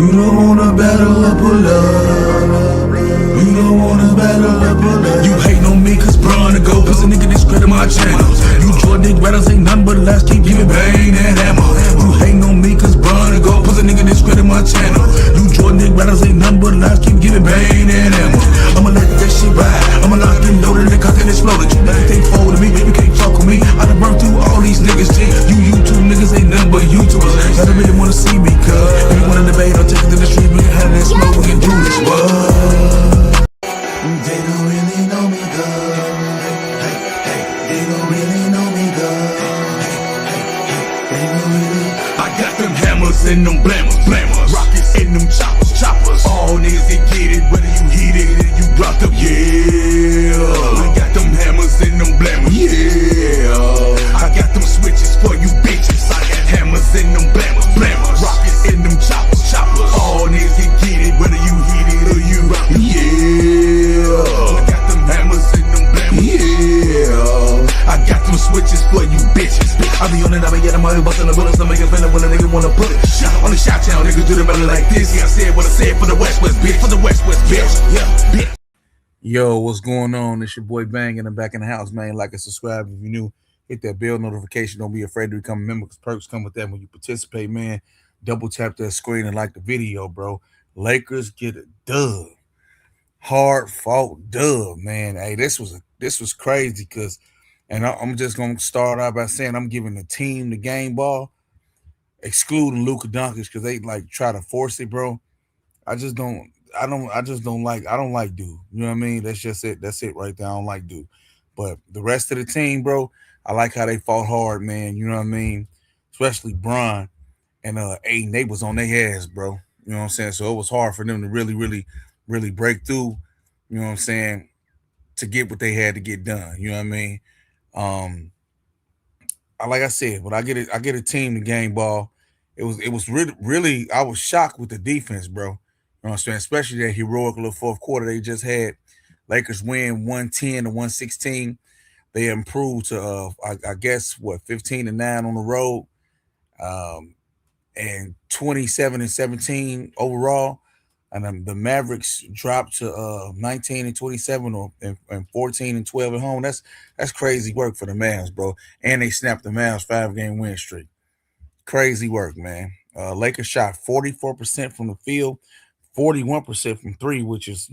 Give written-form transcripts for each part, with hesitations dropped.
You don't wanna battle or pull up. You don't wanna battle or pull up. You hating on me cause Bron to go, cause a nigga discredit my channels. You Jordan dick battles ain't nothing but last, keep giving bang and hammer. You hating on me cause Bron to go, cause a nigga discredit my channel. You Jordan dick battles ain't nothing but last, keep giving bang and hammer. I'ma let that shit ride, I'ma lock it loaded and cock it exploded. You niggas can't fold to me, you can't fuck with me. I done burned through all these niggas, G. You YouTube niggas ain't nothing but YouTubers. Y'all don't really wanna see me, cuz if you wanna debate, I'll take it to the street, we can have that smoke, we can do this, what? They don't really know me, cuz. They don't really know me, cuz. They don't really. I got them hammers and them blammers, rockets and them choppers. All niggas that get it, whether you heat it or you rocked up, yeah. I got them hammers and them blammers, yeah. I got them switches for you bitches. I got hammers and them blammers, rockets and them choppers. All niggas that get it, whether you heat it or you rock it, yeah. I got them hammers and them blammers, yeah. I got them switches for you bitches. I be on it, I be getting my bustin' the bullets, I make it feel when a nigga wanna put it. On the shot town, niggas do the better like this. Yeah, I said what I said for the West bitch, for the West bitch. Yeah, bitch. Yo, what's going on? It's your boy Bang in the back in the house, man. Like and subscribe if you're new. Hit that bell notification. Don't be afraid to become a member because perks come with that when you participate, man. Double tap that screen and like the video, bro. Lakers get a dub. Hard fought dub, man. Hey, this was crazy because, and I'm just gonna start out by saying I'm giving the team the game ball, excluding Luka Doncic because they like try to force it, bro. I don't like dude. You know what I mean? That's just it. That's it right there. I don't like dude. But the rest of the team, bro, I like how they fought hard, man. You know what I mean? Especially Bron and Ayton, they was on their ass, bro. You know what I'm saying? So it was hard for them to really break through, you know what I'm saying, to get what they had to get done. You know what I mean? Like I said, but I get a team the game ball. It was really I was shocked with the defense, bro. You know what I'm saying? Especially that heroic little fourth quarter they just had. Lakers win 110 to 116. They improved to I guess what 15-9 on the road. And 27-17 overall. And the Mavericks dropped to 19-27 or and 14-12 at home. That's crazy work for the Mavs, bro. And they snapped the Mavs 5-game win streak. Crazy work, man. Lakers shot 44% from the field, 41% from three, which is,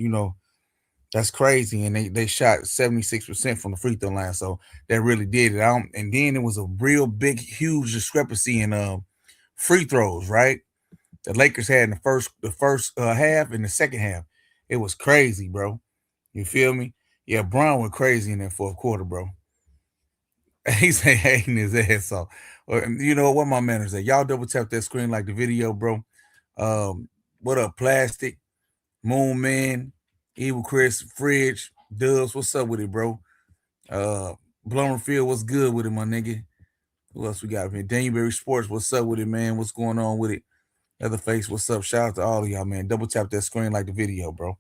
that's crazy. And they shot 76% from the free throw line. So that really did it. And then it was a real big, huge discrepancy in free throws, right? The Lakers had in the first half and the second half. It was crazy, bro. You feel me? Yeah, Bron went crazy in that fourth quarter, bro. He's hating his ass off. You know what my manners at? Y'all double tap that screen like the video, bro. What up, Plastic, Moon Man, Evil Chris, Fridge, Dubs? What's up with it, bro? Blummerfield, what's good with it, my nigga? Who else we got here? Danbury Sports, what's up with it, man? What's going on with it? Leatherface, what's up? Shout out to all of y'all, man. Double tap that screen like the video, bro.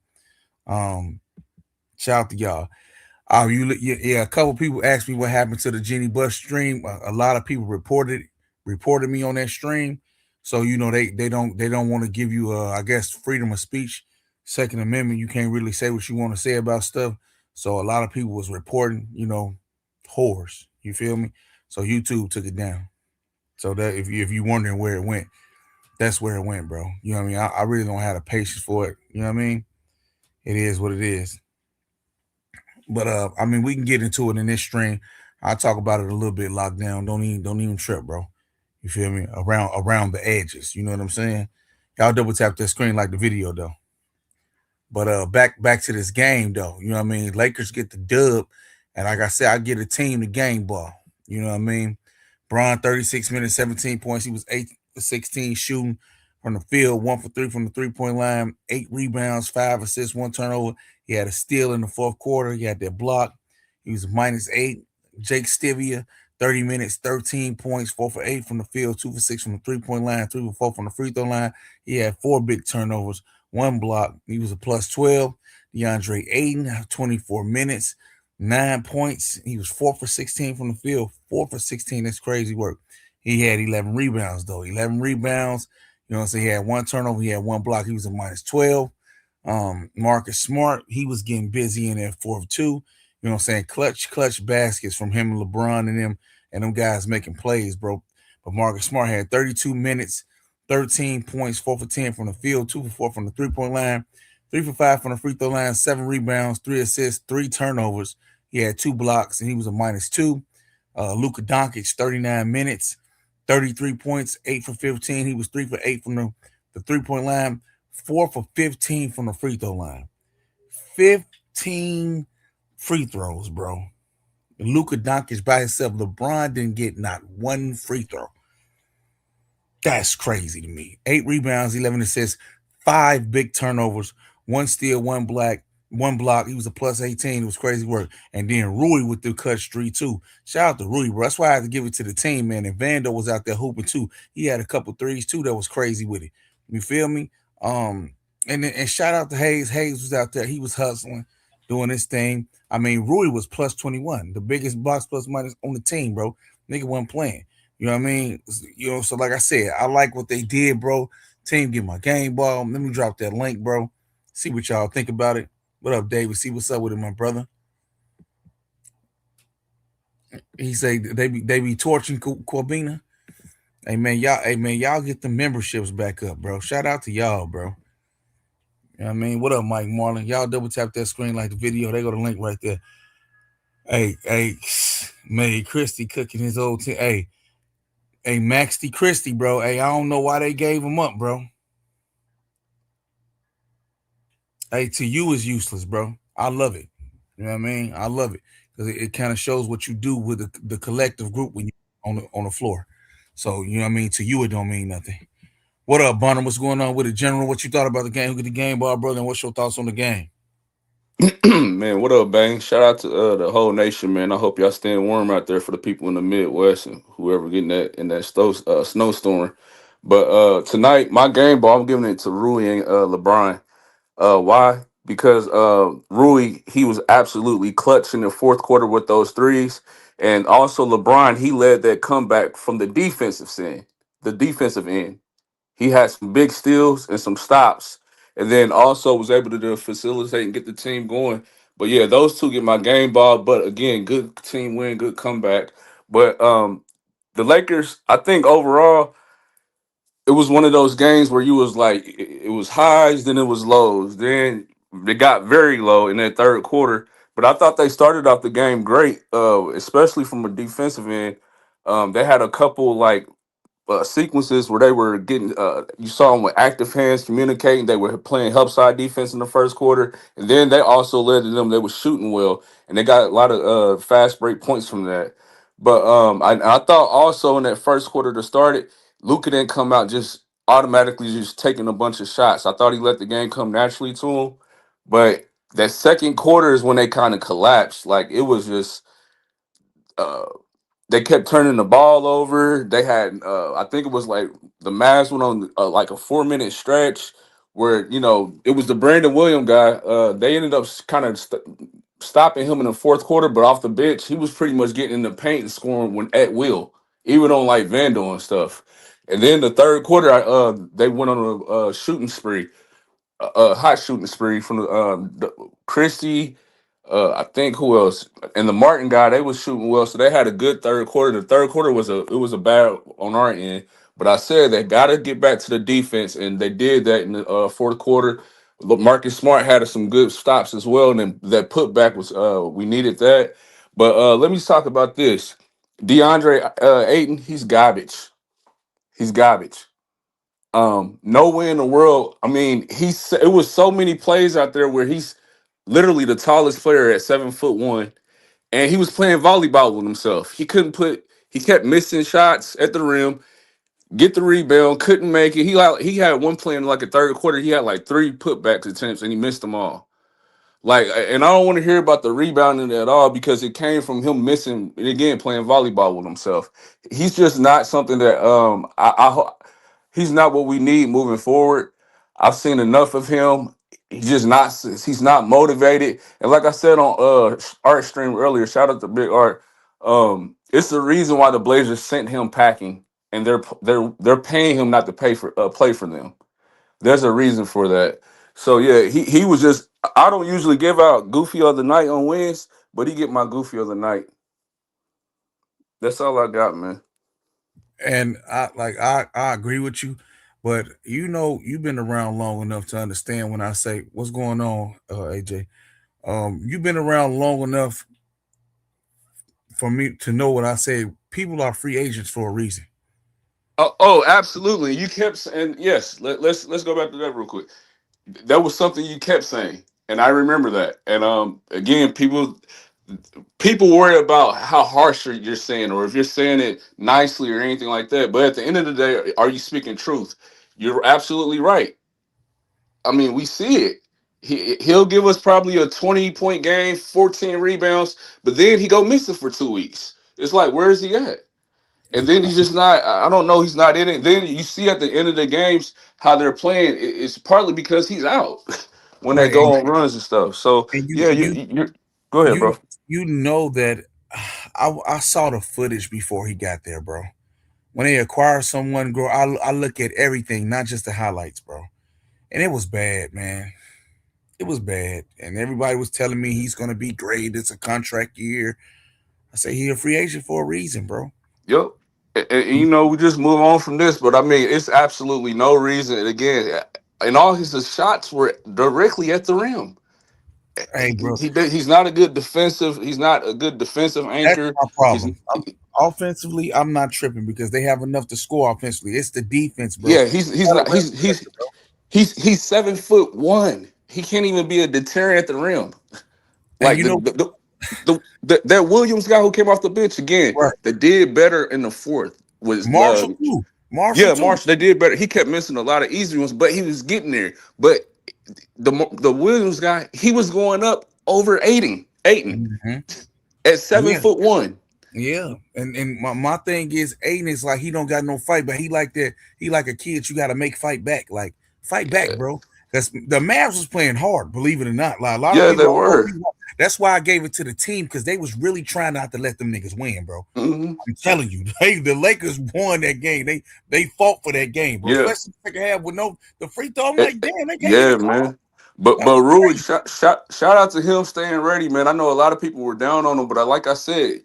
Shout out to y'all. A couple people asked me what happened to the Jenny Bush stream. A lot of people reported me on that stream. So they don't want to give you I guess freedom of speech, Second Amendment. You can't really say what you want to say about stuff. So a lot of people was reporting, whores. You feel me? So YouTube took it down. So that if you're wondering where it went, that's where it went, bro. You know what I mean? I really don't have the patience for it. You know what I mean? It is what it is. But we can get into it in this stream. I'll talk about it a little bit locked down. Don't even trip, bro. You feel me? Around the edges. You know what I'm saying? Y'all double tap that screen like the video though. But back to this game though. You know what I mean? Lakers get the dub. And like I said, I get a team the game ball. You know what I mean? Bron, 36 minutes, 17 points. He was 8 for 16 shooting from the field, 1 for 3 from the three-point line, 8 rebounds, 5 assists, 1 turnover. He had a steal in the fourth quarter. He had that block. He was -8. Jake Stivia, 30 minutes, 13 points, 4 for 8 from the field, 2 for 6 from the three-point line, 3 for 4 from the free throw line. He had 4 big turnovers, 1 block. He was a +12. DeAndre Ayton, 24 minutes, 9 points. He was 4 for 16 from the field, 4 for 16. That's crazy work. He had 11 rebounds, though. 11 rebounds. You know what I'm saying? He had one turnover, he had one block, he was a minus 12. Marcus Smart, he was getting busy in that fourth too. You know what I'm saying? Clutch baskets from him and LeBron and them guys making plays, bro. But Marcus Smart had 32 minutes, 13 points, 4 for 10 from the field, 2 for 4 from the 3-point line, 3 for 5 from the free throw line, 7 rebounds, 3 assists, 3 turnovers. He had 2 blocks, and he was a minus 2. Luka Doncic, 39 minutes, 33 points, 8 for 15. He was 3 for 8 from the 3-point line, 4 for 15 from the free throw line. 15 free throws, bro. Luka Doncic by himself. LeBron didn't get not one free throw. That's crazy to me. 8 rebounds, 11 assists, 5 big turnovers, 1 steal, 1 block. He was a plus 18. It was crazy work. And then Rui with the cut streak too. Shout out to Rui, bro. That's why I had to give it to the team, man. And Vando was out there hooping too. He had a couple threes too that was crazy with it. You feel me? And shout out to Hayes. Hayes was out there. He was hustling, doing his thing. I mean, Rui was plus 21, the biggest box plus minus on the team, bro. Nigga wasn't playing. You know what I mean? You know, so like I said, I like what they did, bro. Team, get my game ball. Let me drop that link, bro. See what y'all think about it. What up, David? See what's up with it, my brother. He say they be torching Corbina. Hey man, y'all get the memberships back up, bro. Shout out to y'all, bro. You know what I mean? What up, Mike Marlin? Y'all double tap that screen like the video. They go the link right there. Hey, May Christie cooking his old team. Hey, Max D. Christie, bro. Hey, I don't know why they gave him up, bro. Hey, to you is useless, bro. I love it. You know what I mean? I love it because it kind of shows what you do with the collective group when you on the floor. So you know what I mean. To you, it don't mean nothing. What up, Bonner? What's going on with the general? What you thought about the game? Who get the game ball, brother? And what's your thoughts on the game? Man, what up, Bang? Shout out to the whole nation, man. I hope y'all staying warm out there for the people in the Midwest and whoever getting that in that snowstorm. But tonight, my game ball, I'm giving it to Rui and LeBron. Why? Because Rui, he was absolutely clutch in the fourth quarter with those threes, and also LeBron, he led that comeback from the defensive end. He had some big steals and some stops, and then also was able to facilitate and get the team going. But yeah, those two get my game ball. But again, good team win, good comeback. But the Lakers, I think overall, it was one of those games where you was like, it was highs, then it was lows, then they got very low in that third quarter. But I thought they started off the game great, especially from a defensive end. They had a couple like sequences where they were getting you saw them with active hands communicating. They were playing help side defense in the first quarter, and then they also led to them. They were shooting well, and they got a lot of fast break points from that. But I thought also in that first quarter to start it, Luka didn't come out just automatically just taking a bunch of shots. I thought he let the game come naturally to him, but that second quarter is when they kind of collapsed. Like it was just uh, they kept turning the ball over. They had, I think it was like the Mavs went on like a 4 minute stretch where it was the Brandon Williams guy. They ended up kind of stopping him in the fourth quarter, but off the bench, he was pretty much getting in the paint and scoring when at will, even on like Vandal and stuff. And then the third quarter, they went on a shooting spree, a hot shooting spree from the Christie. I think who else and the Martin guy, they was shooting well, so they had a good third quarter. The third quarter was a bad on our end, but I said they got to get back to the defense, and they did that in the fourth quarter. Look, Marcus Smart had some good stops as well, and then that putback was we needed that. But let me talk about this. DeAndre Ayton, he's garbage. He's garbage. No way in the world. I mean, it was so many plays out there where he's literally the tallest player at 7'1", and he was playing volleyball with himself. He kept missing shots at the rim, get the rebound, couldn't make it. He had one play in like a third quarter. He had like 3 putbacks attempts and he missed them all. Like, and I don't want to hear about the rebounding at all because it came from him missing and again playing volleyball with himself. He's just not something that he's not what we need moving forward. I've seen enough of him. He's not motivated. And like I said on Art Stream earlier, shout out to Big Art. It's the reason why the Blazers sent him packing. and they're paying him not to play for them. There's a reason for that. So yeah, he was just. I don't usually give out goofy of the night on wins, but he get my goofy of the night. That's all I got, man. And I agree with you, but you've been around long enough to understand when I say what's going on, AJ. You've been around long enough for me to know what I say. People are free agents for a reason. Oh, absolutely. You kept saying yes. Let's go back to that real quick. That was something you kept saying, and I remember that. And again, people worry about how harsh you're saying, or if you're saying it nicely or anything like that. But at the end of the day, are you speaking truth? You're absolutely right. I mean, we see it. He'll give us probably a 20-point game, 14 rebounds, but then he go missing for 2 weeks. It's like, where is he at? And then he's just not. I don't know. He's not in it. Then you see at the end of the games how they're playing. It's partly because he's out when they Right, go on runs and stuff. So and yeah, you go ahead, you bro. you know that I saw the footage before he got there, bro. When they acquire someone, bro, I look at everything, not just the highlights, bro. And it was bad, man. It was bad, and everybody was telling me he's gonna be great. It's a contract year. I say he a free agent for a reason, bro. Yep. And, you know, we just move on from this, but I mean, it's absolutely no reason. And again, and all his shots were directly at the rim. Hey, bro, He's not a good defensive. He's not a good defensive that's anchor. my He's problem. Offensively, I'm not tripping because they have enough to score offensively. It's the defense, bro. yeah. He's Got a not. rim protector, bro. He's 7'1". He can't even be a deterrent at the rim. And Like that Williams guy who came off the bench again, right, that did better in the fourth was Marshall too. Marshall yeah, too. Marsh. They did better. He kept missing a lot of easy ones, but he was getting there. But the Williams guy, he was going up over Ayton Hmm. at seven Yeah, foot one. yeah. And my thing is, Aiden is like he don't got no fight, but he like that. He like a kid. You got to make fight back. Like fight back, Yeah, bro. That's the Mavs was playing hard. Believe it or not, like a lot of yeah, they people. I don't know if were. that's why I gave it to the team because they was really trying not to let them niggas win, bro. Hmm. I'm telling you, the Lakers won that game. They fought for that game, bro. Yeah, Especially the second half with no the free throw. I'm Eh, like, damn, they can't yeah, even call. man. But That was Rui, crazy. shout out to him staying ready, man. I know a lot of people were down on him, but like I said,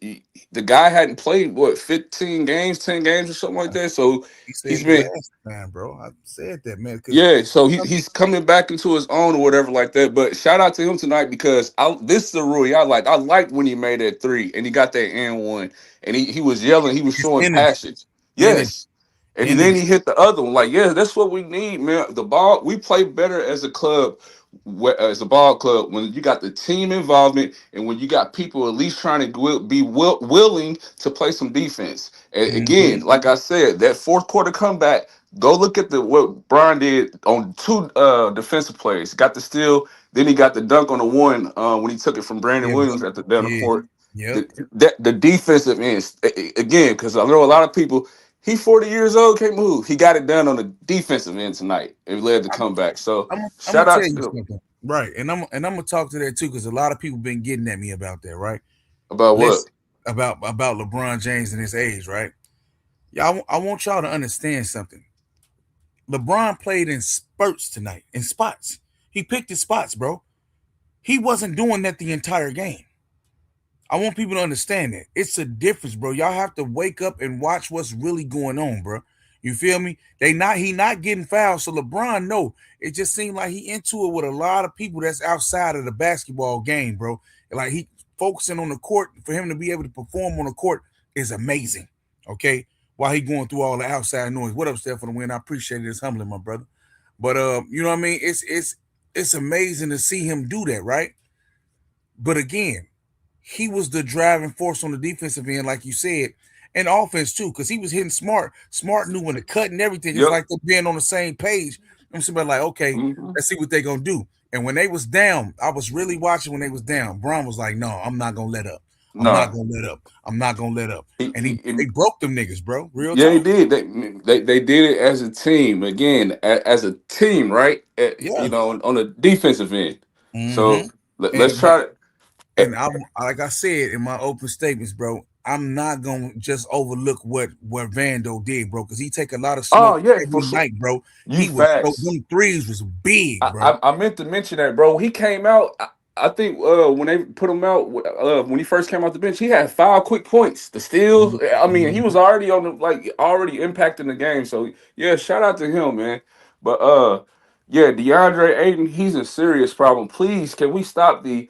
the guy hadn't played what 15 games, 10 games or something like that. So He said he's it been last time, bro. I said that, man, because yeah. So he's coming back into his own or whatever like that. But shout out to him tonight because this is the Rui I liked when he made that three and he got that and one and he was yelling, he was his showing energy, passion. energy, Yes. And then energy. he hit the other one. Like, yeah, that's what we need, man. The ball, we play better as a club, as a ball club, when you got the team involvement and when you got people at least trying to willing to play some defense. And Hmm. again, like I said, that fourth quarter comeback, go look at what Brian did on two defensive plays. Got the steal, then he got the dunk on the one when he took it from Brandon Yeah, Williams at the down the yeah, court. yep. The defensive ends again, because I know a lot of people. He 40 years old, can't move. He got it done on the defensive end tonight. It led the comeback. So I'm gonna shout out tell to you him something, right? And I'm gonna talk to that too because a lot of people been getting at me about that, right? about what. Listen about LeBron James and his age, right? Y'all, I want y'all to understand something. LeBron played in spurts tonight, in spots. He picked his spots, bro. He wasn't doing that the entire game. I want people to understand that. It's a difference, bro. Y'all have to wake up and watch what's really going on, bro. You feel me? He not getting fouled. So LeBron, no. It just seemed like he into it with a lot of people that's outside of the basketball game, bro. Like he focusing on the court for him to be able to perform on the court is amazing. Okay. While he going through all the outside noise. What up, Steph, for the win? I appreciate it. It's humbling, my brother. But you know what I mean? It's amazing to see him do that, right? But again, he was the driving force on the defensive end, like you said, and offense too, because he was hitting smart. Smart knew when to cut and everything. It's Yep. like they're being on the same page. I'm somebody like, okay, Hmm. let's see what they're gonna do. And when they was down, I was really watching when they was down. Braun was like, no, I'm not gonna let up. I'm not No. gonna let up. I'm not gonna let up. And He they broke them niggas, bro. Real yeah, he talk. did. They did it as a team. Again, as a team, right? Yeah. You know, on the defensive end. Mm-hmm. So let's And but try to. and I'm like I said in my open statements, bro. I'm not gonna just overlook what Vando did, bro, because he take a lot of Oh smoke yeah, for every sure. night, bro. You He was facts. them threes was big, I, bro. I I meant to mention that, bro. He came out. I think when they put him out, when he first came off the bench, he had 5 quick points. The steals. I mean, he was already on the already impacting the game. So yeah, shout out to him, man. But yeah, DeAndre Ayton, he's a serious problem. Please, can we stop the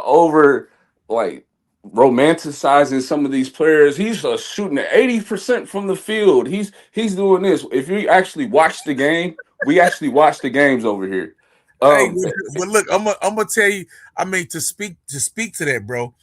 over like romanticizing some of these players? He's shooting at 80% from the field. He's doing this. If you actually watch the game, we actually watch the games over here. Hey, Um, well, look, I'm gonna tell you. I mean, to speak to that, bro.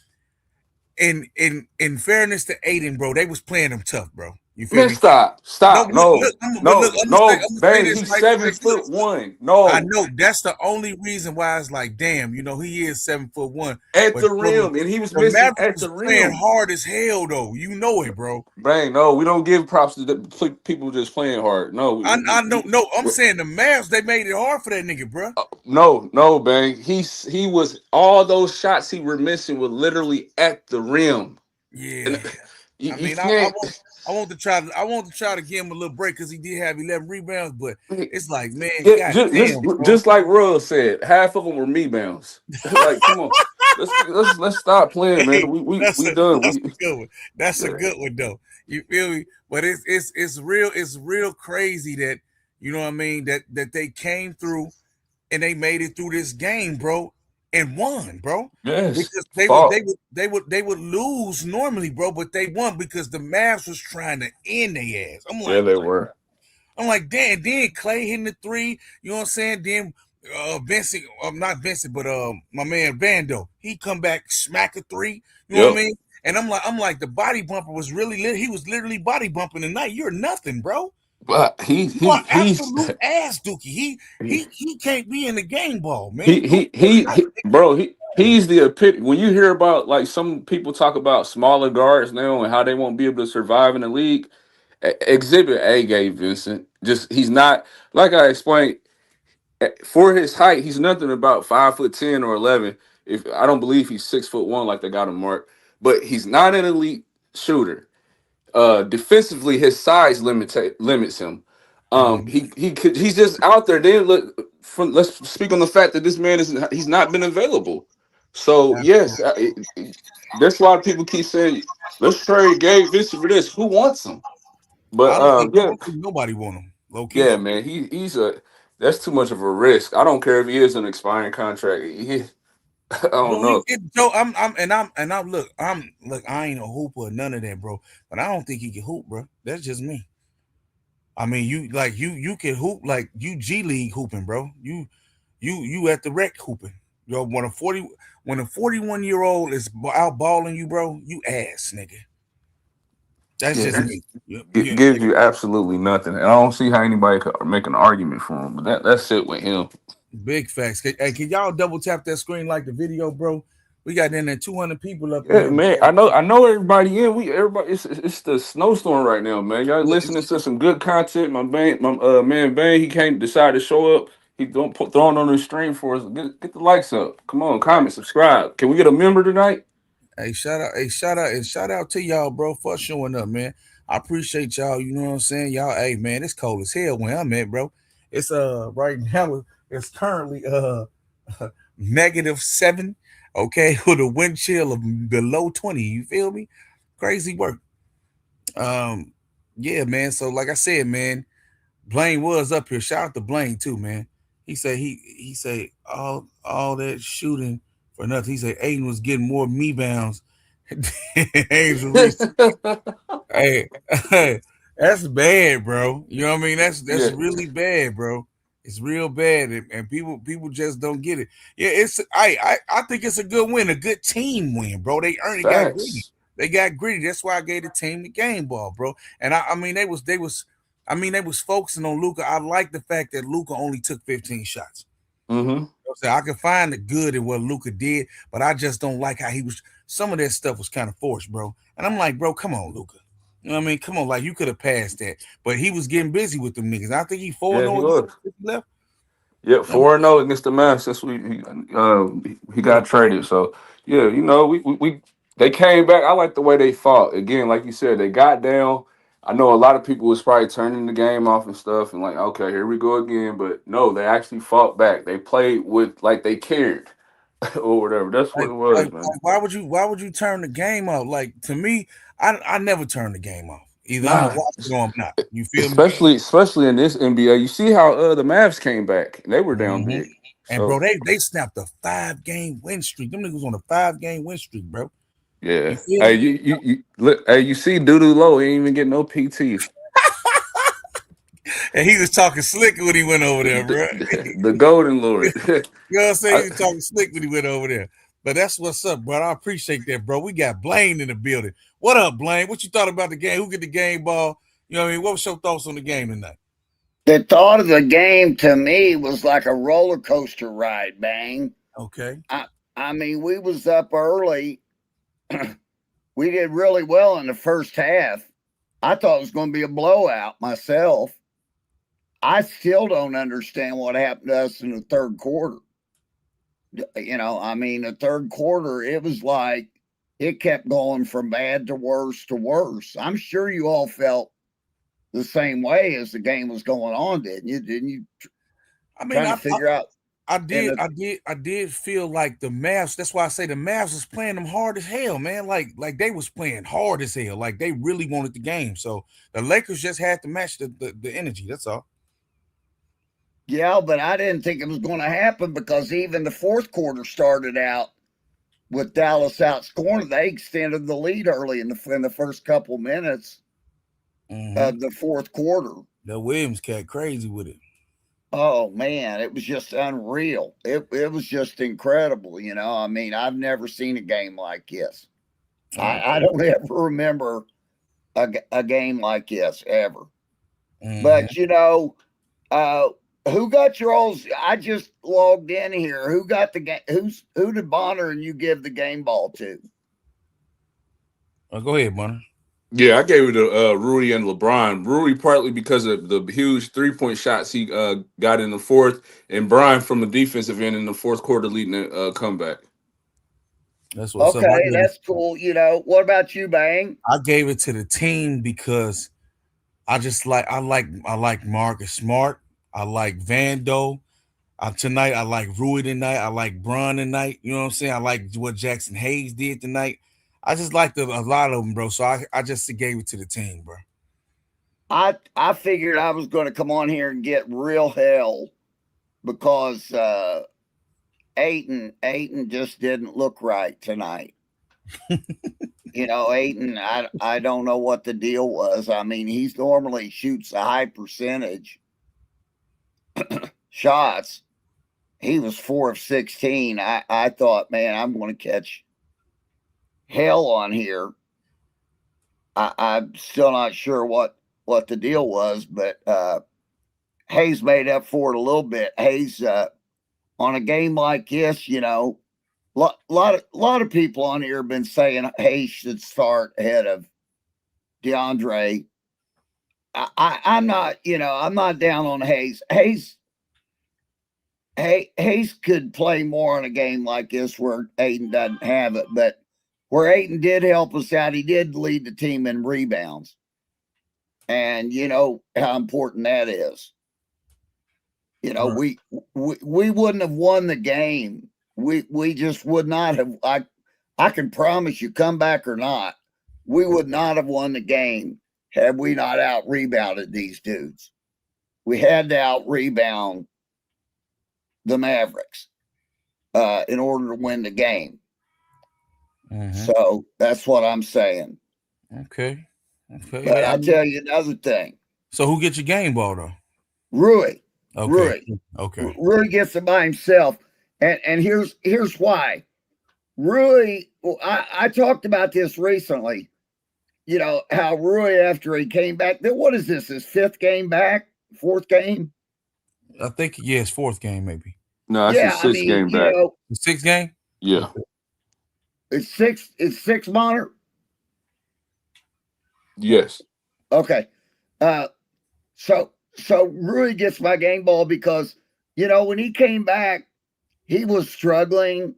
In fairness to Aiden, bro, they was playing him tough, bro. You feel Man, me? stop, No, stop, look, no, look, but look, no, no, I'm gonna say bang, this he's right seven quick. Look, foot one. I No, know that's the only reason why it's like, damn, he is 7'1", at but the rim, and he was the missing Mavericks at was the playing rim. hard as hell, though. You know it, bro. Bang, no, we don't give props to people just playing hard. No, I don't know. I'm saying the Mavs, they made it hard for that nigga, bro. no, bang. He was all those shots he were missing were literally at the rim, Yeah, and you, I you mean, I can't. want, I want to try to give him a little break because he did have 11 rebounds, but it's like, man, Yeah, god just, just damn, bro. just like Russ said, half of them were me bounds. Like, come on, let's stop playing, man. Hey, We done. that's We a good one. That's a yeah, good one though. You feel me? But it's real crazy that you know what I mean that they came through and they made it through this game, bro, and won, bro. yes, Because fault. they would lose normally, bro, but they won because the Mavs was trying to end their ass. Yeah, they were. I'm like, damn, then Clay hitting the three, you know what I'm saying? Then Vincent, not Vincent, but my man Vando, he come back, smack a three, you know what I Yep. mean? And I'm like, the body bumper was really lit. He was literally body bumping tonight. You're nothing, bro. But You are absolute ass, Dookie. He can't be in the game ball, man. You're not. bro, he's the epitome. When you hear about like some people talk about smaller guards now and how they won't be able to survive in the league, Exhibit A gave Vincent. Just he's not like I explained. For his height, he's nothing about 5'10" or 11. If I don't believe he's 6'1" like they got him marked, but he's not an elite shooter. Defensively, his size limits him. Mhm. He's just out there. Then look, let's speak on the fact that this man he's not been available. So yes, that's why people keep saying let's trade Gabe Vincent for this. Who wants him? But I yeah, don't think nobody want him, low key. yeah, man, he's a that's too much of a risk. I don't care if he is an expiring contract. I don't Bro, know. Joe, I'm look, I ain't a hooper or none of that, bro. But I don't think he can hoop, bro. That's just me. I mean, you can hoop like you G League hooping, bro. You at the rec hooping. Yo, when a 41-year-old is out balling you, bro, you ass nigga. That's Yeah, just me. Yeah, it yeah, gives you absolutely nothing, and I don't see how anybody could make an argument for him. But that's it with him. big facts. Hey, can y'all double tap that screen like the video, bro? We got in there 200 people up in Yeah, here, man. bro. I know everybody in. Everybody. It's the snowstorm right now, man. Y'all Look, listening to some good content. My man Bang, he can't decide to show up. He don't put throwing on the stream for us. Get the likes up. Come on, comment, subscribe. Can we get a member tonight? shout out to y'all, bro, for showing up, man. I appreciate y'all. You know what I'm saying, y'all. Hey, man, it's cold as hell where I'm at, bro. It's right now it's currently -7. Okay, with a wind chill of below 20. You feel me? Crazy work. Um, yeah, man. So like I said, man, Blaine was up here. Shout out to Blaine too, man. He said all that shooting for nothing. He said Aiden was getting more me bounds than Aiden Reese. Hey, hey, that's bad, bro. You know what I mean? That's Yeah, really bad, bro. It's real bad, and people just don't get it. Yeah, I think it's a good win, a good team win, bro. They earned it, got greedy. facts. They got greedy. That's why I gave the team the game ball, bro. And I mean they was focusing on Luca. I like the fact that Luca only took 15 shots. Mm-hmm. I can find the good in what Luca did, but I just don't like how he was. Some of that stuff was kind of forced, bro. And I'm like, bro, come on, Luca. You know what I mean? Come on, like you could have passed that, but he was getting busy with them niggas. I think he Yeah, he 4-0 again was. since he left. Yeah, I'm 4-0 against the Mavs since he got traded. So yeah, you know we They came back. I like the way they fought. Again, like you said, they got down. I know a lot of people was probably turning the game off and stuff and like, okay, here we go again. But no, they actually fought back. They played with like they cared or whatever. That's what Like, it was, like, man. why would you turn the game off? Like to me, I never turn the game off. Either I'm gonna Nah, watch it or I'm not. You feel me? especially in this NBA. You see how the Mavs came back. They were down Mhm. big. And bro, So they snapped a 5-game win streak. Them niggas on a 5-game win streak, bro. You yeah. feel Hey, me? you look. Hey, you see Doodoo Low? He ain't even getting no PT. And he was talking slick when he went over there, bro. The Golden Lord. You know what I'm saying? I, He was talking slick when he went over there. But that's what's up, bro. I appreciate that, bro. We got Blaine in the building. What up, Blaine? What you thought about the game? Who get the game ball? You know what I mean? What was your thoughts on the game tonight? The thought of the game to me was like a roller coaster ride, Bang. Okay. I mean, we was up early. We did really well in the first half. I thought it was going to be a blowout myself. I still don't understand what happened to us in the third quarter. You know, I mean, the third quarter, it was like it kept going from bad to worse to worse. I'm sure you all felt the same way as the game was going on, didn't you? Didn't you? I mean, Trying to figure out. I And did feel like the Mavs. That's why I say the Mavs was playing them hard as hell, man. Like they was playing hard as hell. Like they really wanted the game. So the Lakers just had to match the energy. That's all. yeah, but I didn't think it was going to happen because even the fourth quarter started out with Dallas outscoring. They extended the lead early in the first couple minutes of the fourth quarter. The Williams cat crazy with it. Oh man, it was just unreal. It was just incredible. You know, I mean, I've never seen a game like this. I don't ever remember a game like this ever. But you know, who got your alls? I just logged in here. Who got the game? Who did Bonner and you give the game ball to? Go ahead, Bonner. Yeah, I gave it to Rui and LeBron. Rui partly because of the huge 3-point shots he got in the fourth, and Brian from the defensive end in the fourth quarter leading the comeback. That's what's up. Okay, that's cool. You know, what about you, Bang? I gave it to the team because I like Marcus Smart. I like Vando. Tonight I like Rui tonight. I like Bron tonight. You know what I'm saying? I like what Jackson Hayes did tonight. I just liked a lot of them, bro. So I just gave it to the team, bro. I figured I was going to come on here and get real hell because Ayton just didn't look right tonight. You know, Ayton, I don't know what the deal was. I mean, he's normally shoots a high percentage shots. He was 4 of 16. I thought, man, I'm going to catch hell on here. I'm still not sure what the deal was, but Hayes made up for it a little bit. Hayes, on a game like this, you know, lot of people on here have been saying Hayes should start ahead of DeAndre. I'm not, you know, I'm not down on Hayes. Hayes could play more in a game like this where Ayton doesn't have it, but where Ayton did help us out, he did lead the team in rebounds. And you know how important that is. You know, Right. we wouldn't have won the game. We just would not have. I can promise you, come back or not, we would not have won the game had we not out rebounded these dudes. We had to out rebound the Mavericks in order to win the game. So that's what I'm saying. Okay. But Yeah, I'll tell you another thing. so who gets your game ball though? Rui. Okay. Okay. Rui gets it by himself. And here's why. Rui, I talked about this recently. You know, how Rui, after he came back, then what is this? His fifth game back? Fourth game? I think his fourth game, maybe. No, that's his sixth game you back. know, The sixth game? Yeah. it's six Bonner. Yes. Okay. So Rui gets my game ball because, you know, when he came back, he was struggling.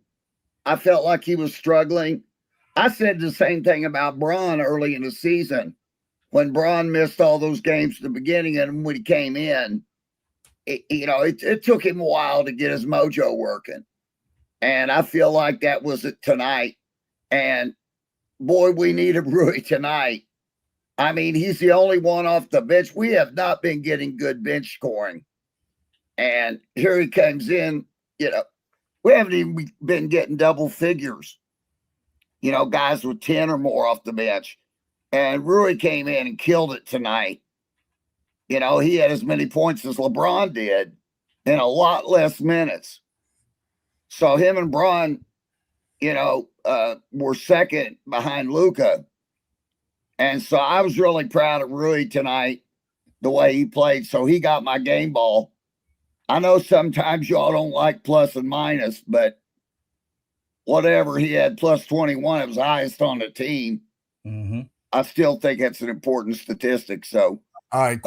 I felt like he was struggling. I said the same thing about Braun early in the season when Braun missed all those games at the beginning, and when he came in, it took him a while to get his mojo working. And I feel like that was it tonight. And boy, we needed Rui tonight. I mean, he's the only one off the bench. We have not been getting good bench scoring. And here he comes in, we haven't even been getting double figures, guys with 10 or more off the bench. And Rui came in and killed it tonight. He had as many points as LeBron did in a lot less minutes. So him and Braun, were second behind Luka. And so I was really proud of Rui tonight, the way he played. So he got my game ball. I know sometimes y'all don't like plus and minus, but whatever, he had plus 21. It was highest on the team. Mm-hmm. I still think it's an important statistic. So, all right,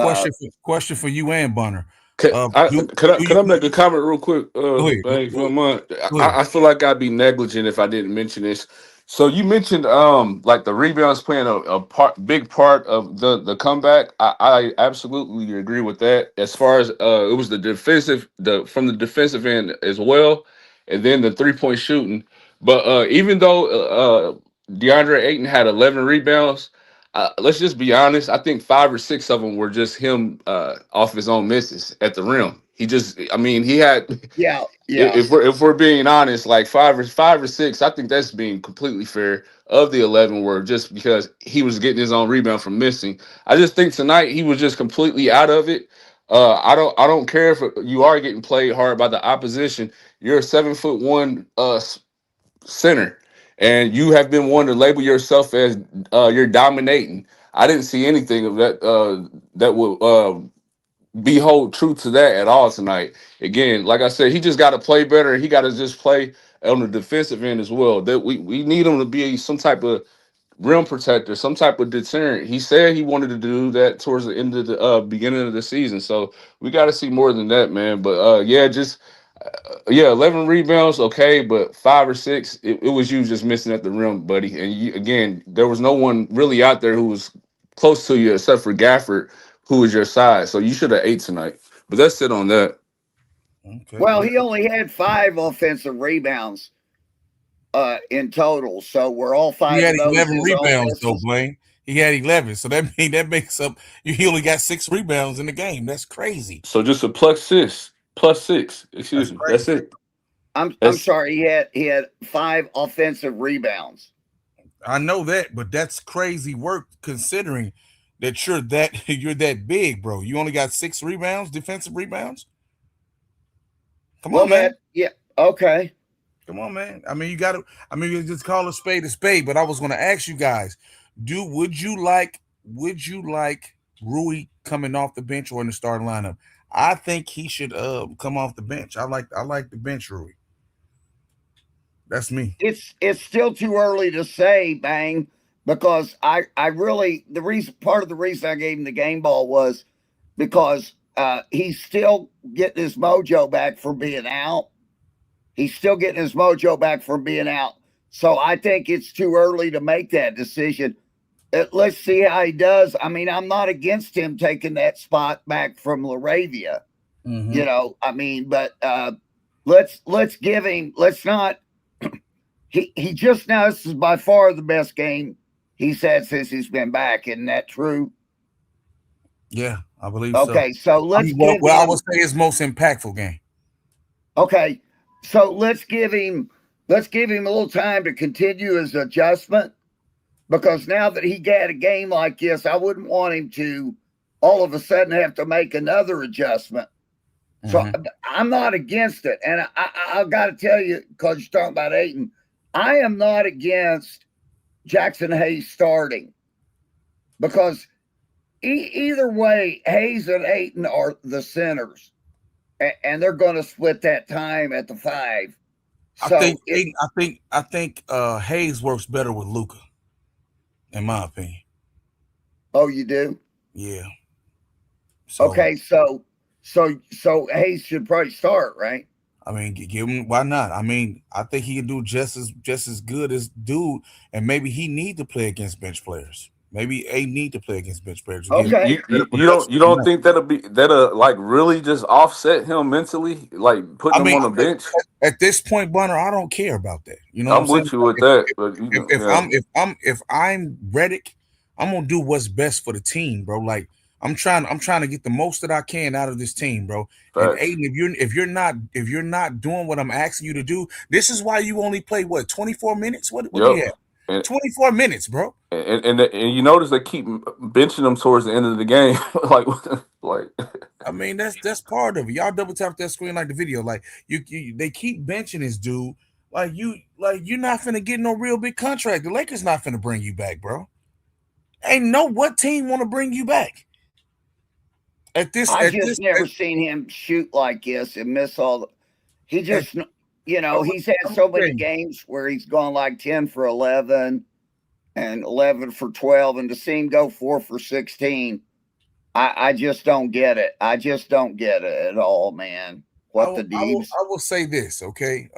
question for you and Bunner. Could I make a comment real quick? Bang, if you don't mind. I feel like I'd be negligent if I didn't mention this. So you mentioned like the rebounds playing a big part of the comeback. I absolutely agree with that. As far as it was from the defensive end as well, and then the 3-point shooting. But even though DeAndre Ayton had 11 rebounds, let's just be honest. I think 5 or 6 of them were just him off his own misses at the rim. He had. Yeah. If we're being honest, like 5 or 6, I think that's being completely fair. Of the 11 were just because he was getting his own rebound from missing. I just think tonight he was just completely out of it. I don't care if you are getting played hard by the opposition. You're a 7'1" center, and you have been one to label yourself as you're dominating. I didn't see anything of that that would be hold true to that at all tonight. Again, like I said, he just got to play better. He got to just play on the defensive end as well. That we need him to be some type of rim protector, some type of deterrent. He said he wanted to do that towards the end of the beginning of the season. So we got to see more than that, man. But 11 rebounds, okay, but 5 or 6, it was you just missing at the rim, buddy. And again, there was no one really out there who was close to you except for Gafford, who was your size. So you should have ate tonight. But that's it on that. Okay. Well, he only had 5 offensive rebounds in total. So we're all 5. He had 11 rebounds, though, Blaine. He had 11, so that makes up. He only got 6 rebounds in the game. That's crazy. So just a plus 6. Excuse me. That's it. I'm sorry. He had 5 offensive rebounds. I know that, but that's crazy work considering that you're that big, bro. You only got 6 rebounds, defensive rebounds. Come on, man. Yeah. Okay. Come on, man. I mean, you just call a spade a spade. But I was going to ask you guys, would you like Rui coming off the bench or in the starting lineup? I think he should come off the bench. I like the bench Rui. That's me. It's still too early to say, Bang, because I really part of the reason I gave him the game ball was because he's still getting his mojo back from being out. So I think it's too early to make that decision. Let's see how he does. I mean, I'm not against him taking that spot back from LaRavia. Mm-hmm. But let's give him. Let's not. He just now. This is by far the best game he's had since he's been back. Isn't that true? Yeah, I believe so. Okay, so let's. I would say his most impactful game. Okay, so let's give him a little time to continue his adjustment, because now that he got a game like this, I wouldn't want him to all of a sudden have to make another adjustment. Mm-hmm. So I'm not against it, and I've got to tell you, because you're talking about Ayton, I am not against Jackson Hayes starting, because either way, Hayes and Ayton are the centers, and they're going to split that time at the 5. So I think Hayes works better with Luka, in my opinion. Oh, you do? Yeah. Okay, so Hayes should probably start, right? I mean, give him, why not? I mean, I think he can do just as good as dude, and maybe he need to play against bench players. Maybe a need to play against bench players to get Okay. better You production. don't think that'll like really just offset him mentally, like putting I him mean, on the bench? at this point, Bunner, I don't care about that. You know what I'm I'm saying? with you with that, but yeah, If I'm Reddick, I'm gonna do what's best for the team, bro. Like I'm trying to get the most that I can out of this team, bro. And facts. Aiden, if you're not doing what I'm asking you to do, this is why you only play what 24 minutes. What do Yep. you have? And 24 minutes, bro. and you notice they keep benching them towards the end of the game, like I mean, that's part of it. Y'all double tap that screen like the video. Like you they keep benching this dude. Like you're not finna get no real big contract. The Lakers not finna bring you back, bro. Ain't no what team want to bring you back I at just this never seen him shoot like this and miss all the. He at, just, you I'm know, gonna he's had I'm so gonna tell many you. games where he's gone like 10 for 11 and 11 for 12, and to see him go 4 for 16, I just don't get it. I just don't get it at all, man. What the Deebs? I will say this, okay?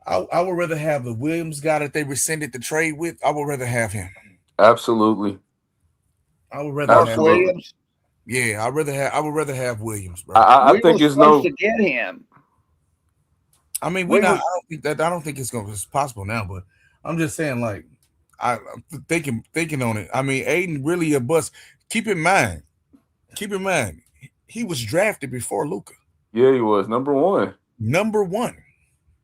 I would rather have the Williams guy that they rescinded the trade with. I would rather have him. absolutely, I would rather Mark have him. absolutely. Williams? Yeah, I would rather have Williams, bro. I We were think it's supposed to no. get him. I mean, we We not. were. I don't think it's possible now, but I'm just saying, like, I'm thinking on it. I mean, Aiden really a bust. Keep in mind, keep in mind, he was drafted before Luca, Yeah, he was number one. number one.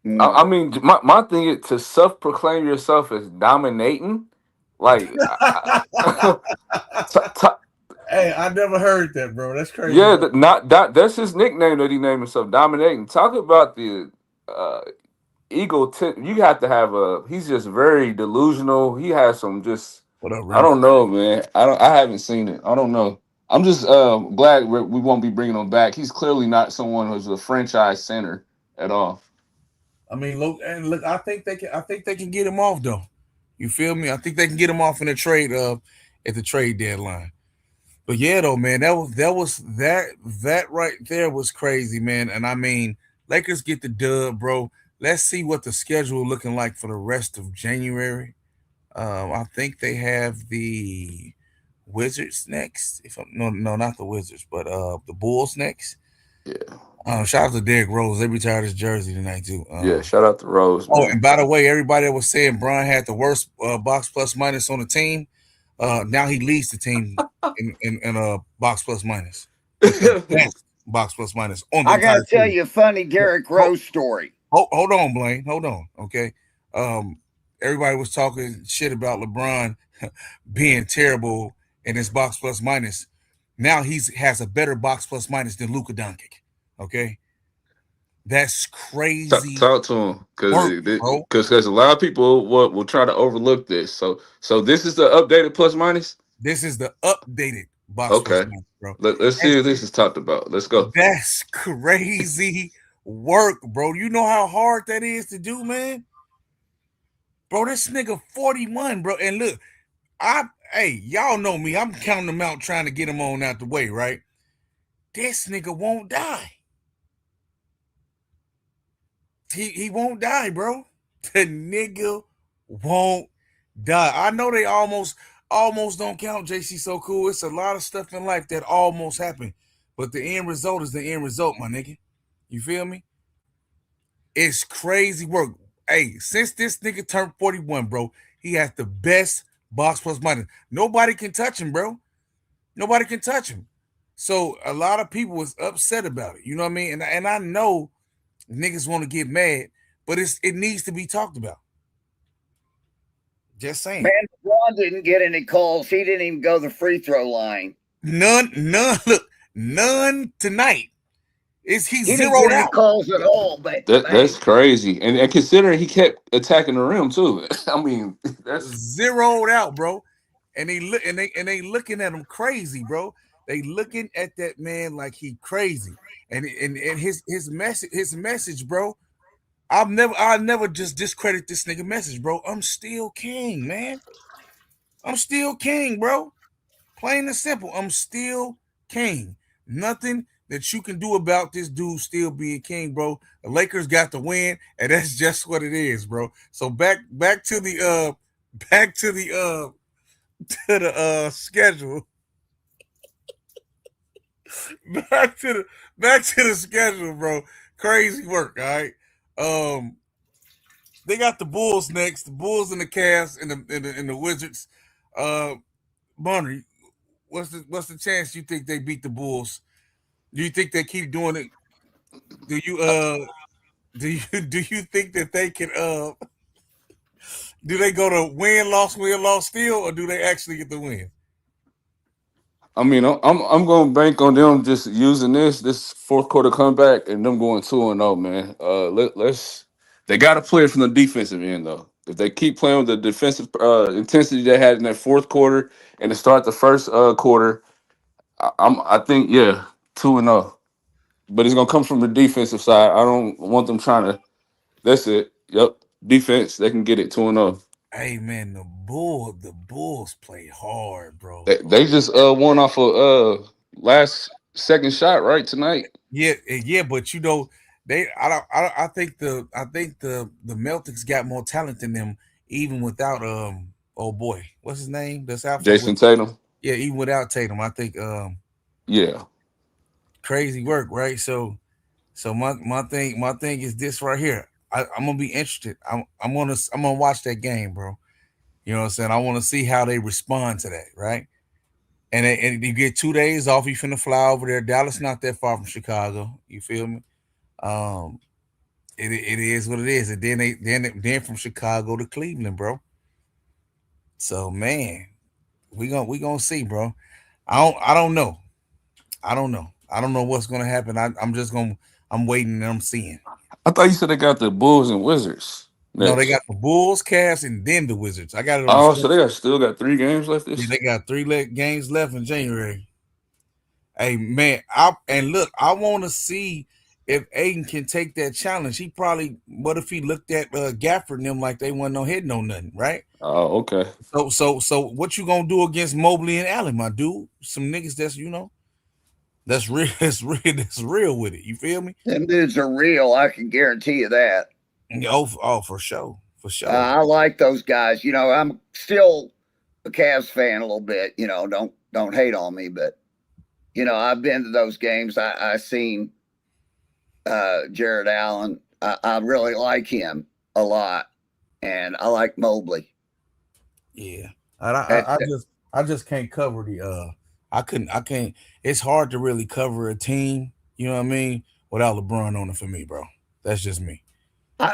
Mm. I mean, my thing is to self proclaim yourself as dominating, like, t- t- Hey, I never heard that, bro. That's crazy yeah, work. not that. That's his nickname that he named himself, dominating. Talk about the uh, ego. You have to have a. He's just very delusional. He has some just. What up, I Rim? don't know, man. I don't. I haven't seen it. I don't know. I'm just glad we won't be bringing him back. He's clearly not someone who's a franchise center at all. I mean, look and look. I think they can. I think they can get him off though. You feel me? I think they can get him off in the trade. At the trade deadline. But yeah, though, man, that right there was crazy, man. And I mean, Lakers get the dub, bro. Let's see what the schedule looking like for the rest of January. I think they have the Wizards next. If I'm, no, not the Wizards, but the Bulls next. Yeah, Shout out to Derrick Rose. They retired his jersey tonight too. yeah. Shout out to Rose, Oh, man. and by the way, everybody that was saying Brian had the worst box plus minus on the team. Now he leads the team in box plus minus with the best box plus minus on the I got entire to tell team. you a funny Derrick Hold, Rose story. hold on, Blaine. Hold on. Okay. Um, Everybody was talking shit about LeBron being terrible in his box plus minus. Now he's has a better box plus minus than Luka Doncic. Okay. That's crazy Talk to him work, bro. because a lot of people will try to overlook this. So this is the updated plus minus. This is the updated box plus Okay, minus, bro. let's And see if this is talked about. Let's go. that's crazy work, bro. You know how hard that is to do, man? Bro, this nigga 41, bro. And look, hey, y'all know me. I'm counting them out trying to get him on out the way, right? This nigga won't die. He won't die, bro. The nigga won't die. I know they almost don't count JC so cool. It's a lot of stuff in life that almost happened. But the end result is the end result, my nigga. You feel me? It's crazy work. Hey, since this nigga turned 41, bro, he has the best box plus minus. Nobody can touch him, bro. Nobody can touch him. So a lot of people was upset about it. You know what I mean? And I know niggas want to get mad, but it needs to be talked about. Just saying. Man, LeBron didn't get any calls. He didn't even go the free throw line. None. Look, none tonight. Is he He didn't get zeroed any out? calls at all. But That's crazy, and considering he kept attacking the rim too. I mean, that's Zeroed out, bro. And they looking at him crazy, bro. They looking at that man like he crazy. And his message, bro. I'll never just discredit this nigga message, bro. I'm still king, man. I'm still king, bro. Plain and simple. I'm still king. Nothing that you can do about this dude still being king, bro. The Lakers got the win, and that's just what it is, bro. So back to the back to the to the schedule. Back to the schedule, bro. Crazy work, all right. They got the Bulls next, the Bulls and the Cavs and the Wizards. Bonner, what's the chance you think they beat the Bulls? Do you think they keep doing it? Do you do you think that they can do they go to win loss still, or do they actually get the win? I mean, I'm going to bank on them just using this fourth quarter comeback and them going 2-0, man. Let's they got to play it from the defensive end though. If they keep playing with the defensive intensity they had in that fourth quarter and to start the first quarter, I think 2-0. But it's gonna come from the defensive side. I don't want them trying to. That's it. Yep, defense. They can get it 2-0. Hey man, the Bulls play hard, bro. They just won off a last second shot right tonight. Yeah, but you know I think the Celtics got more talent than them even without oh boy, what's his name? That's out for Jason Tatum. yeah, even without Tatum, I think Yeah, crazy work, right? So my thing is this right here. I'm gonna be interested. I'm gonna watch that game, bro. You know what I'm saying? I want to see how they respond to that, right? And you get 2 days off. You finna fly over there. Dallas not that far from Chicago. You feel me? Um, it is what it is. And then from Chicago to Cleveland, bro. So man, we gonna see, bro. I don't know. I don't know. I don't know what's gonna happen. I'm waiting and I'm seeing. I thought you said they got the Bulls and Wizards No, they next. got the Bulls, Cavs, and then the Wizards. I got it on the Oh, so schedule. they still got 3 games left. Yeah, This. they got games left in January. Hey man, look, I want to see if Ayton can take that challenge. He probably, what if he looked at Gafford and them like they wasn't no hitting on nothing, right? Oh, okay. So what you gonna do against Mobley and Allen, my dude? Some niggas that's real, that's real with it. You feel me? Them dudes are real. I can guarantee you that. Oh, for sure, for sure. I like those guys. I'm still a Cavs fan a little bit. Don't hate on me, but I've been to those games. I seen Jared Allen. I really like him a lot, and I like Mobley. Yeah, I just can't cover the I can't. It's hard to really cover a team. You know what I mean? Without LeBron on it for me, bro. That's just me.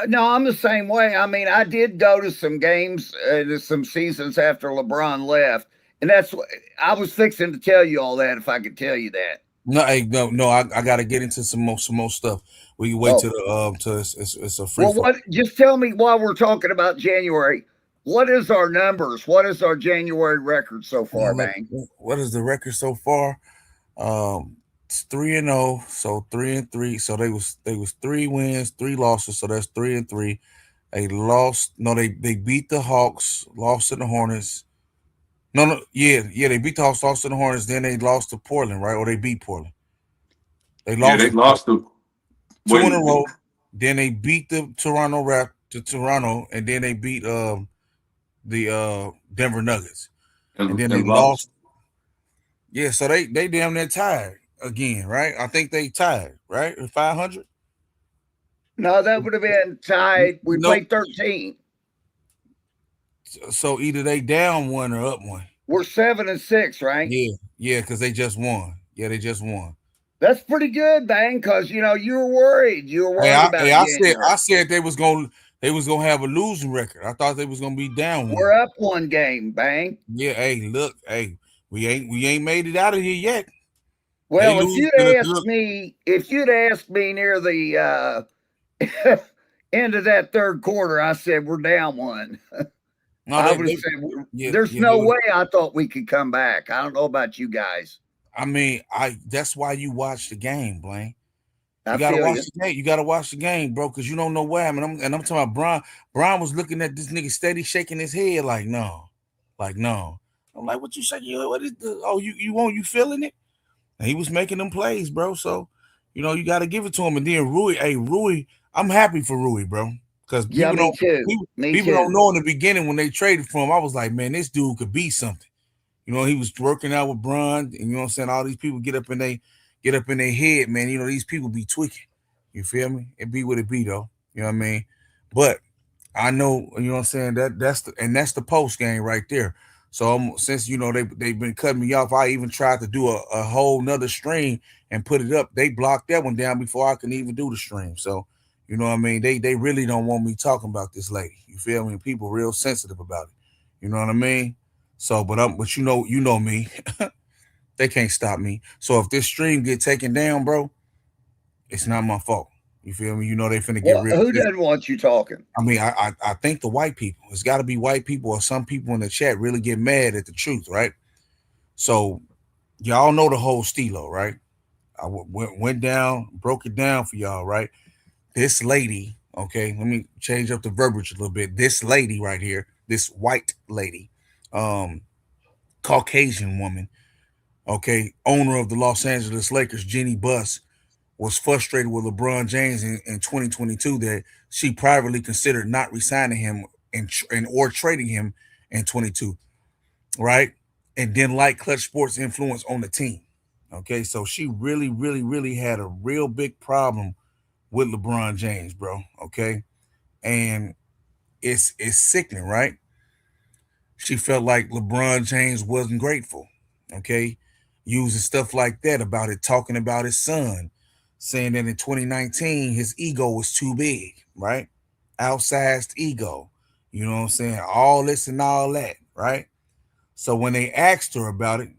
No, I'm the same way. I mean, I did go to some games, to some seasons after LeBron left, and that's what I was fixing to tell you all that. If I could tell you that. No, hey, no. I got to get into some more stuff. We can wait till the till it's a free. Well, what? Just tell me while we're talking about January. What is our numbers? What is our January record so far, Bang? What is the record so far? It's 3-0, so 3-3. So they was 3 wins, 3 losses, so that's 3-3. They lost. No, they beat the Hawks, lost to the Hornets. No, yeah, they beat the Hawks, lost to the Hornets. Then they lost to Portland, right? Or they beat Portland. They lost to 2 in a row. Then they beat the Toronto and then they beat the Denver Nuggets, and then they lost. Yeah, so they damn near tied again, right? I think they tied, right? 500. No, that would have been tied. We played 13. So either they down 1 or up 1. We're 7-6, right? Yeah, because they just won. Yeah, they just won. That's pretty good, Bang. Because you were worried. You were worried about. I said they was gonna have a losing record. I thought they was gonna be down 1. We're up 1 game, Bang. Yeah, hey, look, hey, we ain't made it out of here yet. Well, if you'd asked me near the end of that third quarter, I said we're down 1. No, I would have said there's no way I thought we could come back. I don't know about you guys. I mean, that's why you watch the game, Blaine. You gotta watch the game. You gotta watch the game, bro, because you don't know what happened. I'm talking about Bron. Bron was looking at this nigga steady shaking his head like no. I'm like, what you shaking? What is the? Oh, you feeling it? And he was making them plays, bro. So, you got to give it to him. And then Rui, I'm happy for Rui, bro, because Yeah, me too. people, Me people don't too. know in the beginning when they traded for him. I was like, man, this dude could be something. He was working out with Bron, and you know what I'm saying. All these people get up in their head, man. These people be tweaking. You feel me? It be what it be, though. You know what I mean? But I know, you know what I'm saying, that's the post game right there. So since they've been cutting me off, I even tried to do a whole nother stream and put it up. They blocked that one down before I can even do the stream. So, you know what I mean? They really don't want me talking about this lady. You feel me? People real sensitive about it. You know what I mean? So, but you know me. They can't stop me. So if this stream get taken down, bro, it's not my fault. You feel me? They finna get Well, real who pissed. doesn't want you talking? I mean, I think the white people. It's got to be white people or some people in the chat really get mad at the truth, right? So y'all know the whole stilo, right? I went down, broke it down for y'all, right? This lady, okay, let me change up the verbiage a little bit. This lady right here, this white lady, um, Caucasian woman, okay, owner of the Los Angeles Lakers, Jeannie Buss, was frustrated with LeBron James in 2022 that she privately considered not resigning him and or trading him in 22, right? And didn't like Clutch Sports' influence on the team. Okay, so she really, really, really had a real big problem with LeBron James, bro. Okay, and it's sickening, right? She felt like LeBron James wasn't grateful. Okay, using stuff like that about it, talking about his son, saying that in 2019 his ego was too big, right? Outsized ego. You know what I'm saying? All this and all that, right? So when they asked her about it,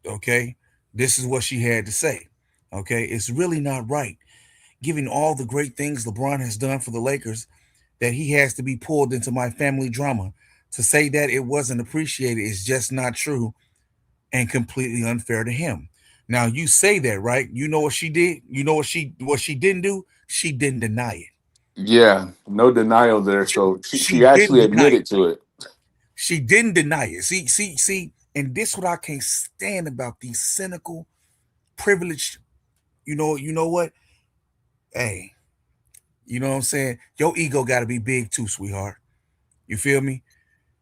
okay, this is what she had to say. Okay, it's really not right, given all the great things LeBron has done for the Lakers, that he has to be pulled into my family drama. To say that it wasn't appreciated is just not true and completely unfair to him. Now you say that, right? You know what she did? You know what she didn't do? She didn't deny it. Yeah, no denial there. So She she didn't actually deny it. admitted to it. She didn't deny it. See, and this what I can't stand about these cynical, privileged. You know what? Hey, you know what I'm saying? Your ego got to be big too, sweetheart. You feel me?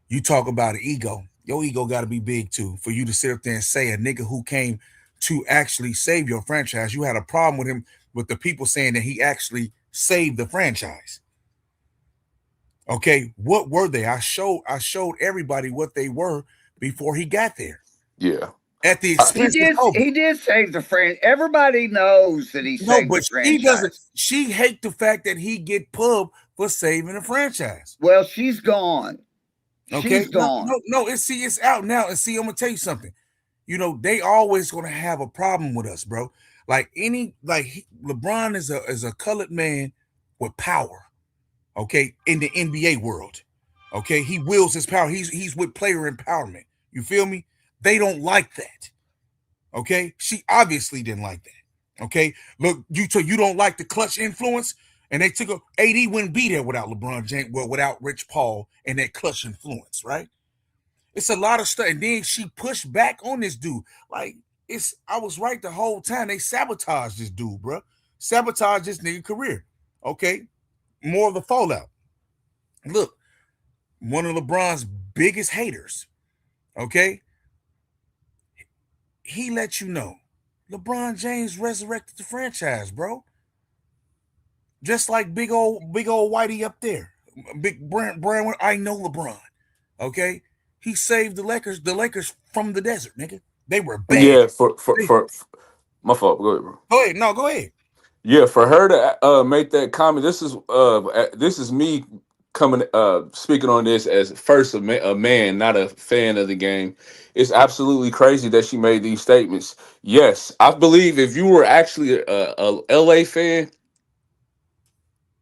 You talk about an ego. Your ego got to be big too for you to sit up there and say a nigga who came to actually save your franchise. You had a problem with him, with the people saying that he actually saved the franchise. Okay, what were they? I showed everybody what they were before he got there. Yeah. At the I- He expense of did. Kobe. He did save the franchise. Everybody knows that he No, saved but the she doesn't. franchise. She hate the fact that he get pub for saving the franchise. Well, she's gone. Okay, She's no, gone. no, no. It's out now. And see, I'm gonna tell you something. They always gonna have a problem with us, bro. LeBron is a colored man with power. Okay, in the NBA world. Okay, he wields his power. He's with player empowerment. You feel me? They don't like that. Okay, she obviously didn't like that. Okay, look, you don't like the clutch influence, and they took AD wouldn't be there without LeBron James, well, without Rich Paul and that clutch influence, right? It's a lot of stuff, and then she pushed back on this dude. Like I was right the whole time. They sabotaged this dude, bro. Sabotaged this nigga career. Okay, more of the fallout. Look, one of LeBron's biggest haters. Okay, he let you know LeBron James resurrected the franchise, bro. Just like big old Whitey up there, big brand. I know LeBron. Okay, he saved the Lakers from the desert, nigga. They were bad. yeah, for my fault. Go ahead, bro. Go ahead. No, go ahead. Yeah, for her to make that comment, this is me coming speaking on this as first a man, not a fan of the game. It's absolutely crazy that she made these statements. Yes, I believe if you were actually a LA fan,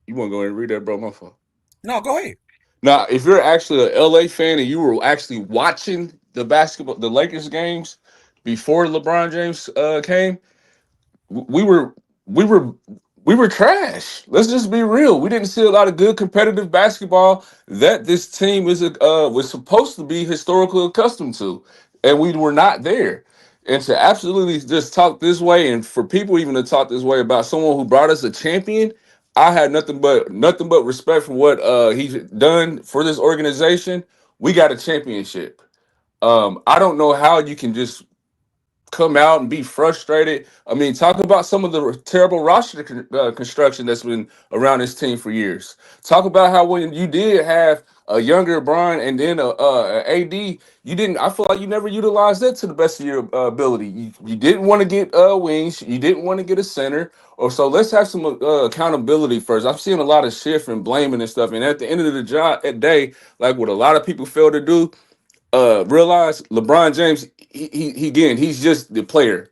you want to go ahead and read that, bro? My fault. No, go ahead. Now, if you're actually a LA fan and you were actually watching the Lakers games before LeBron James came, we were we were we were trash. Let's just be real. We didn't see a lot of good competitive basketball that this team was supposed to be historically accustomed to, and we were not there. And to absolutely just talk this way, and for people even to talk this way about someone who brought us a champion, I had nothing but respect for what he's done for this organization. We got a championship. I don't know how you can just come out and be frustrated. I mean, talk about some of the terrible roster construction that's been around this team for years. Talk about how when you did have a younger Brian and then a AD, you didn't. I feel like you never utilized that to the best of your ability. You didn't want to get wings. You didn't want to get a center. Or so let's have some accountability first. I've seen a lot of shift and blaming and stuff. And at the end of the day, like what a lot of people fail to do, realize LeBron James, he again, he's just the player.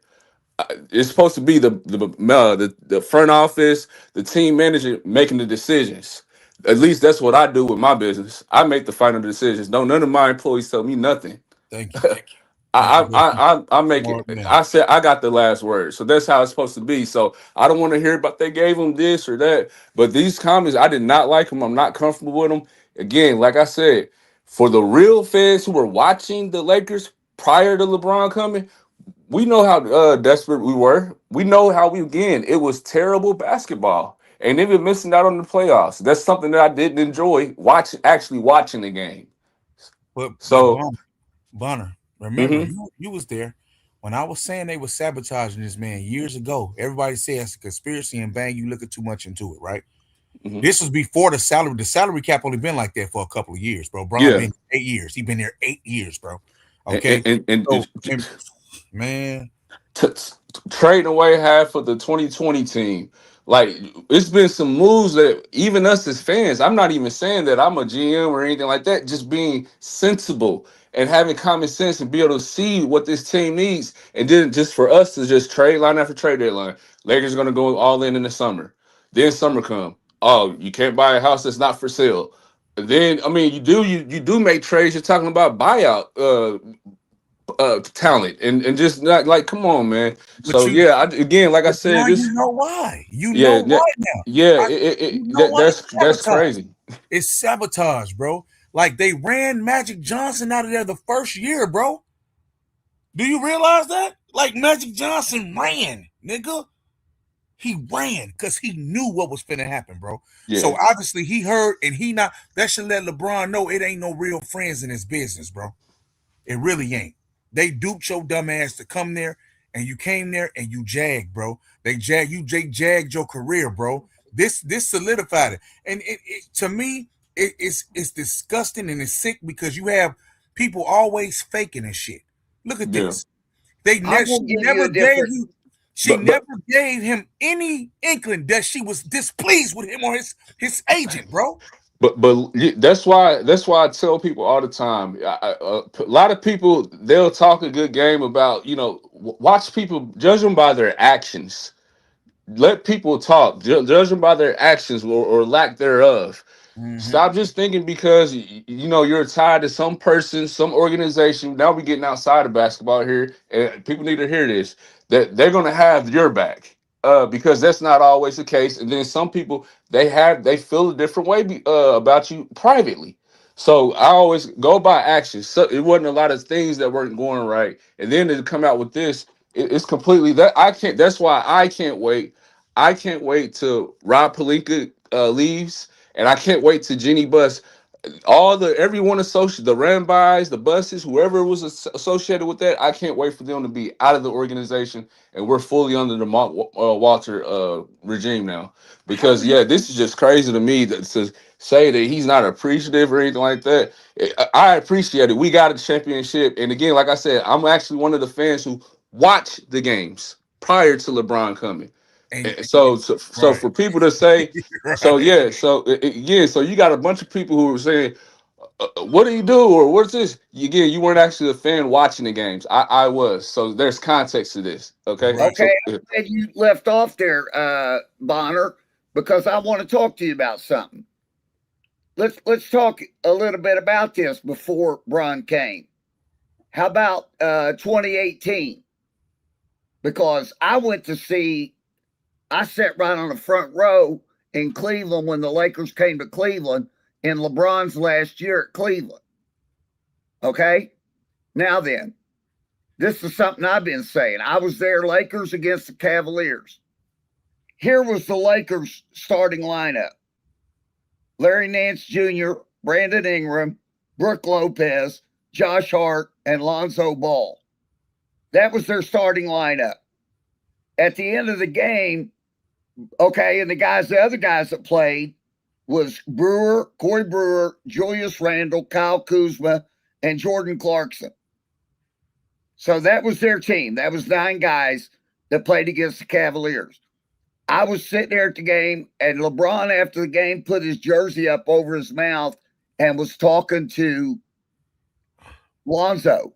It's supposed to be the front office, the team manager making the decisions. At least that's what I do with my business. I make the final decisions. No, none of my employees tell me nothing. Thank you. Thank you. I make it. Smart man. I said I got the last word, so that's how it's supposed to be. So I don't want to hear about they gave him this or that. But these comments, I did not like them. I'm not comfortable with them. Again, like I said, for the real fans who were watching the Lakers prior to LeBron coming, we know how desperate we were. We know how it was terrible basketball, and even missing out on the playoffs. That's something that I didn't enjoy actually watching the game. But So. Bonner, remember you was there when I was saying they were sabotaging this man years ago. Everybody says it's a conspiracy, and bang, you looking too much into it, right? Mhm. This was before the salary cap only been like that for a couple of years, bro. Bron been 8 years. He been there 8 years, bro. Okay, man, Trading away half of the 2020 team. Like, it's been some moves that even us as fans, I'm not even saying that I'm a GM or anything like that, just being sensible and having common sense and be able to see what this team needs. And then just for us to just trade line after trade deadline. Lakers going to go all in the summer. Then summer come. Oh, you can't buy a house that's not for sale. Then, I mean, you do make trades. You're talking about buyout talent and just not like, come on, man. but So yeah, again, like I but said, now this, you know why. You know yeah, why now. yeah, You know why it's that's sabotage. crazy. It's sabotage, bro. Like they ran Magic Johnson out of there the first year, bro. Do you realize that? Like Magic Johnson ran, nigga. He ran because he knew what was finna happen, bro. Yeah, So obviously he heard, and he not. That should let LeBron know it ain't no real friends in his business, bro. It really ain't. They duped your dumb ass to come there, and you came there and you jagged, bro. They jagged your career, bro. This solidified it, and to me, it's disgusting and it's sick because you have people always faking and shit. Look at yeah. this. I'm gonna give you a different. She But never gave him any inkling that she was displeased with him or his agent, bro. that's why I tell people all the time. A lot of people, they'll talk a good game about, watch people, judge them by their actions. Let people talk, judge them by their actions or lack thereof. Mm-hmm. Stop just thinking because you're tied to some person, some organization. Now we're getting outside of basketball here, and people need to hear this, that they're gonna have your back. Because that's not always the case. And then some people, they feel a different way about you privately. So I always go by actions. So it wasn't a lot of things that weren't going right, and then to come out with this, it's completely that I can't. That's why I can't wait. I can't wait till Rob Pelinka leaves, and I can't wait till Jenny Buss, everyone associated, the Rambis, the buses, whoever was associated with that. I can't wait for them to be out of the organization, and we're fully under the Walter regime now. Because yeah, this is just crazy to me to say that he's not appreciative or anything like that. I appreciate it. We got a championship, and again, like I said, I'm actually one of the fans who watch the games prior to LeBron coming. And So right, for people to say, so right. yeah, so you got a bunch of people who are saying, what do you do, or what's this? Again, you weren't actually a fan watching the games. I was. So there's context to this. Okay. Right. Okay, So I'm glad you left off there, Bonner, because I want to talk to you about something. Let's talk a little bit about this before Bron came. How about 2018? Because I sat right on the front row in Cleveland when the Lakers came to Cleveland in LeBron's last year at Cleveland. Okay? Now then, This is something I've been saying. I was there, Lakers against the Cavaliers. Here was the Lakers starting lineup. Larry Nance Jr., Brandon Ingram, Brooke Lopez, Josh Hart, and Lonzo Ball. That was their starting lineup. At the end of the game, okay, and the other guys that played was Brewer, Corey Brewer, Julius Randle, Kyle Kuzma, and Jordan Clarkson. So that was their team. That was 9 guys that played against the Cavaliers. I was sitting there at the game, and LeBron, after the game, put his jersey up over his mouth and was talking to Lonzo.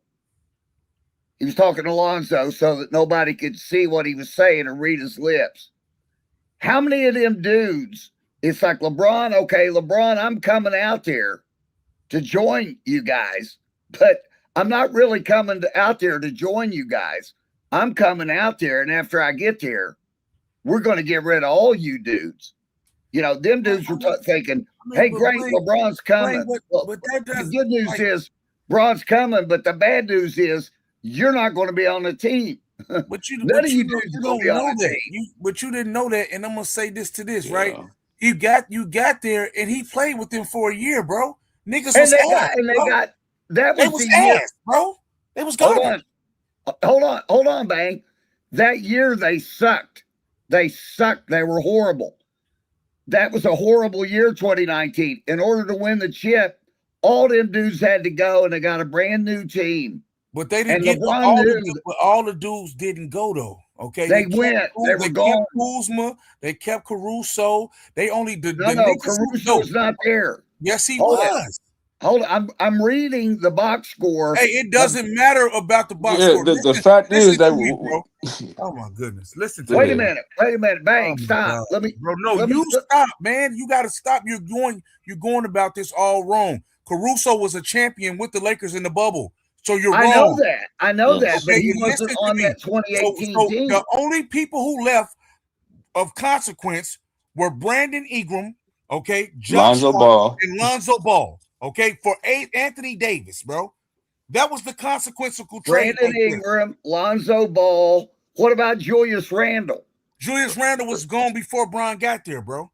He was talking to Lonzo so that nobody could see what he was saying or read his lips. How many of them dudes, it's like, LeBron, okay, LeBron, I'm coming out there to join you guys, but I'm not really coming out there to join you guys. I'm coming out there, and after I get there, we're going to get rid of all you dudes. You know, them dudes were thinking, hey, great, LeBron's coming. But the good news is LeBron's coming, but the bad news is you're not going to be on the team. But None of you dudes don't know that. But you didn't know that, and I'm going to say this to this, right? You got there, and he played with them for a year, bro. Niggas was ass, that was the year, bro. They was garbage. Hold on, Bang. That year they sucked. They sucked. They were horrible. That was a horrible year, 2019. In order to win the chip, all them dudes had to go, and they got a brand new team. But they didn't get all the dudes didn't go though. Okay, they went. They were gone. Kept Kuzma, they kept Caruso. They only Caruso's not there. Yes, he was. Hold on, I'm reading the box score. Hey, it doesn't matter about the box score. The fact is that oh my goodness, listen to me. Wait a minute, Bang, stop. You stop, man. You got to stop. You're going about this all wrong. Caruso was a champion with the Lakers in the bubble. So you're wrong. I know that, but he wasn't on that 2018 team. The only people who left of consequence were Brandon Ingram, okay, Lonzo Ball, and Lonzo Ball, okay, for Anthony Davis, bro. That was the consequential trade. Brandon Ingram, Lonzo Ball. What about Julius Randle? Julius Randle was gone before Bron got there, bro.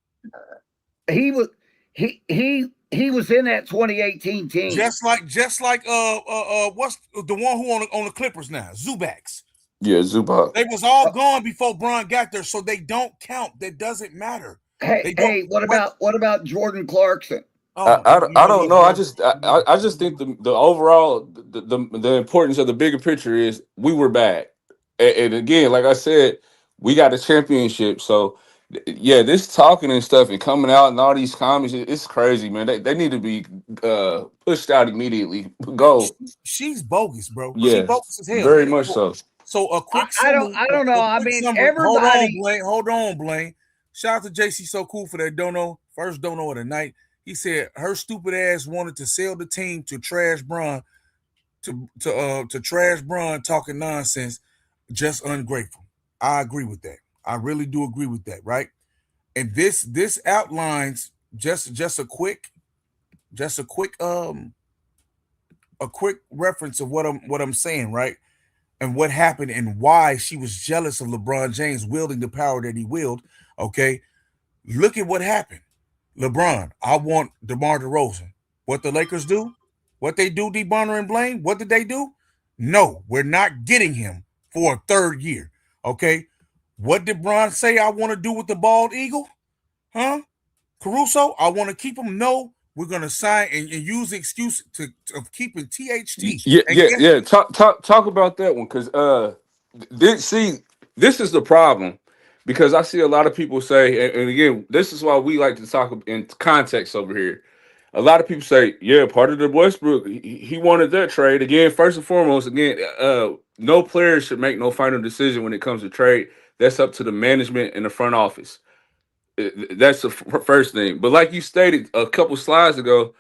He was in that 2018 team. Just like what's the one who on the Clippers now? Zubac's. Yeah, Zubac. They was all gone before Bron got there, so they don't count. That doesn't matter. Hey, what about Jordan Clarkson? I don't know. I just think the overall the importance of the bigger picture is we were bad. And again, like I said, we got a championship. So yeah, this talking and stuff and coming out and all these comments, it's crazy, man. They need to be pushed out immediately. Go. She's bogus, bro. Yeah, she's bogus as hell. Very much so. So a quick summary, I don't know. I mean, everybody. Hold on, Blaine. Shout out to JC So Cool for that dono. First dono of the night. He said her stupid ass wanted to sell the team to trash Bron, to trash Bron talking nonsense. Just ungrateful. I agree with that. I really do agree with that, right? And this outlines just a quick reference of what I'm saying, right? And what happened and why she was jealous of LeBron James wielding the power that he wielded. Okay, look at what happened. LeBron, I want DeMar DeRozan. What the Lakers do? What they do, DeBonner and Blaine? What did they do? No, we're not getting him for a third year. Okay. What did Bron say I want to do with the bald eagle? Huh? Caruso, I want to keep him. No, we're going to sign and use the excuse of keeping THT. Yeah. Talk about that one, because this is the problem, because I see a lot of people say, and again, this is why we like to talk in context over here. A lot of people say, yeah, part of the Westbrook, he wanted that trade. Again, first and foremost, no player should make no final decision when it comes to trade. That's up to the management and the front office. That's the first thing. But like you stated a couple slides ago,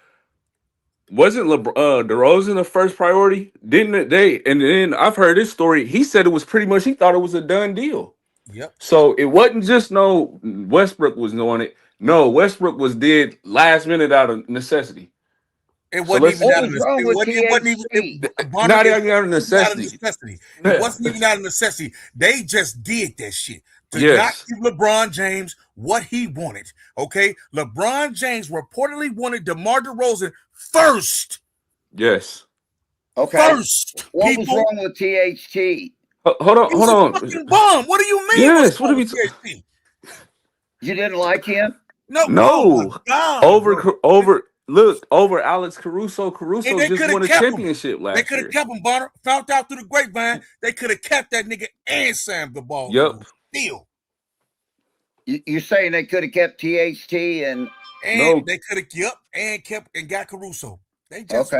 wasn't DeRozan the first priority? Didn't they? And then I've heard this story. He said it was pretty much, he thought it was a done deal. Yep. So it wasn't just Westbrook was knowing it. No, Westbrook was dead last minute out of necessity. It So wasn't even let's. out of necessity. Not even out of necessity. It wasn't even out of necessity. They just did that shit to not Yes. give LeBron James what he wanted. Okay, LeBron James reportedly wanted DeMar DeRozan first. Yes. Okay. First, what was wrong with THT? Hold on. He was a fucking bum. What do you mean? Yes. What are we? You didn't like him? No. No. Oh God, over Alex Caruso. Caruso just won a championship last year. They could have kept him, Bonner. Found out through the grapevine. They could have kept that nigga and Sam the ball. Yep. Still. You're saying they could have kept THT and no. They could have kept and got Caruso. They just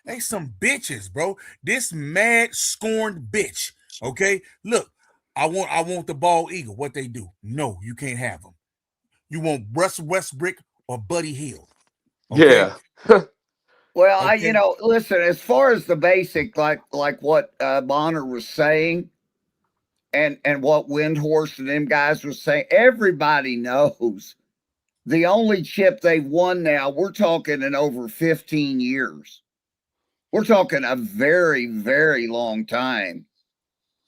they some bitches, bro. This mad scorned bitch. Okay, look, I want the ball eagle. What they do? No, you can't have them. You want Russell Westbrook or Buddy Hield? Okay? Yeah. Well, okay. Listen, as far as the basic, like what Bonner was saying, and what Windhorst and them guys were saying, everybody knows the only chip they've won now, we're talking in over 15 years. We're talking a very, very long time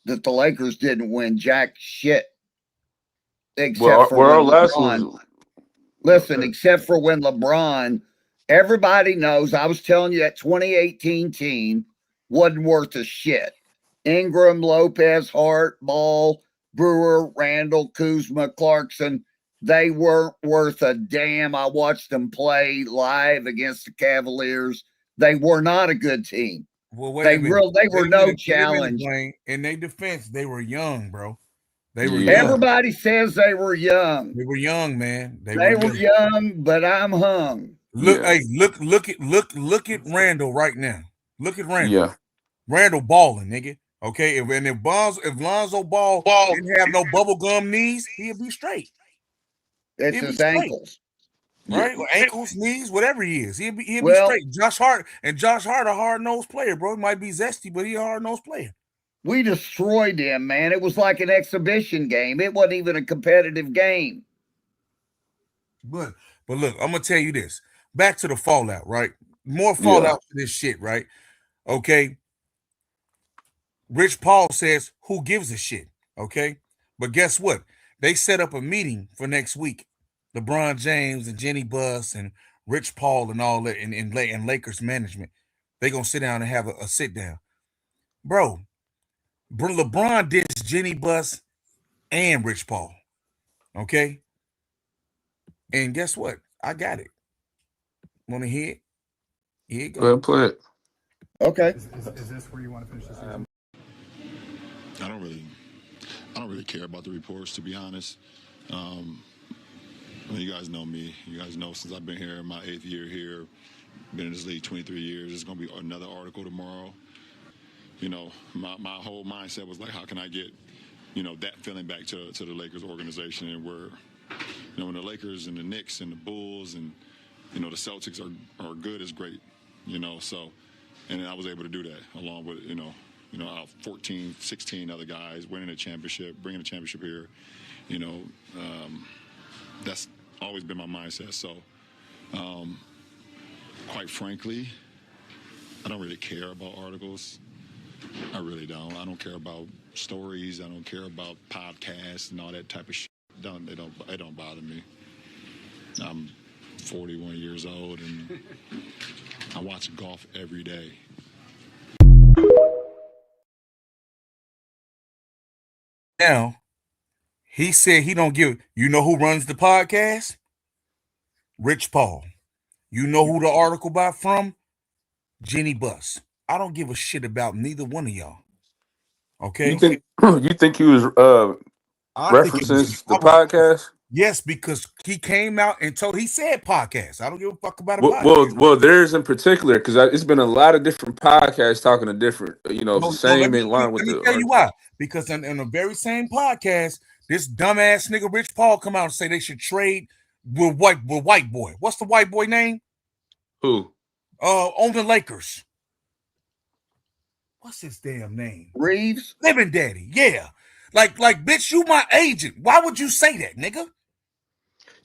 that the Lakers didn't win jack shit. Except for when our last LeBron. Listen, except for when LeBron, everybody knows, I was telling you that 2018 team wasn't worth a shit. Ingram, Lopez, Hart, Ball, Brewer, Randall, Kuzma, Clarkson, they weren't worth a damn. I watched them play live against the Cavaliers. They were not a good team. Well, they were no challenge. In their defense, they were young, bro. They were young. Everybody says they were young. They were young, man. They were young, but I'm hung. Look, hey, look at Randall right now. Look at Randall. Yeah. Randall balling, nigga. Okay, if Lonzo Ball didn't have no bubble gum knees, he'd be straight. It's his ankles. Right? Yeah. Ankles, knees, whatever he is. He'd be straight. Josh Hart, a hard-nosed player, bro. He might be zesty, but he's a hard-nosed player. We destroyed him, man. It was like an exhibition game. It wasn't even a competitive game. But look, I'm gonna tell you this. Back to the fallout, right? More fallout to this shit, right? Okay. Rich Paul says, who gives a shit? Okay. But guess what? They set up a meeting for next week. LeBron James and Jenny Buss and Rich Paul and all that and Lakers management. They're gonna sit down and have a sit down. Bro, LeBron dissed Jenny Buss and Rich Paul. Okay. And guess what? I got it. Want to hear it? Here you go. Go ahead, play it. Okay. Is this where you want to finish this season? I don't really care about the reports, to be honest. You guys know me. You guys know since I've been here, my 8th year here, been in this league 23 years. There's going to be another article tomorrow. My whole mindset was like, how can I get, that feeling back to the Lakers organization, and where, when the Lakers and the Knicks and the Bulls and, the Celtics are good is great, so, and I was able to do that along with, 14, 16 other guys winning a championship, bringing a championship here, that's always been my mindset. So, quite frankly, I don't really care about articles. I really don't. I don't care about stories. I don't care about podcasts and all that type of shit. It don't bother me. I'm 41 years old and I watch golf every day. Now, he said he don't give. You know who runs the podcast? Rich Paul. You know who the article by from? Jenny Buss. I don't give a shit about neither one of y'all. Okay. You think he was references the podcast? Yes, because he came out and he said podcast. I don't give a fuck about a podcast. Well, theirs in particular, because it's been a lot of different podcasts talking to different, in line with the. Let me tell you why. Because in the very same podcast, this dumbass nigga Rich Paul come out and say they should trade with white boy. What's the white boy name? Who? On the Lakers. What's his damn name? Reeves? Living Daddy. Yeah. Like, bitch, you my agent. Why would you say that, nigga?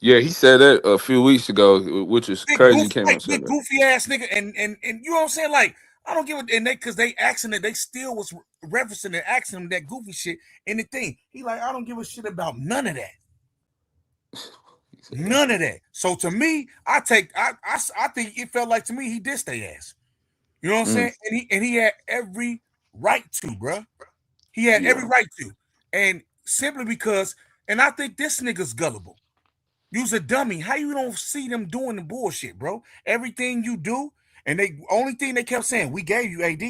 Yeah, he said that a few weeks ago, which is crazy. He came out and said big that. goofy ass nigga, and you know what I'm saying? Like, I don't give a, and because they asking it, they still was referencing and asking him that goofy shit. And the thing, he like, I don't give a shit about none of that. None of that. So to me, I think it felt like to me he dissed their ass. You know what I'm saying? And he had every right to, bro. He had every right to. And simply because, and I think this nigga's gullible. You's a dummy. How you don't see them doing the bullshit, bro? Everything you do, and they only thing they kept saying, we gave you AD.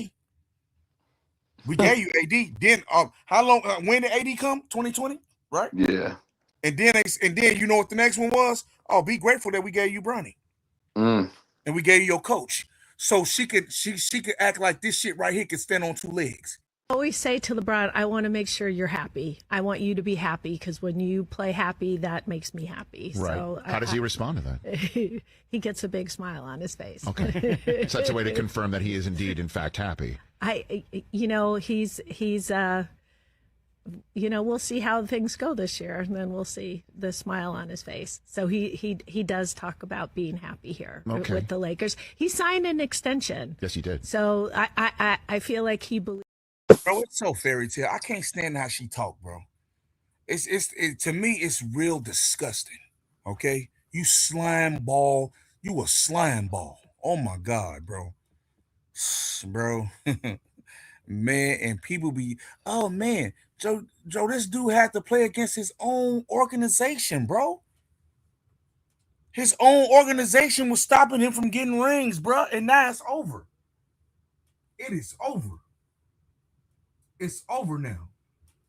We gave you AD. Then how long when did AD come? 2020, right? Yeah. And then you know what the next one was? Oh, be grateful that we gave you Bronny. And we gave you your coach. So she could act like this shit right here could stand on two legs. I always say to LeBron, I want to make sure you're happy. I want you to be happy because when you play happy, that makes me happy. Right. So how does he respond to that? He gets a big smile on his face. Okay. So that's a way to confirm that he is indeed, in fact, happy. He's we'll see how things go this year, and then we'll see the smile on his face. So he does talk about being happy here with the Lakers. He signed an extension. Yes, he did. So I feel like he believes. Bro, it's so fairy tale. I can't stand how she talk, bro. To me, it's real disgusting. Okay, you slime ball. You a slime ball. Oh my God, bro. Bro, man, and people be, oh man, Joe, this dude had to play against his own organization, bro. His own organization was stopping him from getting rings, bro, and now it's over. It is over. It's over now.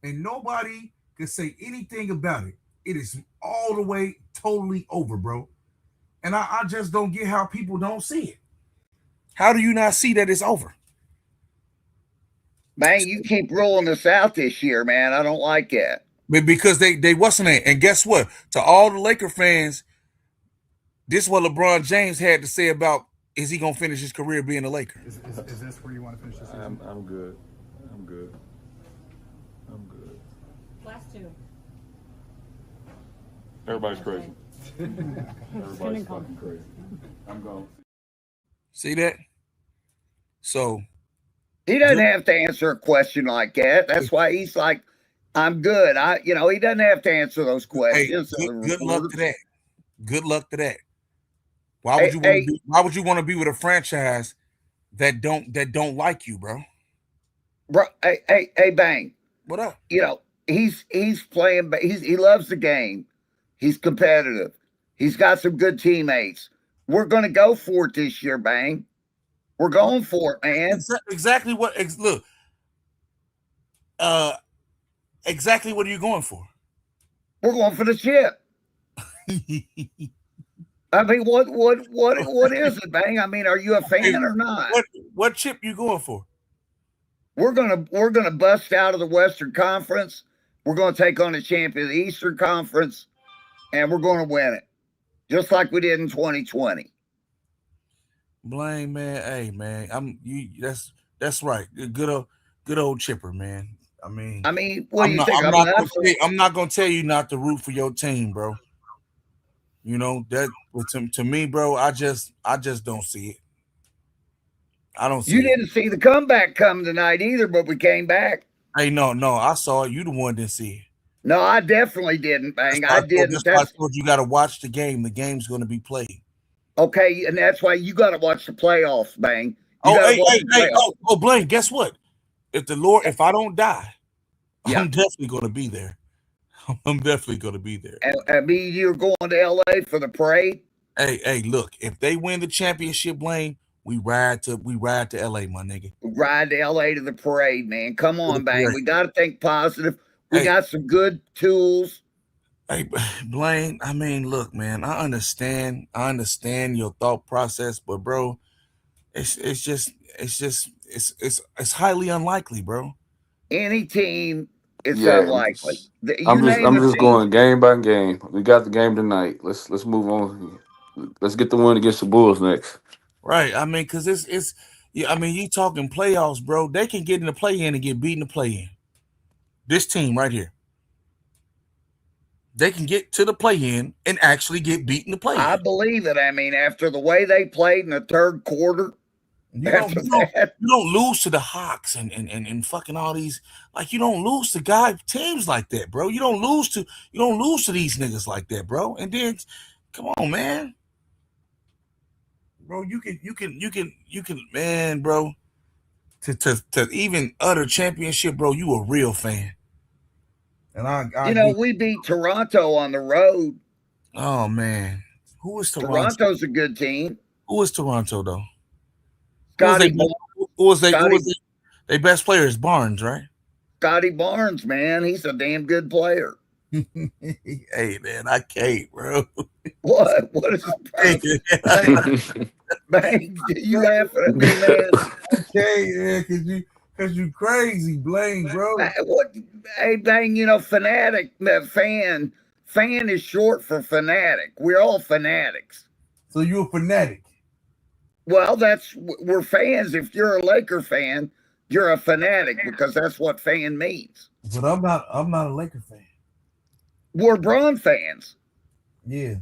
And nobody can say anything about it. It is all the way totally over, bro. And I just don't get how people don't see it. How do you not see that it's over? Man, you keep rolling this out this year, man. I don't like it. Because they wasn't it. And guess what? To all the Laker fans, this is what LeBron James had to say about, is he going to finish his career being a Laker? Is this where you want to finish this season? I'm good. I'm good. I'm good. Last two. Everybody's crazy. Everybody's fucking crazy. I'm gone. See that? So he doesn't have to answer a question like that. That's why he's like, I'm good. He doesn't have to answer those questions. Hey, good luck to that. Good luck to that. Why would you want to be with a franchise that don't like you, bro? Bro, hey, Bang. What up? He's playing. He loves the game. He's competitive. He's got some good teammates. We're going to go for it this year, Bang. We're going for it, man. Exactly what? Look. Exactly what are you going for? We're going for the chip. I mean, what is it, Bang? I mean, are you a fan or not? What chip you going for? We're gonna bust out of the Western Conference. We're gonna take on the champion of the Eastern Conference, and we're gonna win it, just like we did in 2020. Blaine, man, hey man, that's right. Good old Chipper, man. I mean, what do you think? I'm not gonna tell you not to root for your team, bro. You know that to me, bro. I just don't see it. I don't see. You didn't see the comeback come tonight either, but we came back. Hey, no, I saw it. You the one didn't see it. No, I definitely didn't, Bang. I didn't. I told you got to watch the game. The game's going to be played. Okay, and that's why you got to watch the playoffs, Bang. Blaine, guess what? If I don't die, I'm definitely going to be there. I'm definitely going to be there. And you're going to LA for the parade? Hey, look, if they win the championship, Blaine, we ride to LA, my nigga. Ride to LA to the parade, man. Come on, Bang. We got to think positive. We got some good tools. Hey, Blaine, I mean, look, man, I understand your thought process, but bro, it's highly unlikely, bro. Any team, it's unlikely. I'm just going game by game. We got the game tonight. Let's move on. Let's get the win against the Bulls next. Right. I mean, because you talking playoffs, bro. They can get in the play-in and get beaten in the play-in. This team right here. they can get to the play-in and actually get beat in the play-in. I believe it. I mean, after the way they played in the third quarter, you don't lose to the Hawks and fucking all these, like, you don't lose to teams like that, bro. You don't lose to these niggas like that, bro. And then, come on, man. Bro, you can, man, bro. To even utter championship, bro, you a real fan. And we beat Toronto on the road. Oh man, who is Toronto? Toronto's a good team. Who is Toronto though? Who was their best player is Barnes, right? Scotty Barnes, man, he's a damn good player. Hey man, I can't, bro. What is the Bang, you laughing at me, man? Okay, yeah, cause you crazy, Blaine, bro. Hey, Bang, fanatic, fan is short for fanatic. We're all fanatics. So you're a fanatic. Well, we're fans. If you're a Laker fan, you're a fanatic because that's what fan means. But I'm not a Laker fan. We're Bron fans. Yeah.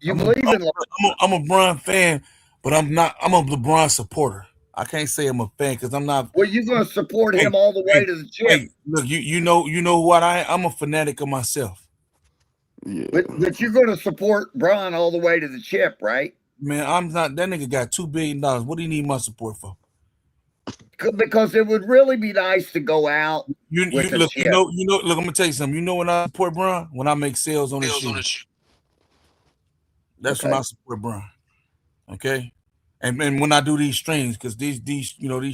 I'm a Bron fan, but I'm a LeBron supporter. I can't say I'm a fan because I'm not. Well, you're going to support him all the way to the chip. Hey, look, you know what I'm a fanatic of myself. Yeah. But you're going to support Bron all the way to the chip, right? Man, I'm not. That nigga got $2 billion. What do you need my support for? Because it would really be nice to go out. Look, I'm gonna tell you something. You know when I support Bron? When I make sales on his shoes. That's when I support Bron. Okay. And when I do these streams, because these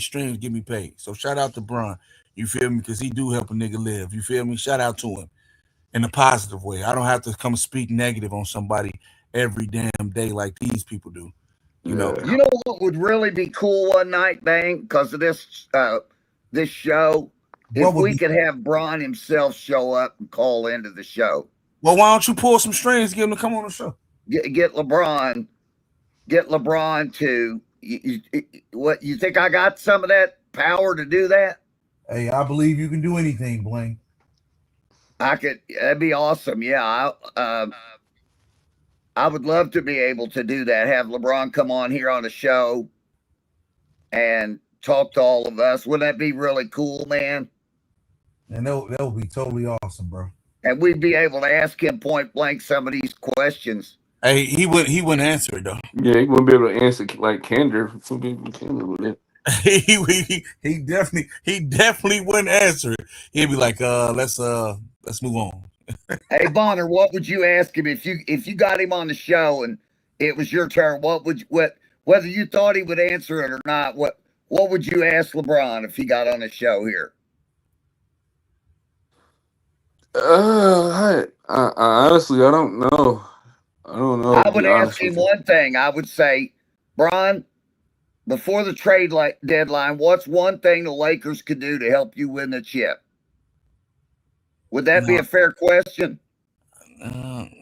streams get me paid. So shout out to Bron. You feel me? Because he do help a nigga live. You feel me? Shout out to him in a positive way. I don't have to come speak negative on somebody every damn day like these people do. You know what would really be cool one night, Bang, because of this show? If we could have Bron himself show up and call into the show. Well, why don't you pull some strings, get him to come on the show? Get LeBron to what you think I got some of that power to do that? Hey, I believe you can do anything, Blaine. That'd be awesome. Yeah. I would love to be able to do that. Have LeBron come on here on the show and talk to all of us. Wouldn't that be really cool, man? And that would be totally awesome, bro. And we'd be able to ask him point blank some of these questions. Hey, he wouldn't answer it though. Yeah, he wouldn't be able to answer like Kendra. He definitely wouldn't answer it. He'd be like, let's move on. Hey Bonner, what would you ask him if you got him on the show and it was your turn? Whether you thought he would answer it or not, what would you ask LeBron if he got on the show here? I honestly, I don't know. I would ask him one thing. I would say, Bron, before the trade deadline, what's one thing the Lakers could do to help you win the chip? Would that be a fair question?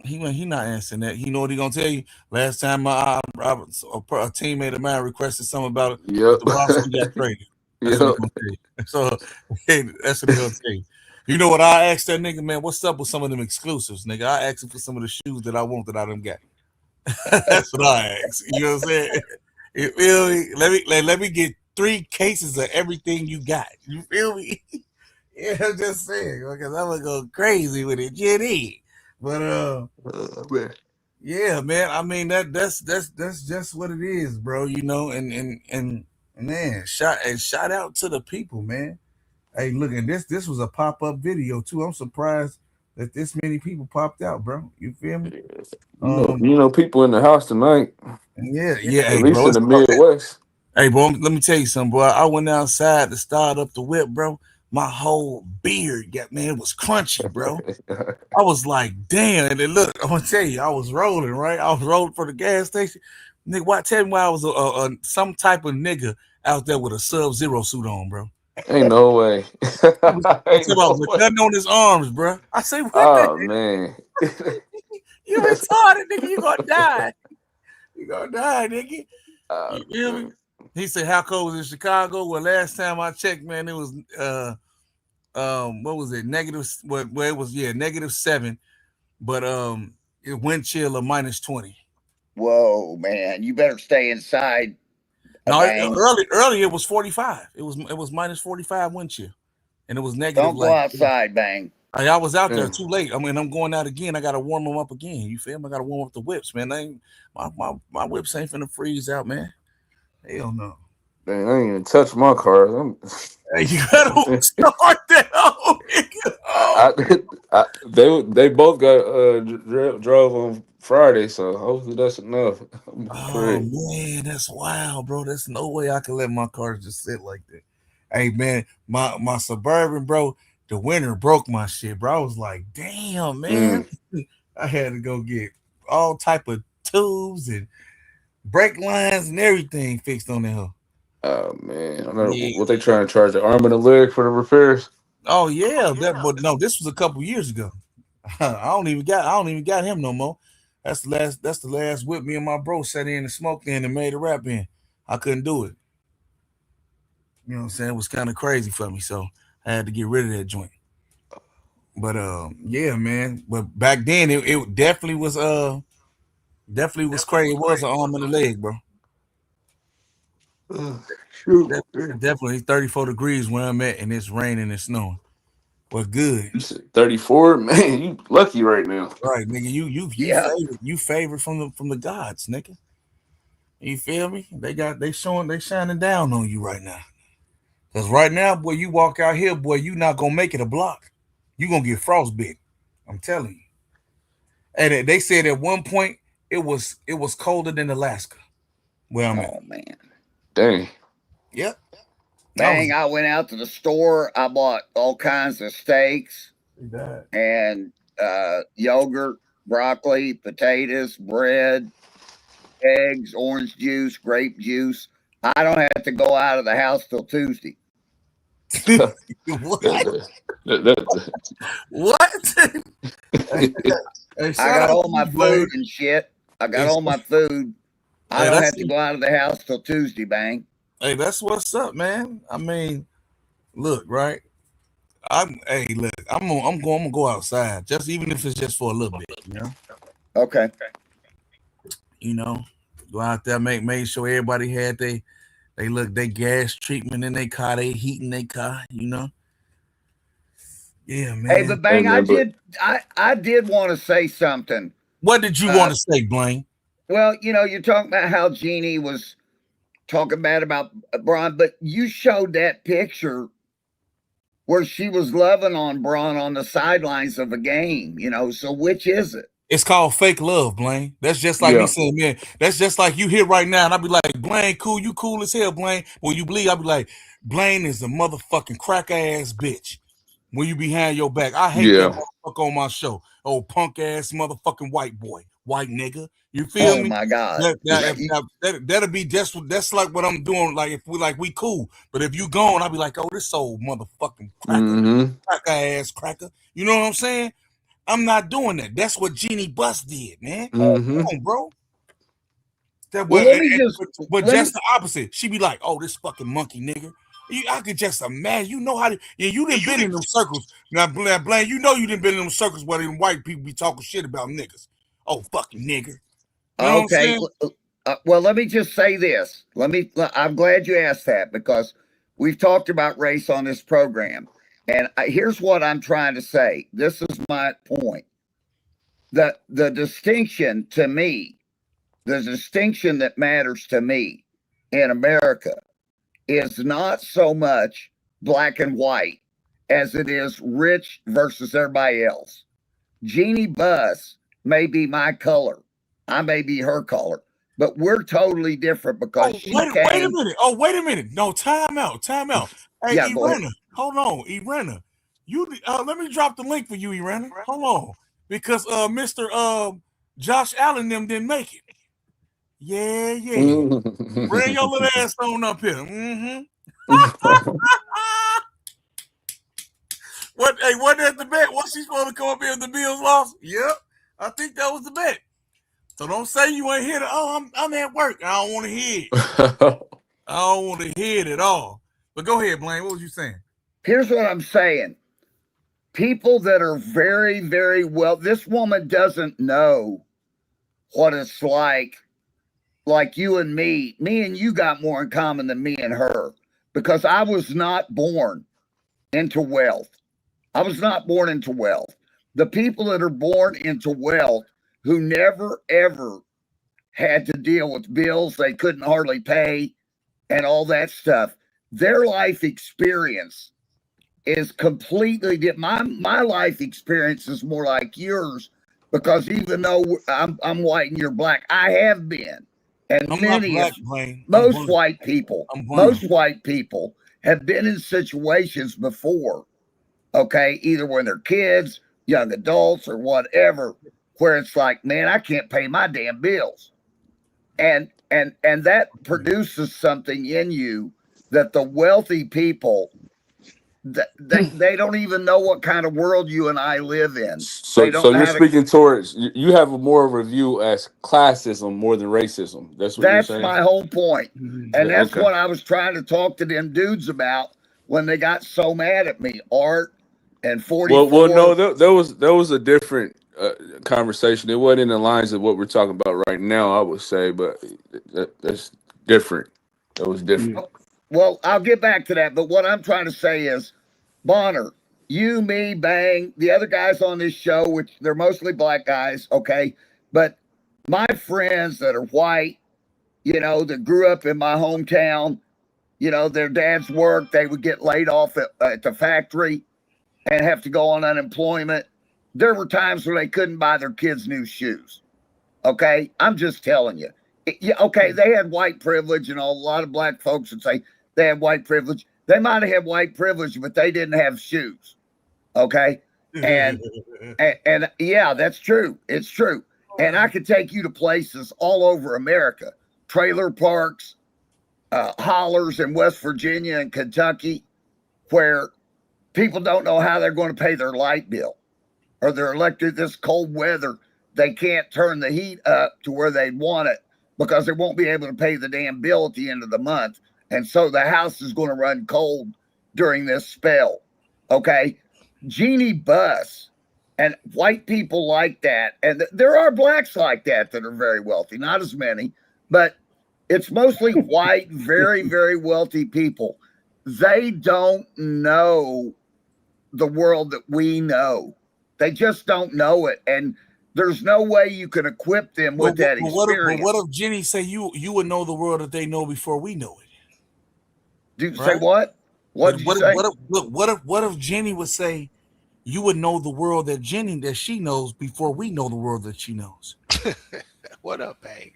He not answering that. You know what he gonna tell you? Last time a teammate of mine requested something about it. Yep. The Boston got traded. That's what he gonna tell you. So that's what he gonna tell you. You know what I asked that nigga, man? What's up with some of them exclusives, nigga? I asked him for some of the shoes that I want that I done got. That's what I asked. You know what I'm saying? You feel me? Let me get 3 cases of everything you got. You feel me? Yeah, I'm just saying, because I'm gonna go crazy with it, Jenny. But yeah, man. I mean that's just what it is, bro. You know, and man, shout out to the people, man. Hey, look, and this was a pop-up video too. I'm surprised that this many people popped out, bro. You feel me? People in the house tonight. Yeah. At least in the Midwest. Hey, bro, let me tell you something, bro. I went outside to start up the whip, bro. My whole beard it was crunchy, bro. I was like, damn. And then look, I'm gonna tell you, I was rolling, right? I was rolling for the gas station. Nigga, tell me why I was some type of nigga out there with a Sub-Zero suit on, bro. Ain't no way. I was nothing on his arms, bro. I say, what? Oh man, you retarded, nigga. You gonna die. You gonna die, nigga. You feel me? He said, how cold was it in Chicago? Well, last time I checked, man, it was what was it? -7. but wind chill of -20. Whoa, man! You better stay inside. No, Bang. early it was 45. It was -45 wind chill, and it was negative. Don't go Like outside, Bang. I was out there Man. too late. I mean, I'm going out again. I got to warm them up again. You feel me? I got to warm up the whips, man. My whips ain't finna freeze out, man. Hell no. Dang, I ain't even touched my car. Hey, you gotta start that out. They both got drove on Friday, so hopefully that's enough. Oh man, that's wild, bro. There's no way I can let my car just sit like that. Hey man, my Suburban, bro, the winter broke my shit, bro. I was like, damn, man. I had to go get all type of tubes and brake lines and everything fixed on the hill. Oh man, I know what they trying to charge, the arm and a leg for the repairs. Oh yeah, but no, this was a couple years ago. I don't even got him no more. That's the last whip me and my bro sat in and smoked in and made a rap in. I couldn't do it. You know what I'm saying? It was kind of crazy for me, so I had to get rid of that joint. But yeah, man. But back then it definitely was crazy. It was an arm and a leg, bro. Shoot. Definitely 34 degrees where I'm at, and it's raining and snowing. Well, good. You said 34, man. You lucky right now. Right, nigga. You favored from the gods, nigga. You feel me? They shining down on you right now. Cause right now, boy, you walk out here, boy, you not gonna make it a block. You gonna get frostbit. I'm telling you. And they said at one point it was colder than Alaska. Where I'm at. Man. Dang. Yep. Bang, I went out to the store. I bought all kinds of steaks and yogurt, broccoli, potatoes, bread, eggs, orange juice, grape juice. I don't have to go out of the house till Tuesday. What? I got all my food and shit. I got all my food. I don't have to go out of the house till Tuesday, Bang. Hey, that's what's up, man. I mean, look, right? I'm gonna go outside, just even if it's just for a little bit, you know. Okay. You know, go out there, make sure everybody had they gas treatment in their car, they heating their car, you know. Yeah, man. Hey, but Bang, I did want to say something. What did you want to say, Blaine? Well, you know, you're talking about how Jeannie was talking bad about Bron, but you showed that picture where she was loving on Bron on the sidelines of a game, you know. So which is it? It's called fake love, Blaine. That's just like me saying, man, that's just like you here right now, and I'll be like, Blaine, cool, you cool as hell, Blaine. When you bleed, I'll be like, Blaine is a motherfucking crack ass bitch. When you behind your back, I hate that motherfucker on my show. Oh, punk ass motherfucking white boy, white nigga. You feel me? Oh my God. That'll be that's like what I'm doing. Like if we cool, but if you gone, I'll be like, oh, this old motherfucking cracker, cracker ass cracker. You know what I'm saying? I'm not doing that. That's what Jeannie Buss did, man. Come on, bro. But just the opposite. She be like, oh, this fucking monkey nigga. I could just imagine. You know how to. Yeah, you done been in them circles. Now, Blaine, you know you done been in them circles where them white people be talking shit about niggas. Oh, fucking nigger. You know okay. Well, let me just say this. I'm glad you asked that because we've talked about race on this program. And here's what I'm trying to say. This is my point. The distinction to me, the distinction that matters to me in America is not so much black and white as it is rich versus everybody else. Jeannie Buss may be my color. I may be her color. But we're totally different because wait a minute. Oh, wait a minute. No, time out. Hey, yeah, Irena, hold on. Irena, you let me drop the link for you, Irena. Hold on. Because Mr. Josh Allen them didn't make it. Yeah. Bring your little ass on up here. What that the bet? Was she supposed to come up here if the Bills lost? Yep. I think that was the bet. So don't say you ain't here. I'm at work. I don't want to hear it. I don't want to hear it at all. But go ahead, Blaine. What was you saying? Here's what I'm saying. people that are very, very well, this woman doesn't know what it's like you and me. Me and you got more in common than me and her, because I was not born into wealth. I was not born into wealth. The people that are born into wealth who never, ever had to deal with bills they couldn't hardly pay and all that stuff, their life experience is completely different. My life experience is more like yours, because even though I'm white and you're black, I have been, and I'm many not of black, most white people, most white people have been in situations before, okay, either when they're kids, young adults, or whatever, where it's like, man, I can't pay my damn bills, and that produces something in you that the wealthy people, they don't even know what kind of world you and I live in. They don't So know you're how to. speaking towards, you have a more of a view as classism more than racism. That's what you're That's saying? my whole point. And that's Okay. what I was trying to talk to them dudes about when they got so mad at me. Art and 44. Well, no, there was a different conversation. It wasn't in the lines of what we're talking about right now, I would say, but that's different. That was different. Well, I'll get back to that. But what I'm trying to say is, Bonner, you, me, Bang, the other guys on this show, which they're mostly black guys, okay? But my friends that are white, that grew up in my hometown, their dads worked, they would get laid off at the factory and have to go on unemployment. There were times where they couldn't buy their kids new shoes. Okay, I'm just telling you. Yeah, okay, they had white privilege, and a lot of black folks would say they had white privilege. They might have had white privilege, but they didn't have shoes. Okay, and yeah, that's true. It's true. And I could take you to places all over America, trailer parks, hollers in West Virginia and Kentucky, where people don't know how they're going to pay their light bill or their electric. This cold weather, they can't turn the heat up to where they want it because they won't be able to pay the damn bill at the end of the month. And so the house is going to run cold during this spell. Okay. Jeannie Buss and white people like that. And there are blacks like that are very wealthy, not as many, but it's mostly white, very, very wealthy people. They don't know the world that we know. They just don't know it. And there's no way you can equip them with that experience. What if Jenny say you would know the world that they know before we know it? Say what? What if Jenny would say you would know the world that she knows before we know the world that she knows? What up, Bang?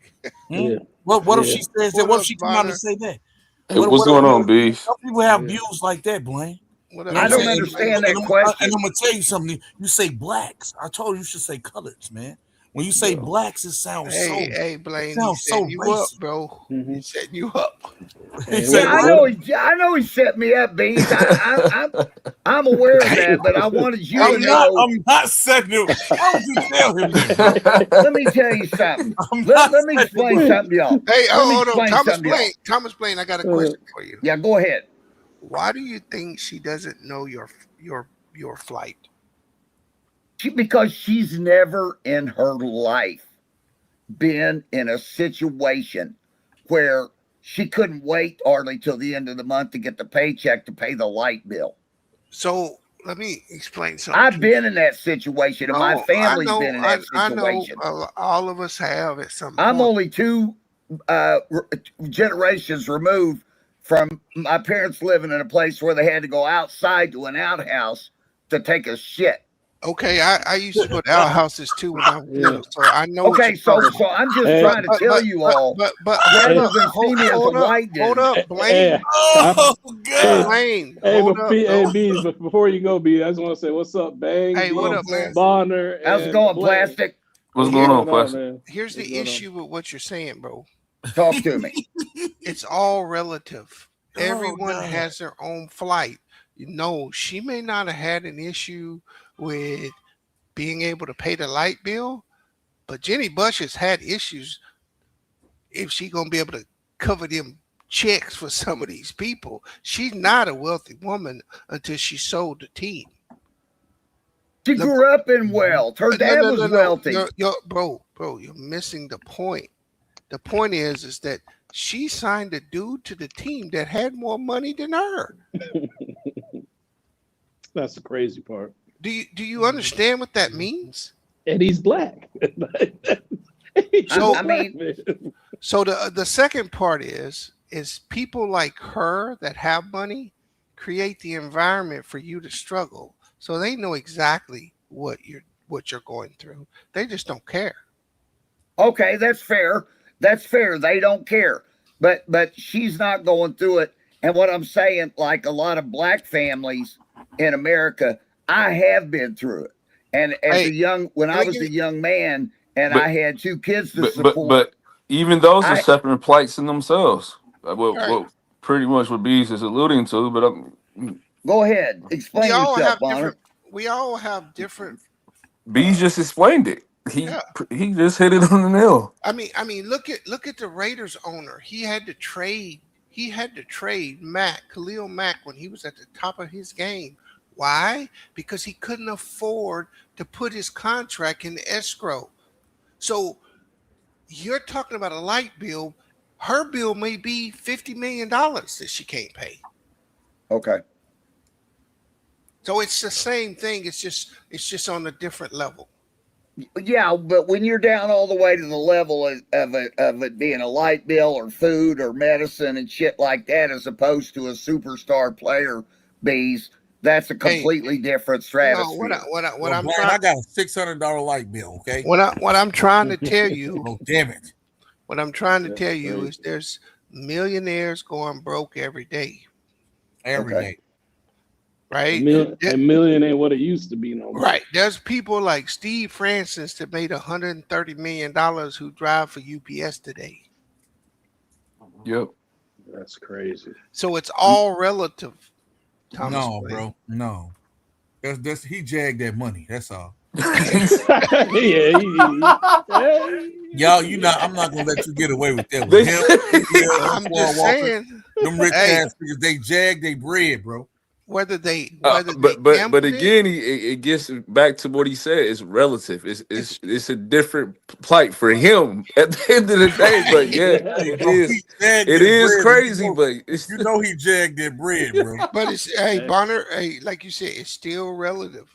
Yeah. What if she says that? What if she come out and say that? Hey, what's going on, B? Some people have views like that, Blaine. I don't understand that question. And I'm gonna tell you something. You say blacks. I told you should say coloreds, man. When you say blacks, it sounds Hey, Blaine, he's setting you up, bro. He's setting you up. I know he set me up, B. I'm aware of that, but I wanted you to know. I'm not setting him. How would you tell him that? Let me tell you something. Let me explain something to y'all. Hey, hold on. Thomas Blaine, I got a question for you. Yeah, go ahead. Why do you think she doesn't know your flight? Because she's never in her life been in a situation where she couldn't wait hardly till the end of the month to get the paycheck to pay the light bill. So let me explain something. I've been in that situation, and my family's been in that situation. I know all of us have at some point. I'm only 2 generations removed from my parents living in a place where they had to go outside to an outhouse to take a shit. Okay, I used to go to outhouses too when I was little, so I know. Okay, so I'm just trying to tell you all. But hold up, Blaine. Oh, God. Blaine. But before you go, B, I just want to say what's up, Bang. Hey, what up, man? Bonner. How's it going, Plastic? What's going on, Plastic? Here's the issue with what you're saying, bro. Talk to me. It's all relative. Everyone has their own flight. She may not have had an issue with being able to pay the light bill, but Jenny Bush has had issues if she gonna be able to cover them checks for some of these people. She's not a wealthy woman until she sold the team. She grew up in wealth. Her dad was wealthy. Bro, you're missing the point. The point is that she signed a dude to the team that had more money than her. That's the crazy part. Do you understand what that means? And he's black. So the second part is people like her that have money create the environment for you to struggle. So they know exactly what you're going through. They just don't care. Okay, that's fair. That's fair. They don't care. But she's not going through it. And what I'm saying, like a lot of black families in America, I have been through it. And as I was a young man and I had 2 kids to support. But even those are separate plights in themselves. What pretty much what Bees is alluding to, but go ahead. Explain yourself, Bonner. We all have different. Bees just explained it. He just hit it on the nail. I mean, look at the Raiders owner. He had to trade Khalil Mack when he was at the top of his game. Why? Because he couldn't afford to put his contract in escrow. So you're talking about a light bill. Her bill may be $50 million that she can't pay. Okay. So it's the same thing. It's just on a different level. Yeah, but when you're down all the way to the level of it being a light bill or food or medicine and shit like that, as opposed to a superstar player, Bees, that's a completely different stratosphere. I got a $600 light bill. Okay. What I'm trying to tell you. Oh, damn it. What I'm trying to tell you is there's millionaires going broke every day. Every day. Right? A million ain't what it used to be no more. Right. There's people like Steve Francis that made $130 million who drive for UPS today. Yep. That's crazy. So it's all relative. No, bro. No. That's he jagged that money. That's all. Y'all, I'm not gonna let you get away with that. I'm just saying, them rich ass niggas, they jag they bread, bro. But again, it gets back to what he said. It's relative. It's a different plight for him at the end of the day. But it is crazy. But he jagged that bread, bro. But it's Bonner. Hey, like you said, it's still relative.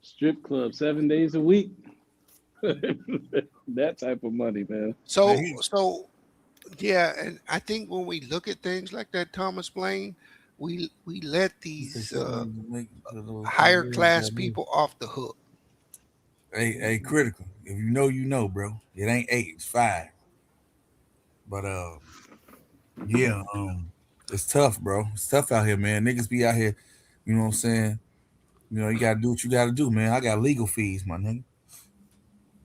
Strip club 7 days a week. That type of money, man. So yeah, and I think when we look at things like that, Thomas Blaine, we let these higher class people off the hook. Hey, critical. If you know, you know, bro. It ain't 8, it's 5. But it's tough, bro. It's tough out here, man. Niggas be out here, you know what I'm saying? You know, you gotta do what you gotta do, man. I got legal fees, my nigga.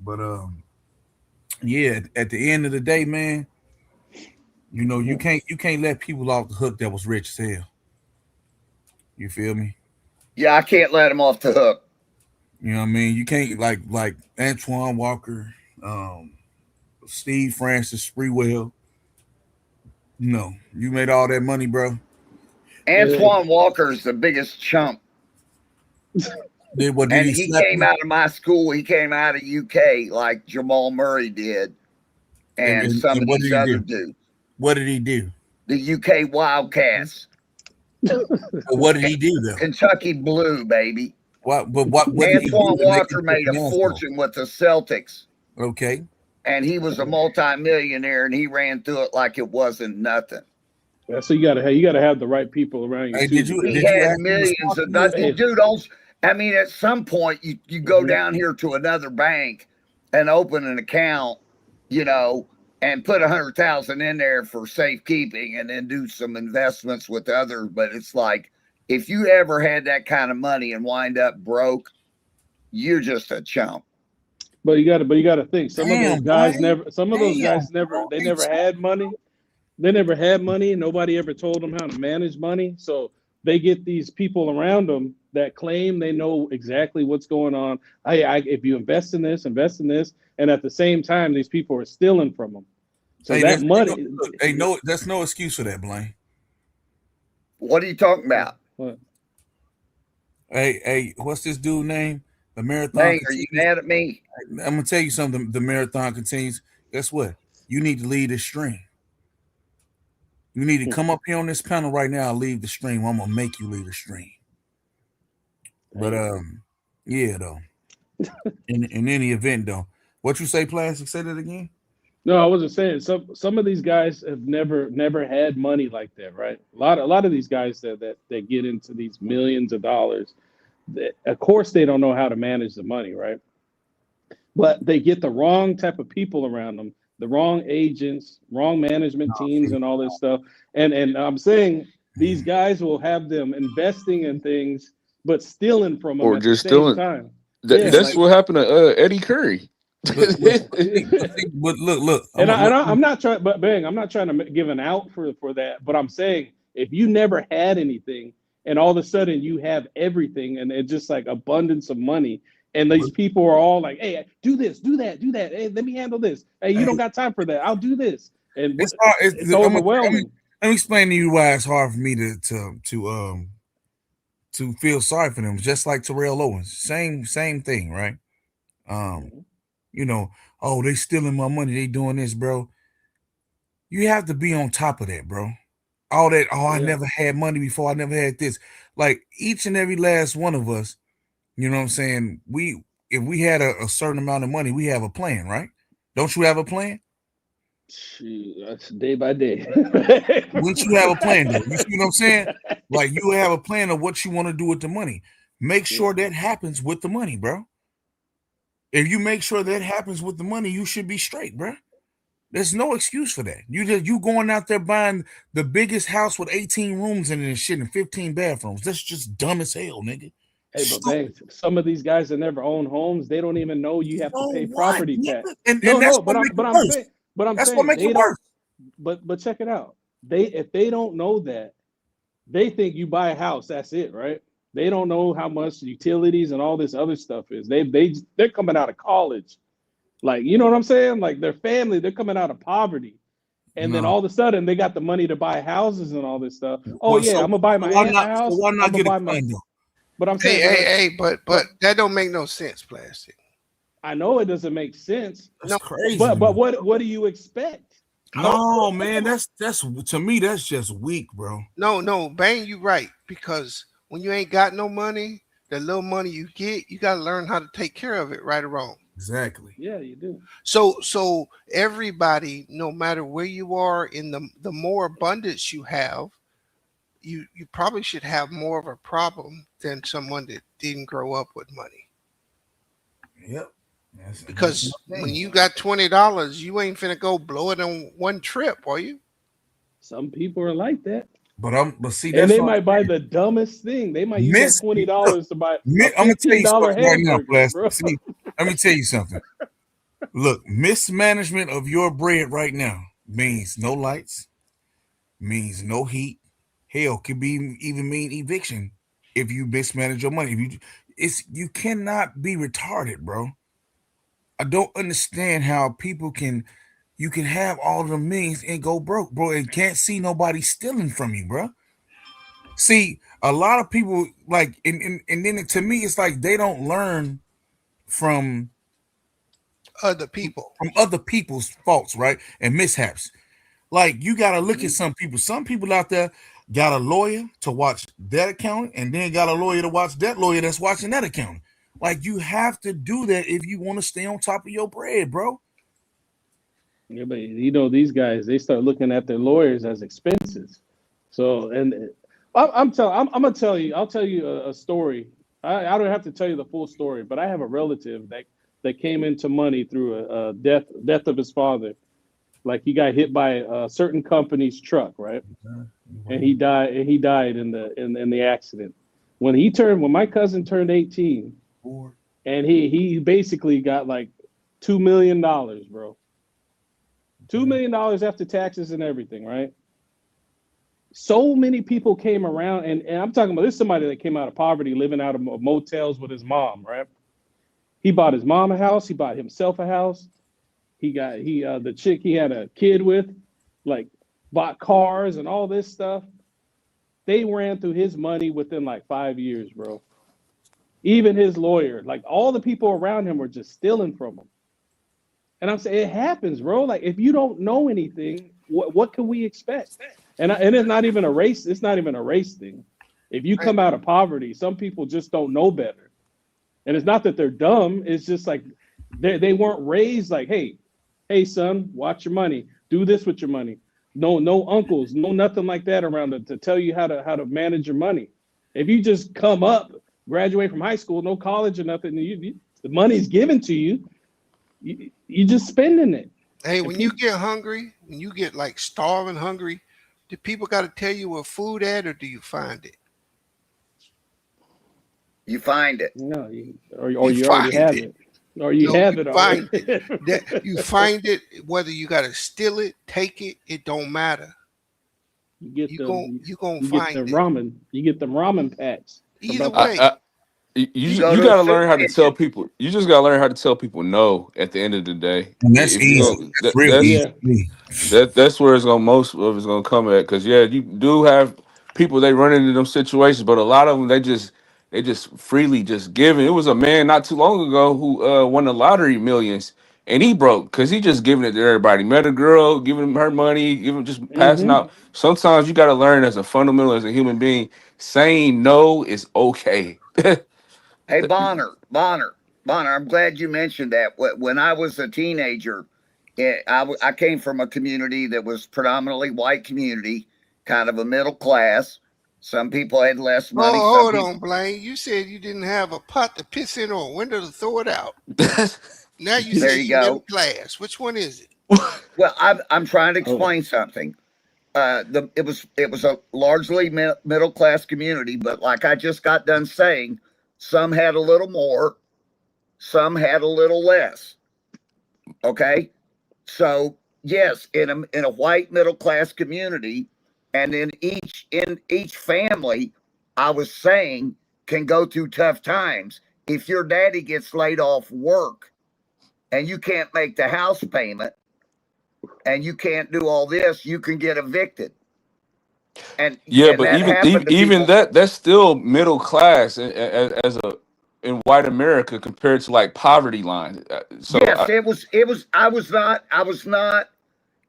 But at the end of the day, man, you know, you can't let people off the hook that was rich as hell. You feel me? Yeah, I can't let him off the hook. You know what I mean? You can't like Antoine Walker, Steve Francis, Spreewell. No, you made all that money, bro. Antoine Walker is the biggest chump. And he came out of my school. He came out of UK like Jamal Murray did, and some of these other dudes. What did he do? The UK Wildcats. What did he do though? Kentucky Blue, baby. What Antoine Walker made a fortune with the Celtics. Okay. And he was a multimillionaire, and he ran through it like it wasn't nothing. Yeah, so you gotta have the right people around you. Hey, he had millions of nothing. Dude, I mean, at some point you go down here to another bank and open an account, you know, and put 100,000 in there for safekeeping, and then do some investments with others. But it's like, if you ever had that kind of money and wind up broke, you're just a chump. But you gotta think, some of those guys never had money. They never had money, and nobody ever told them how to manage money. So they get these people around them that claim they know exactly what's going on. If you invest in this, and at the same time, these people are stealing from them. So that money, that's no excuse for that, Blaine. What are you talking about? What? Hey, what's this dude name? The marathon Bang, are you continues. mad at me? I'm gonna tell you something. The marathon continues. Guess what? You need to lead the stream. You need to come up here on this panel right now and leave the stream. I'm gonna make you lead the stream. But yeah, though. In any event, though, what you say, Plastic? Say that again. No, I wasn't saying some of these guys have never had money like that, right? A lot of these guys that get into these millions of dollars, of course they don't know how to manage the money, right? But they get the wrong type of people around them, the wrong agents, wrong management teams, and all this stuff. And I'm saying these guys will have them investing in things, but stealing from them Or at the just same stealing. time. That's what happened to Eddie Curry. But look. I'm not trying, but Bang, I'm not trying to give an out for that. But I'm saying if you never had anything, and all of a sudden you have everything, and it's just like abundance of money, and these people are all like, "Hey, do this, do that, do that. Hey, let me handle this. Hey, you don't got time for that. I'll do this." And it's hard. It's overwhelming. Let me explain to you why it's hard for me to feel sorry for them. Just like Terrell Owens, same thing, right? You know, oh, they stealing my money. They doing this, bro. You have to be on top of that, bro. All that. Oh, I never had money before. I never had this. Like each and every last one of us. You know what I'm saying? If we had a certain amount of money, we have a plan, right? Don't you have a plan? That's day by day. Once you have a plan, though, you see what I'm saying? Like you have a plan of what you want to do with the money. Make sure that happens with the money, bro. If you make sure that happens with the money, you should be straight, bro. There's no excuse for that. You going out there buying the biggest house with 18 rooms in it and shit and 15 bathrooms. That's just dumb as hell, nigga. Hey, but man, some of these guys that never own homes, they don't even know you have to pay property tax. And that's what makes it worse. That's what makes it worse. But check it out. If they don't know that, they think you buy a house, that's it, right? They don't know how much utilities and all this other stuff is. They're coming out of college. Like, you know what I'm saying? Like their family, they're coming out of poverty. And then all of a sudden they got the money to buy houses and all this stuff. Oh, I'm gonna buy my aunt a house. So why not get a plan, though? But I'm saying, but that don't make no sense, Plastic. I know it doesn't make sense. That's crazy. But what do you expect? No, man, that's to me, that's just weak, bro. No, Bang, you right. Because when you ain't got no money, the little money you get, you gotta learn how to take care of it, right or wrong. Exactly. Yeah, you do. So everybody, no matter where you are in the more abundance you have, you probably should have more of a problem than someone that didn't grow up with money. Yep. Because when you got $20, you ain't finna go blow it on one trip, are you? Some people are like that. But see, and they might buy the dumbest thing. They might use that $20 to buy a I'm gonna tell you something right now, bro. See, let me tell you something. Look, mismanagement of your bread right now means no lights, means no heat. Hell, could be even mean eviction if you mismanage your money. You cannot be retarded, bro. I don't understand how you can have all the means and go broke, bro, and can't see nobody stealing from you, bro. See, a lot of people like, and then to me, it's like they don't learn from other people, from other people's faults, right, and mishaps. Like you got to look at some people. Some people out there got a lawyer to watch that account, and then got a lawyer to watch that lawyer that's watching that account. Like you have to do that if you want to stay on top of your bread, bro. Yeah, but you know these guys, they start looking at their lawyers as expenses. So, and I'm gonna tell you. I'll tell you a story. I don't have to tell you the full story, but I have a relative that came into money through a death of his father. Like he got hit by a certain company's truck, right? And he died. And he died in the accident. When my cousin turned 18, and he basically got like $2 million, bro. $2 million after taxes and everything, right? So many people came around, and I'm talking about this somebody that came out of poverty, living out of motels with his mom, right? He bought his mom a house. He bought himself a house. The chick he had a kid with, like, bought cars and all this stuff. They ran through his money within like 5 years, bro. Even his lawyer, like all the people around him were just stealing from him. And I'm saying it happens, bro. Like if you don't know anything, what can we expect? And it's not even a race. It's not even a race thing. If you come out of poverty, some people just don't know better. And it's not that they're dumb. It's just like they weren't raised like, hey, son, watch your money. Do this with your money. No uncles, no nothing like that around to tell you how to manage your money. If you just come up, graduate from high school, no college or nothing, the money's given to you. You just spending it. Hey, when you get hungry, when you get like starving hungry, do people got to tell you where food at, or do you find it? You find it. No, you already have it. Or you have it already. You find it, whether you got to steal it, take it, it don't matter. You get them ramen. You get them ramen packs. Either way. You gotta learn how to tell people. You just gotta learn how to tell people no at the end of the day. And that's easy. That's where it's gonna most of it's gonna come at. Because you do have people they run into them situations, but a lot of them they just freely just giving. It was a man not too long ago who won the lottery millions, and he broke because he just giving it to everybody. Met a girl, giving him her money, just passing out. Sometimes you gotta learn as a fundamental as a human being, saying no is okay. Hey, Bonner, I'm glad you mentioned that. When I was a teenager, I came from a community that was predominantly white community, kind of a middle class. Some people had less money. Oh, hold on, Blaine. You said you didn't have a pot to piss in or a window to throw it out. Now you say you're middle class. Which one is it? Well, I'm trying to explain something. It was a largely middle class community, but like I just got done saying, some had a little more, some had a little less. Okay, so yes, in a white middle class community, and in each family, I was saying can go through tough times. If your daddy gets laid off work, and you can't make the house payment, and you can't do all this, you can get evicted. And but even that's still middle class as in white America compared to like poverty line. So yes, it was. I was not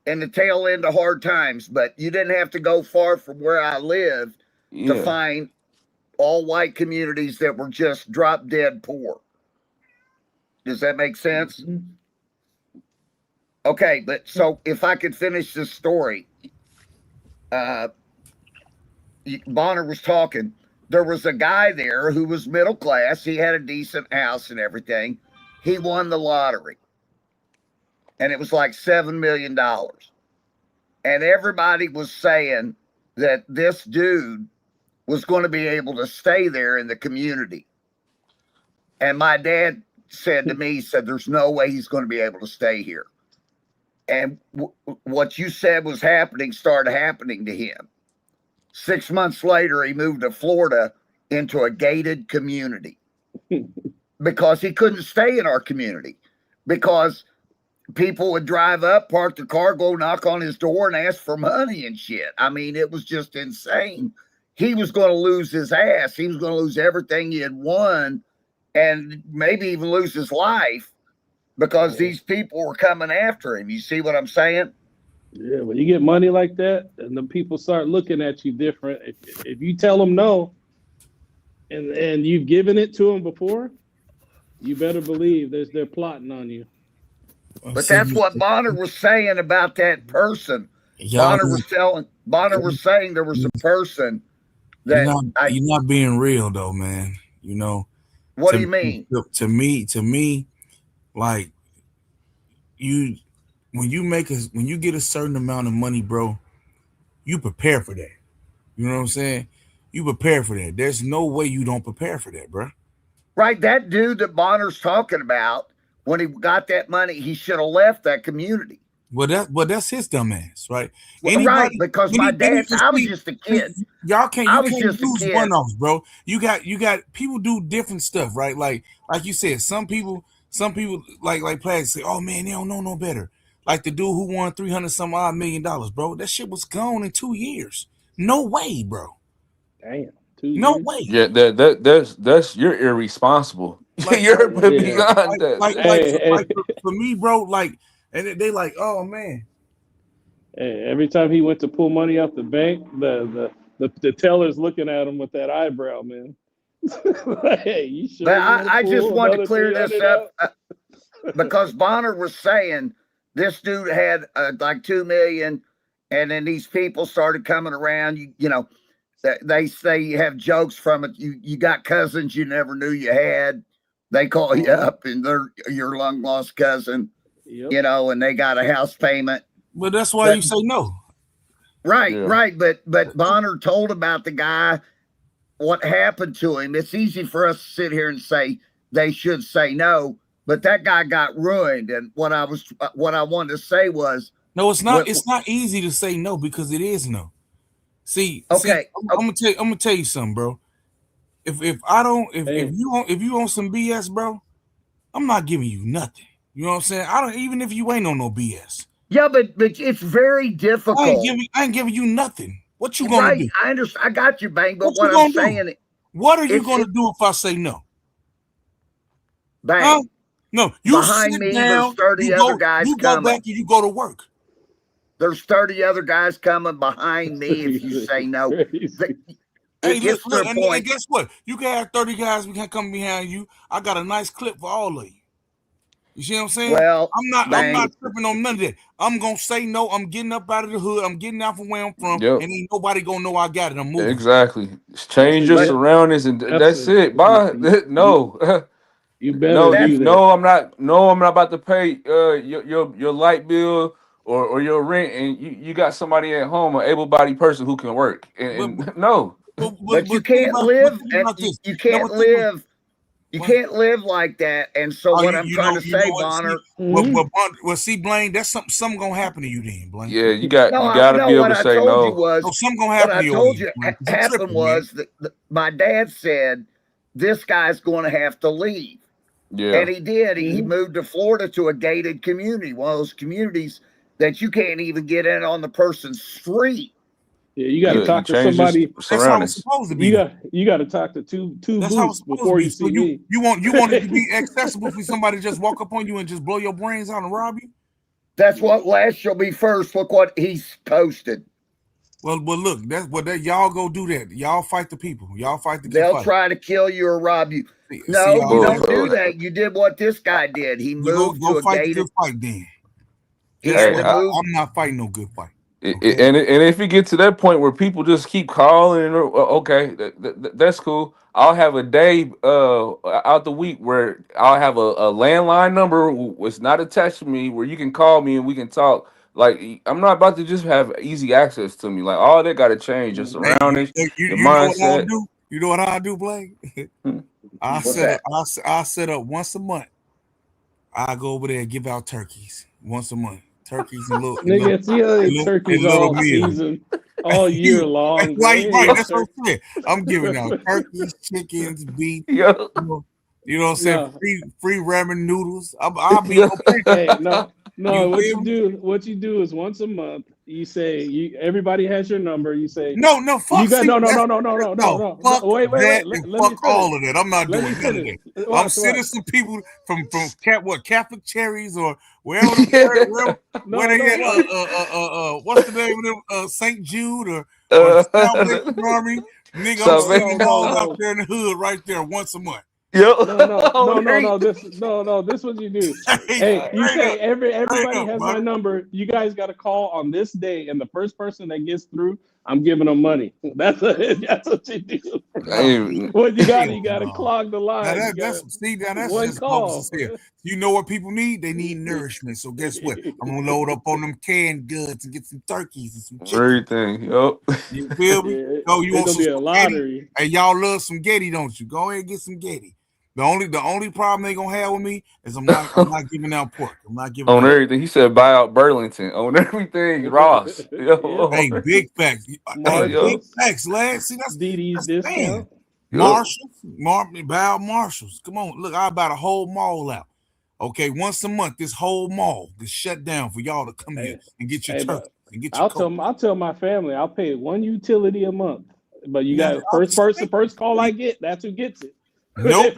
in the tail end of hard times, but you didn't have to go far from where I lived to find all white communities that were just drop dead poor. Does that make sense? Okay, but so if I could finish this story, Bonner was talking. There was a guy there who was middle class. He had a decent house and everything. He won the lottery. And it was like $7 million. And everybody was saying that this dude was going to be able to stay there in the community. And my dad said to me, he said, there's no way he's going to be able to stay here. And what you said was happening started happening to him. 6 months later, he moved to Florida into a gated community because he couldn't stay in our community because people would drive up, park the car, go knock on his door and ask for money and shit. I mean, it was just insane. He was going to lose his ass. He was going to lose everything he had won and maybe even lose his life because these people were coming after him. You see what I'm saying? Yeah, when you get money like that, and the people start looking at you different. If you tell them no, and you've given it to them before, you better believe they're plotting on you. But that's what Bonner was saying about that person. Bonner was saying there was a person that you're not being real though, man. You know. What do you mean? To me, like when you get a certain amount of money, bro, you prepare for that. You know what I'm saying? You prepare for that. There's no way you don't prepare for that, bro. Right. That dude that Bonner's talking about, when he got that money, he should have left that community. Well, that's his dumb ass, right? Well, right, because my dad, I was just a kid. Y'all can't use one-offs, bro. You got people do different stuff, right? Like you said, some people like players say, oh man, they don't know no better. Like the dude who won $300-some-odd million, bro. That shit was gone in 2 years. No way, bro. Damn. No way. Yeah, that's you're irresponsible. Like, You're Yeah. beyond that. like for me, bro. Like, and they like, oh man. Hey, every time he went to pull money out the bank, the teller's looking at him with that eyebrow, man. Hey, you sure? But You want to I just pull want to another clear this 300 up out? because Bonner was saying this dude had like 2 million, and then these people started coming around. You know, they say you have jokes from it. You got cousins you never knew you had. They call you up, and they're your long lost cousin. Yep. You know, and they got a house payment. But that's why you say no. Right, Yeah. right. But Bonner told about the guy, what happened to him. It's easy for us to sit here and say they should say no, but that guy got ruined. And what I wanted to say was, no, it's not. It's not easy to say no because it is no. See, I'm gonna tell you something, bro. If you on some BS, bro, I'm not giving you nothing. You know what I'm saying? I don't, even if you ain't on no BS. Yeah, but it's very difficult. I ain't giving you nothing. What you gonna do? I understand. I got you, Bang. But what I'm saying, what are you gonna do if I say no? Bang. Huh? No, you behind sit me. down. There's 30 other guys you coming. go back and you go to work. There's 30 other guys coming behind me if you say no. Hey, look, and guess what? You can have 30 guys we can come behind you. I got a nice clip for all of you. You see what I'm saying? Well, I'm not tripping on none of that. I'm gonna say no. I'm getting up out of the hood. I'm getting out from where I'm from, and ain't nobody gonna know I got it. I'm moving. Exactly. Change your surroundings, and that's it. Bye. No. You better do that. No, I'm not. No, I'm not about to pay your light bill or your rent, and you got somebody at home, an able-bodied person who can work. And no. But you can't live. You can't live. You can't live like that. And so what I'm trying to say, Bonner. Well, see, Blaine, that's something gonna happen to you then, Blaine. Yeah, you got to be able to say no. Something gonna happen to you. What I told you happened was that my dad said this guy's going to have to leave. Yeah. And he did. He moved to Florida to a gated community, one of those communities that you can't even get in on the person's street. Yeah, you got to talk to somebody. That's how it's supposed to be. You got to talk to two boots before you see me. You want it to be accessible for somebody to just walk up on you and just blow your brains out and rob you? That's what last shall be first. Look what he's posted. Well, look, that's what y'all go do that. Y'all fight the people. Y'all fight the. They'll try to kill you or rob you. No, you don't do that. You did what this guy did. He moved to a gated fight. Then I'm not fighting no good fight. Okay. And if you get to that point where people just keep calling, okay, that's cool. I'll have a day out the week where I'll have a landline number was not attached to me where you can call me and we can talk. Like, I'm not about to just have easy access to me. Like, all that got to change. Your surroundings, your mindset. You know what I do, Blake? I set up once a month. I go over there and give out turkeys once a month. Turkeys and little nigga, see turkeys all season, all year long. Right. That's what I'm saying. I'm giving out turkeys, chickens, beef. You know what I'm saying? Free ramen noodles. I'll be okay. No. What you do is once a month. You say everybody has your number. You say no. Fuck you got no. Fuck wait. Fuck all of that. I'm not doing none of that. I'm sending some people from Catholic Cherries or wherever where they at. What's the name of them? St. Jude or Salvation Army. Nigga, I'm sending all out there in the hood right there once a month. No. This what you do. Hey, you say everybody has my number. You guys got to call on this day, and the first person that gets through, I'm giving them money. That's what you do. What you got to clog the line. That's just call. You know what people need? They need nourishment. So guess what? I'm gonna load up on them canned goods and get some turkeys and some chicken. Everything. Yep. You feel me? You want some lottery? Hey, y'all love some Getty, don't you? Go ahead and get some Getty. The only problem they gonna have with me is I'm not giving out pork. I'm not giving on out everything. He said buy out Burlington on everything. Ross. Hey, big facts. Big facts, lad. See, that's DD's discount. Marshalls. Come on, look, I bought a whole mall out. Okay, once a month, this whole mall is shut down for y'all to come here and get your turkey and get your I'll tell my family I'll pay one utility a month. But you got first call I get, that's who gets it. Nope.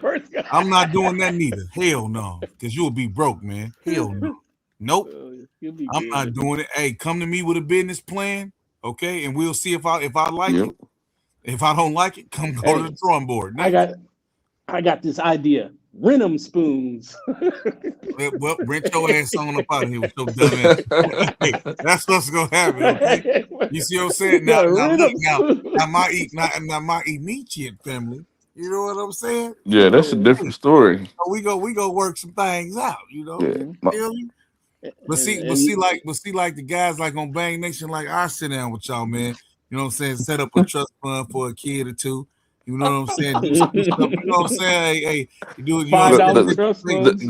I'm not doing that neither. Hell no. Because you'll be broke, man. Hell no. Nope. I'm not doing it. Hey, come to me with a business plan, okay? And we'll see if I like it. If I don't like it, come go to the drawing board. Next. I got this idea. Rent 'em spoons. Well, rent your ass on up out of here with your dumb ass. Hey, that's what's gonna happen. Okay? You see what I'm saying? Now my eat meat yet, family. You know what I'm saying? Yeah, that's a different story. So we go work some things out. You know. Yeah. But see, like the guys like on Bang Nation, like I sit down with y'all, man. You know what I'm saying? Set up a trust fund for a kid or two. You know what I'm saying? Do some stuff. You know what I'm saying? Hey, you do it. $5 trust funds.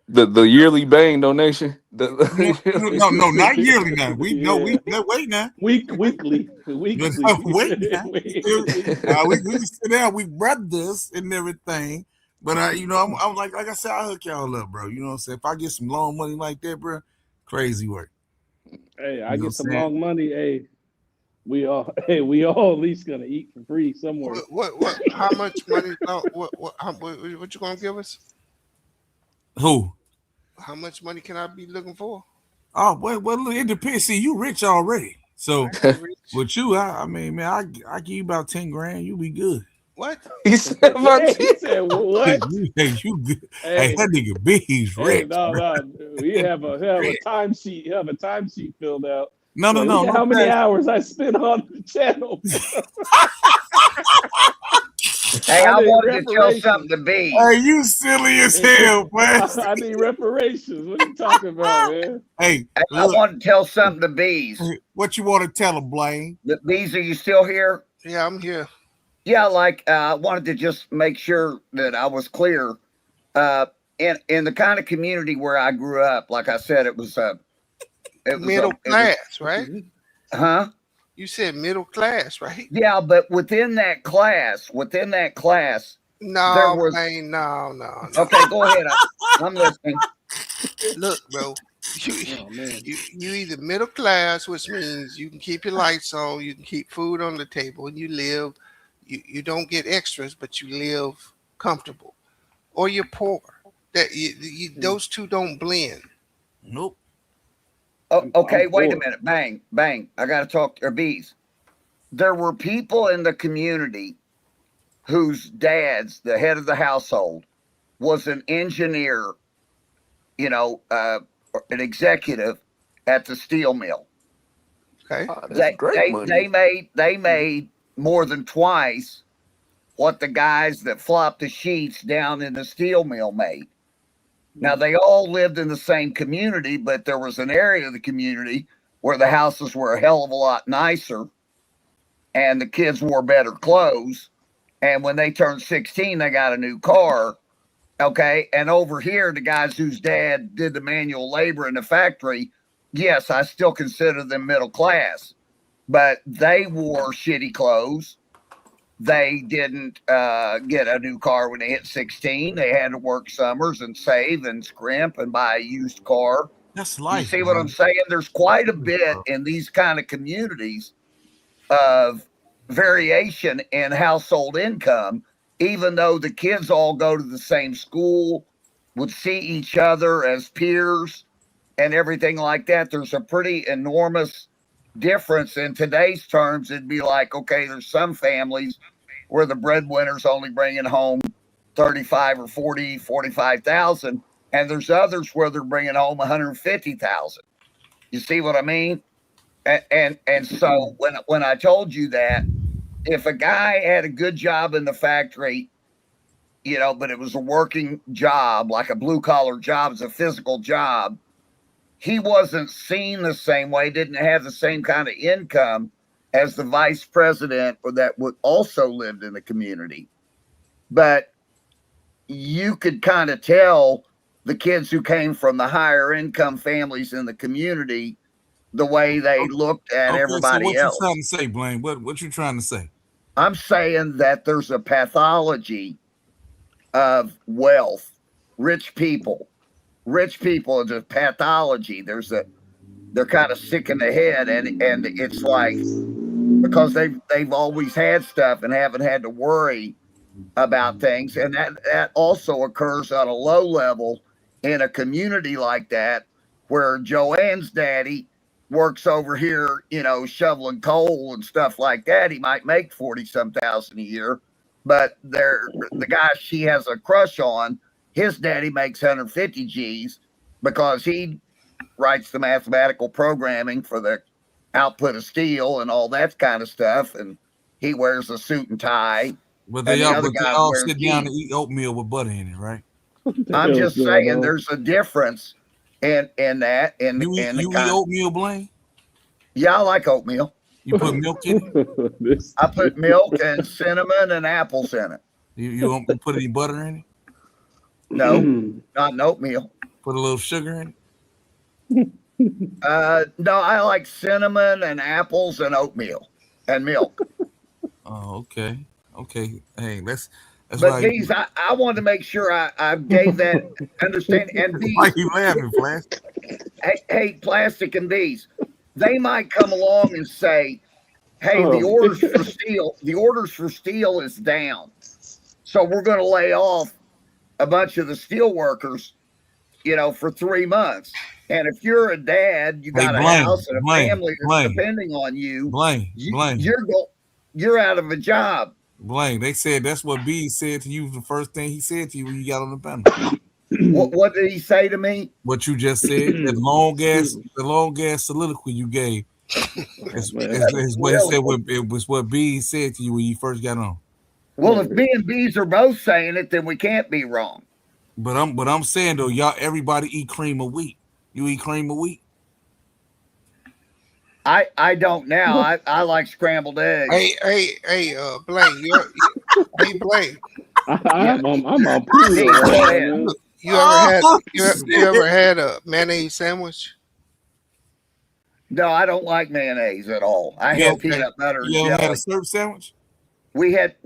The yearly Bang donation. No, not yearly now. We wait now. Weekly. Wait now. We sit down. We brothers and everything. But I'm like I said, I hook y'all up, bro. You know what I'm saying? If I get some loan money like that, bro, crazy work. Hey, I get some long money. Hey, we all at least gonna eat for free somewhere. What? How much money? What you gonna give us? Who? How much money can I be looking for? Oh, well, it depends. See, you rich already. So with you, I mean, man, I give you about 10 grand. You be good. What? He said about 10. He said what? Hey, you good. Hey, that nigga B, he's rich. No. We have a timesheet. You have a timesheet filled out. No. How many hours I spent on the channel? Hey, I wanted to tell something to B. Hey, you silly as hell, man. I need reparations. What are you talking about, man? Hey, I want to tell something to Bees. What you want to tell him, Blaine? Bees, are you still here? Yeah, I'm here. Yeah, I wanted to just make sure that I was clear. In the kind of community where I grew up, like I said, it was middle class, right? Huh? You said middle class, right? Yeah, but within that class, no. Okay, go ahead. I'm listening. Look, bro, you either middle class, which means you can keep your lights on, you can keep food on the table, and you live. You don't get extras, but you live comfortable, or you're poor. Those two don't blend. Nope. Oh, okay, wait a minute. Bang. I got to talk to Bees. There were people in the community whose dads, the head of the household, was an engineer, an executive at the steel mill. Okay. They made more than twice what the guys that flopped the sheets down in the steel mill made. Now, they all lived in the same community, but there was an area of the community where the houses were a hell of a lot nicer and the kids wore better clothes. And when they turned 16, they got a new car. Okay. And over here, the guys whose dad did the manual labor in the factory, yes, I still consider them middle class, but they wore shitty clothes. They didn't get a new car when they hit 16. They had to work summers and save and scrimp and buy a used car. That's life. You see what I'm saying? There's quite a bit in these kind of communities of variation in household income, even though the kids all go to the same school, would see each other as peers and everything like that. There's a pretty enormous difference. In today's terms, it'd be like, okay, there's some families where the breadwinner's only bringing home 35 or 40, 45,000, and there's others where they're bringing home 150,000. You see what I mean? And so when I told you that, if a guy had a good job in the factory, but it was a working job, like a blue collar job, it's a physical job, he wasn't seen the same way, didn't have the same kind of income as the vice president that would also lived in the community. But you could kind of tell the kids who came from the higher income families in the community the way they looked at everybody else. What you trying to say, Blaine? What you trying to say? I'm saying that there's a pathology of wealth, rich people is a pathology. They're kind of sick in the head, and it's like because they've always had stuff and haven't had to worry about things. And that also occurs on a low level in a community like that, where Joanne's daddy works over here, shoveling coal and stuff like that. He might make 40-some thousand a year, but the guy she has a crush on, his daddy makes 150 G's because he writes the mathematical programming for the output of steel and all that kind of stuff. And he wears a suit and tie. But they all sit down and eat oatmeal with butter in it, right? I'm just saying there's a difference in that. You eat oatmeal, Blaine? Yeah, I like oatmeal. You put milk in it? I put milk and cinnamon and apples in it. You don't put any butter in it? No, not in oatmeal. Put a little sugar in it? No, I like cinnamon and apples and oatmeal and milk. Oh, okay. Okay. Hey, that's but these, I wanted to make sure I gave that understanding. And these, why you laughing, Flash? Hey, Plastic and these, they might come along and say, hey, the orders for steel is down. So we're going to lay off a bunch of the steel workers, for 3 months. And if you're a dad, you got a house and a family that's depending on you. You're out of a job. Blaine, they said that's what B said to you. The first thing he said to you when you got on the panel. What did he say to me? What you just said. The long gas soliloquy you gave. It was what B said to you when you first got on. Well, if B and B's are both saying it, then we can't be wrong. But I'm saying though, everybody eat cream of wheat. You eat cream of wheat? I don't now. I like scrambled eggs. Hey, Blaine, hey, Blaine. I'm on pool. You ever had a mayonnaise sandwich? No, I don't like mayonnaise at all. I had peanut butter. You ever had a surf sandwich? We had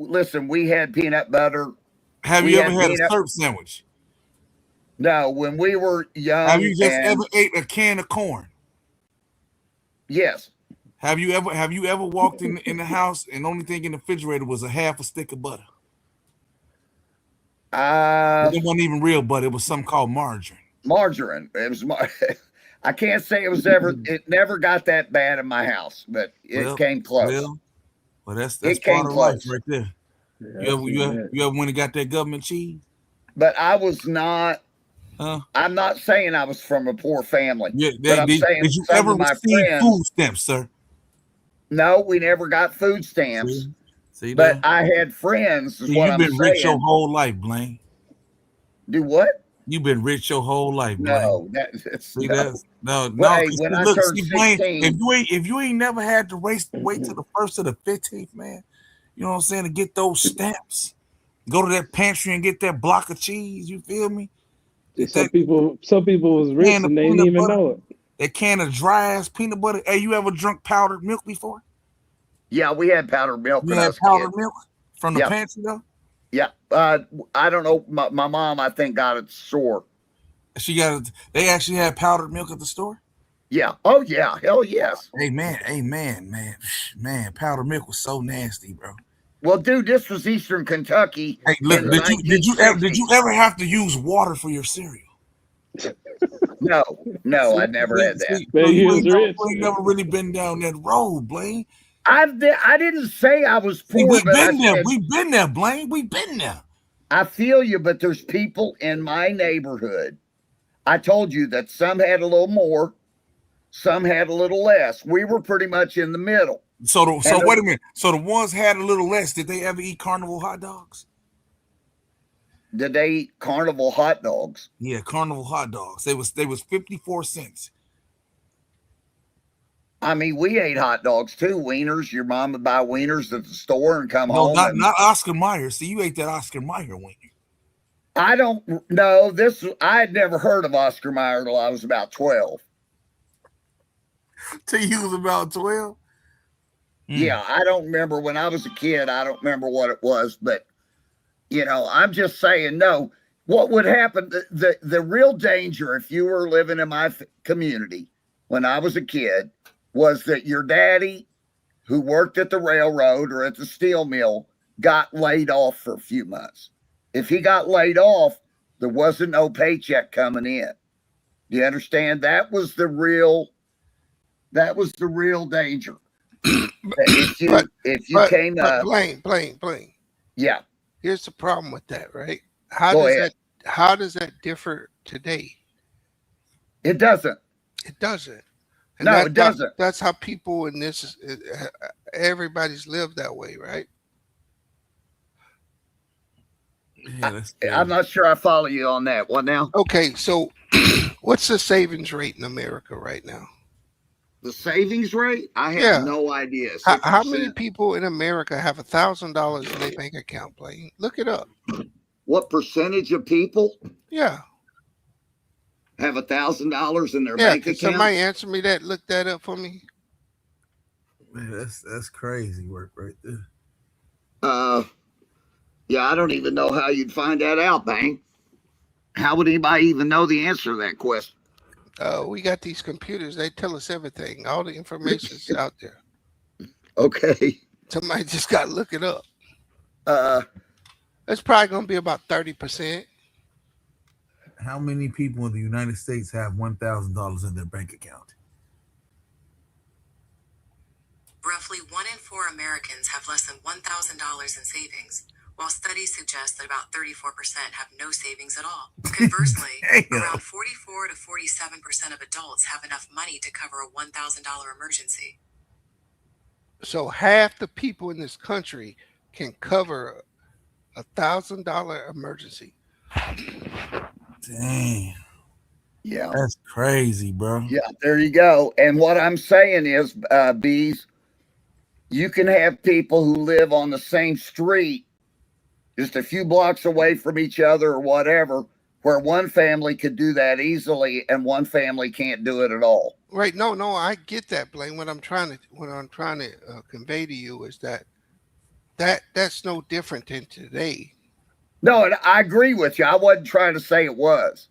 peanut butter. Have you ever had a surf sandwich? No, when we were young. Have you just ever ate a can of corn? Yes. Have you ever walked in the house and the only thing in the refrigerator was a half a stick of butter? It wasn't even real butter. It was something called margarine. Margarine. It was. I can't say it was ever. It never got that bad in my house, but it came close. Well, that's part of life right there. Yeah, you ever went and got that government cheese? But I was not. I'm not saying I was from a poor family. Yeah, but I'm saying did you ever receive food stamps, sir? No, we never got food stamps. See but I had friends. You've been rich your whole life, Blaine. Do what? You've been rich your whole life, Blaine. No, no. Hey, when I turned 16, Blaine, if you ain't never had to wait till the 1st or the 15th, man, you know what I'm saying, to get those stamps, go to that pantry and get that block of cheese. You feel me? Some people was rich and they didn't even know it. That can of dry ass peanut butter. Hey, you ever drunk powdered milk before? Yeah, we had powdered milk. You had powdered milk from the pantry though? Yeah. I don't know. My mom, I think, got it sore. They actually had powdered milk at the store? Yeah. Oh yeah. Hell yes. Hey man. Powdered milk was so nasty, bro. Well, dude, this was Eastern Kentucky. Hey, look, did you ever have to use water for your cereal? No, I never had that. You never really been down that road, Blaine. I didn't say I was poor. We've been there, Blaine. We've been there. I feel you, but there's people in my neighborhood. I told you that some had a little more, some had a little less. We were pretty much in the middle. So wait a minute. So the ones had a little less. Did they ever eat Carnival hot dogs? Did they eat Carnival hot dogs? Yeah, Carnival hot dogs. They was 54 cents. I mean, we ate hot dogs too. Wieners. Your mom would buy wieners at the store and come home. Not Oscar Mayer. See, you ate that Oscar Mayer wiener. I don't know. I had never heard of Oscar Mayer till I was about 12. Till you was about 12? Yeah, I don't remember when I was a kid. I don't remember what it was, but I'm just saying, no, what would happen? The real danger, if you were living in my community when I was a kid, was that your daddy who worked at the railroad or at the steel mill got laid off for a few months. If he got laid off, there wasn't no paycheck coming in. Do you understand? That was the real danger. if you came up, Blaine. Yeah. Here's the problem with that, right? Go ahead. How does that differ today? It doesn't. It doesn't. And No, it doesn't. That's how people in this, everybody's lived that way, right? Yeah, I'm not sure I follow you on that. What now? Okay, so what's the savings rate in America right now? The savings rate? I have no idea. How many people in America have $1,000 in their bank account, Blaine? Look it up. What percentage of people? Yeah. Have $1,000 in their bank account? Somebody answer me that? Look that up for me. Man, that's crazy work right there. Yeah, I don't even know how you'd find that out, Bang. How would anybody even know the answer to that question? We got these computers. They tell us everything. All the information's out there. Okay. Somebody just got to look it up. It's probably going to be about 30%. How many people in the United States have $1,000 in their bank account? Roughly 1 in 4 Americans have less than $1,000 in savings, while studies suggest that about 34% have no savings at all. Conversely, around 44 to 47% of adults have enough money to cover a $1,000 emergency. So half the people in this country can cover a $1,000 emergency. Dang. Yeah. That's crazy, bro. Yeah, there you go. And what I'm saying is, Bees, you can have people who live on the same street, just a few blocks away from each other or whatever, where one family could do that easily and one family can't do it at all. Right. No, I get that, Blaine. What I'm trying to convey to you is that's no different than today. No, and I agree with you. I wasn't trying to say it was.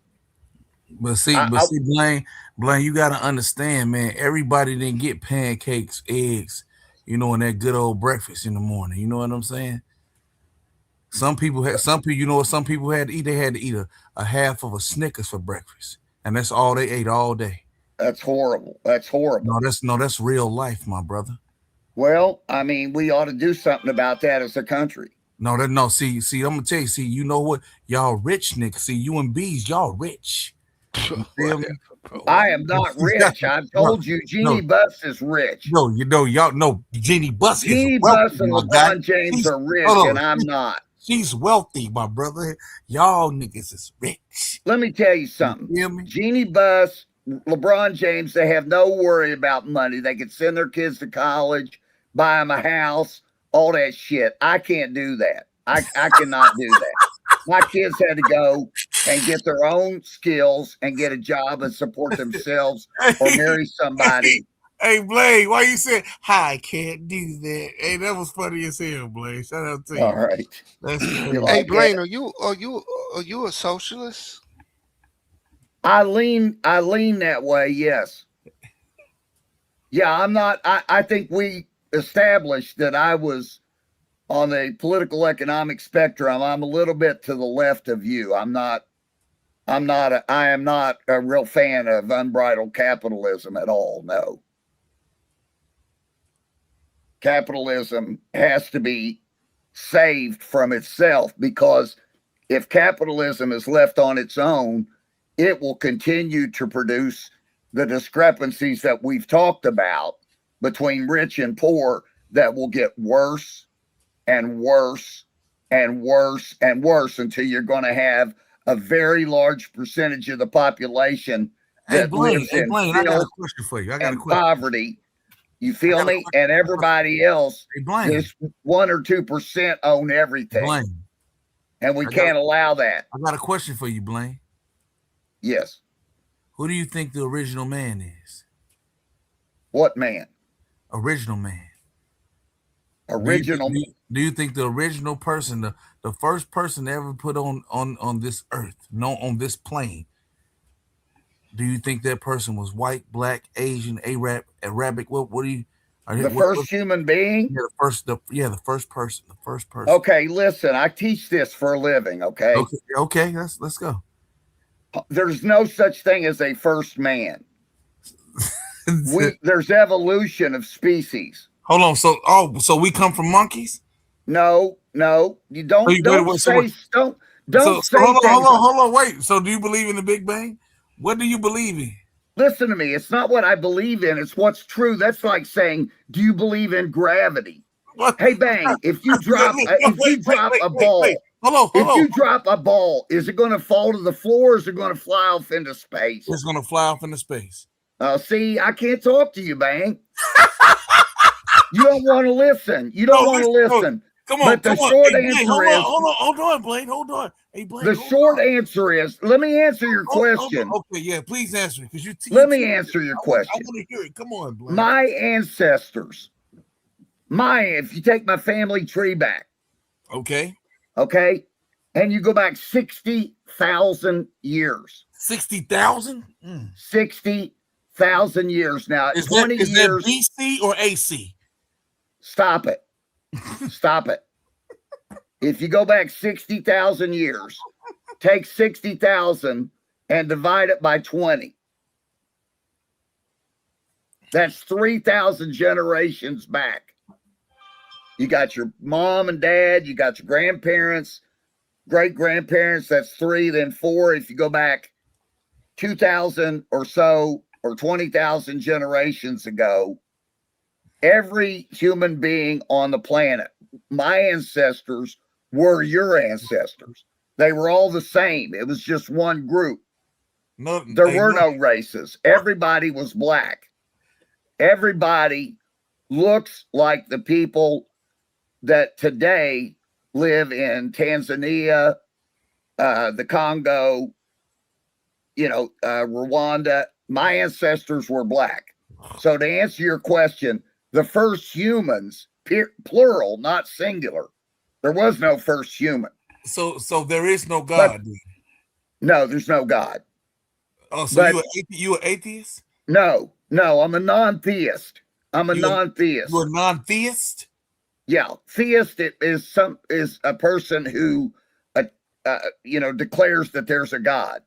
But see, Blaine, you got to understand, man. Everybody didn't get pancakes, eggs, and that good old breakfast in the morning. You know what I'm saying? Some people had to eat. They had to eat a half of a Snickers for breakfast, and that's all they ate all day. That's horrible. That's real life, my brother. Well, I mean, we ought to do something about that as a country. No. See, I'm gonna tell you. See, you know what? Y'all rich niggas. See, you and Bees, y'all rich. You feel me? I am not rich. I've told you, Jeannie Buss is rich. No, y'all know Jeannie Buss is Jeannie Buss and LeBron James are rich, and I'm not. She's wealthy, my brother. Y'all niggas is rich. Let me tell you something. You feel me? Jeannie Buss, LeBron James, they have no worry about money. They can send their kids to college, buy them a house, all that shit. I can't do that. I cannot do that. My kids had to go and get their own skills and get a job and support themselves or marry somebody. Hey, Blaine, why you said I can't do that? Hey, that was funny as hell, Blaine. Shout out to you. All right. That's hey, Blaine, are you a socialist? I lean that way, yes. Yeah, I'm not. I think we established that I was on the political economic spectrum. I'm a little bit to the left of you. I am not a real fan of unbridled capitalism at all. No. Capitalism has to be saved from itself, because if capitalism is left on its own, it will continue to produce the discrepancies that we've talked about between rich and poor that will get worse and worse and worse and worse until you're going to have a very large percentage of the population that lives in I got a question for you. Poverty. You feel me? And everybody else, just 1 or 2% own everything. And we can't allow that. I got a question for you, Blaine. Yes. Who do you think the original man is? What man? Original man. Original. Do you think the original person, the first person ever put on this earth, on this plane, do you think that person was white, black, Asian, Arab, Arabic? What do you? The first human being? Yeah, the first person. The first person. Okay, listen, I teach this for a living, okay? Okay, let's go. There's no such thing as a first man. There's evolution of species. Hold on. So we come from monkeys? No, you don't say hold on, wait. So do you believe in the Big Bang? What do you believe in? Listen to me. It's not what I believe in. It's what's true. That's like saying, do you believe in gravity? What? Hey, Bang, if you drop a ball, if you drop a ball, is it going to fall to the floor or is it going to fly off into space? It's going to fly off into space. See, I can't talk to you, Bang. You don't want to listen. You don't want to listen. Come on. But the short answer is, hold on, Blaine. Hold on. Hey, Blaine, the short answer is, let me answer your question. Okay, yeah, please answer it. Let me answer your question. I want to hear it. Come on, Blaine. My ancestors, if you take my family tree back. Okay, and you go back 60,000 years. 60,000? 60,000 years. Now, is 20 that years. BC or AC? Stop it. Stop it. If you go back 60,000 years, take 60,000 and divide it by 20. That's 3,000 generations back. You got your mom and dad, you got your grandparents, great-grandparents, that's 3, then 4. If you go back 2,000 or so, or 20,000 generations ago, every human being on the planet, my ancestors were your ancestors. They were all the same. It was just one group. There were no races. Everybody was black. Everybody looks like the people that today live in Tanzania, the Congo, Rwanda. My ancestors were black. So to answer your question, the first humans, plural, not singular. There was no first human. So there is no God. No, there's no God. Oh, so you an atheist? No, I'm a non-theist. I'm a non-theist. You're a non-theist? Yeah, theist is a person who, declares that there's a God.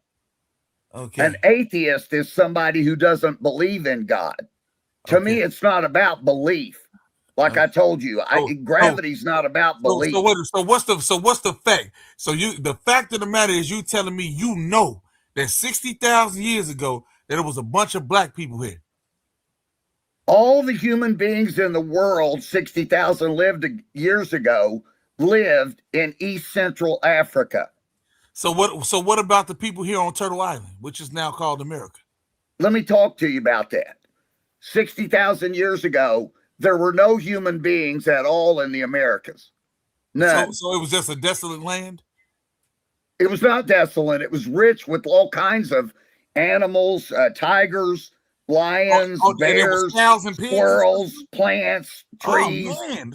Okay. An atheist is somebody who doesn't believe in God. To me, it's not about belief. Like I told you, gravity's not about belief. So what's the fact? So the fact of the matter is, you telling me that 60,000 years ago that it was a bunch of black people here. All the human beings in the world 60,000 years ago lived in East Central Africa. So what about the people here on Turtle Island, which is now called America? Let me talk to you about that. 60,000 years ago, there were no human beings at all in the Americas. None. So it was just a desolate land? It was not desolate. It was rich with all kinds of animals, tigers, lions, bears, squirrels, plants, trees. Blaine.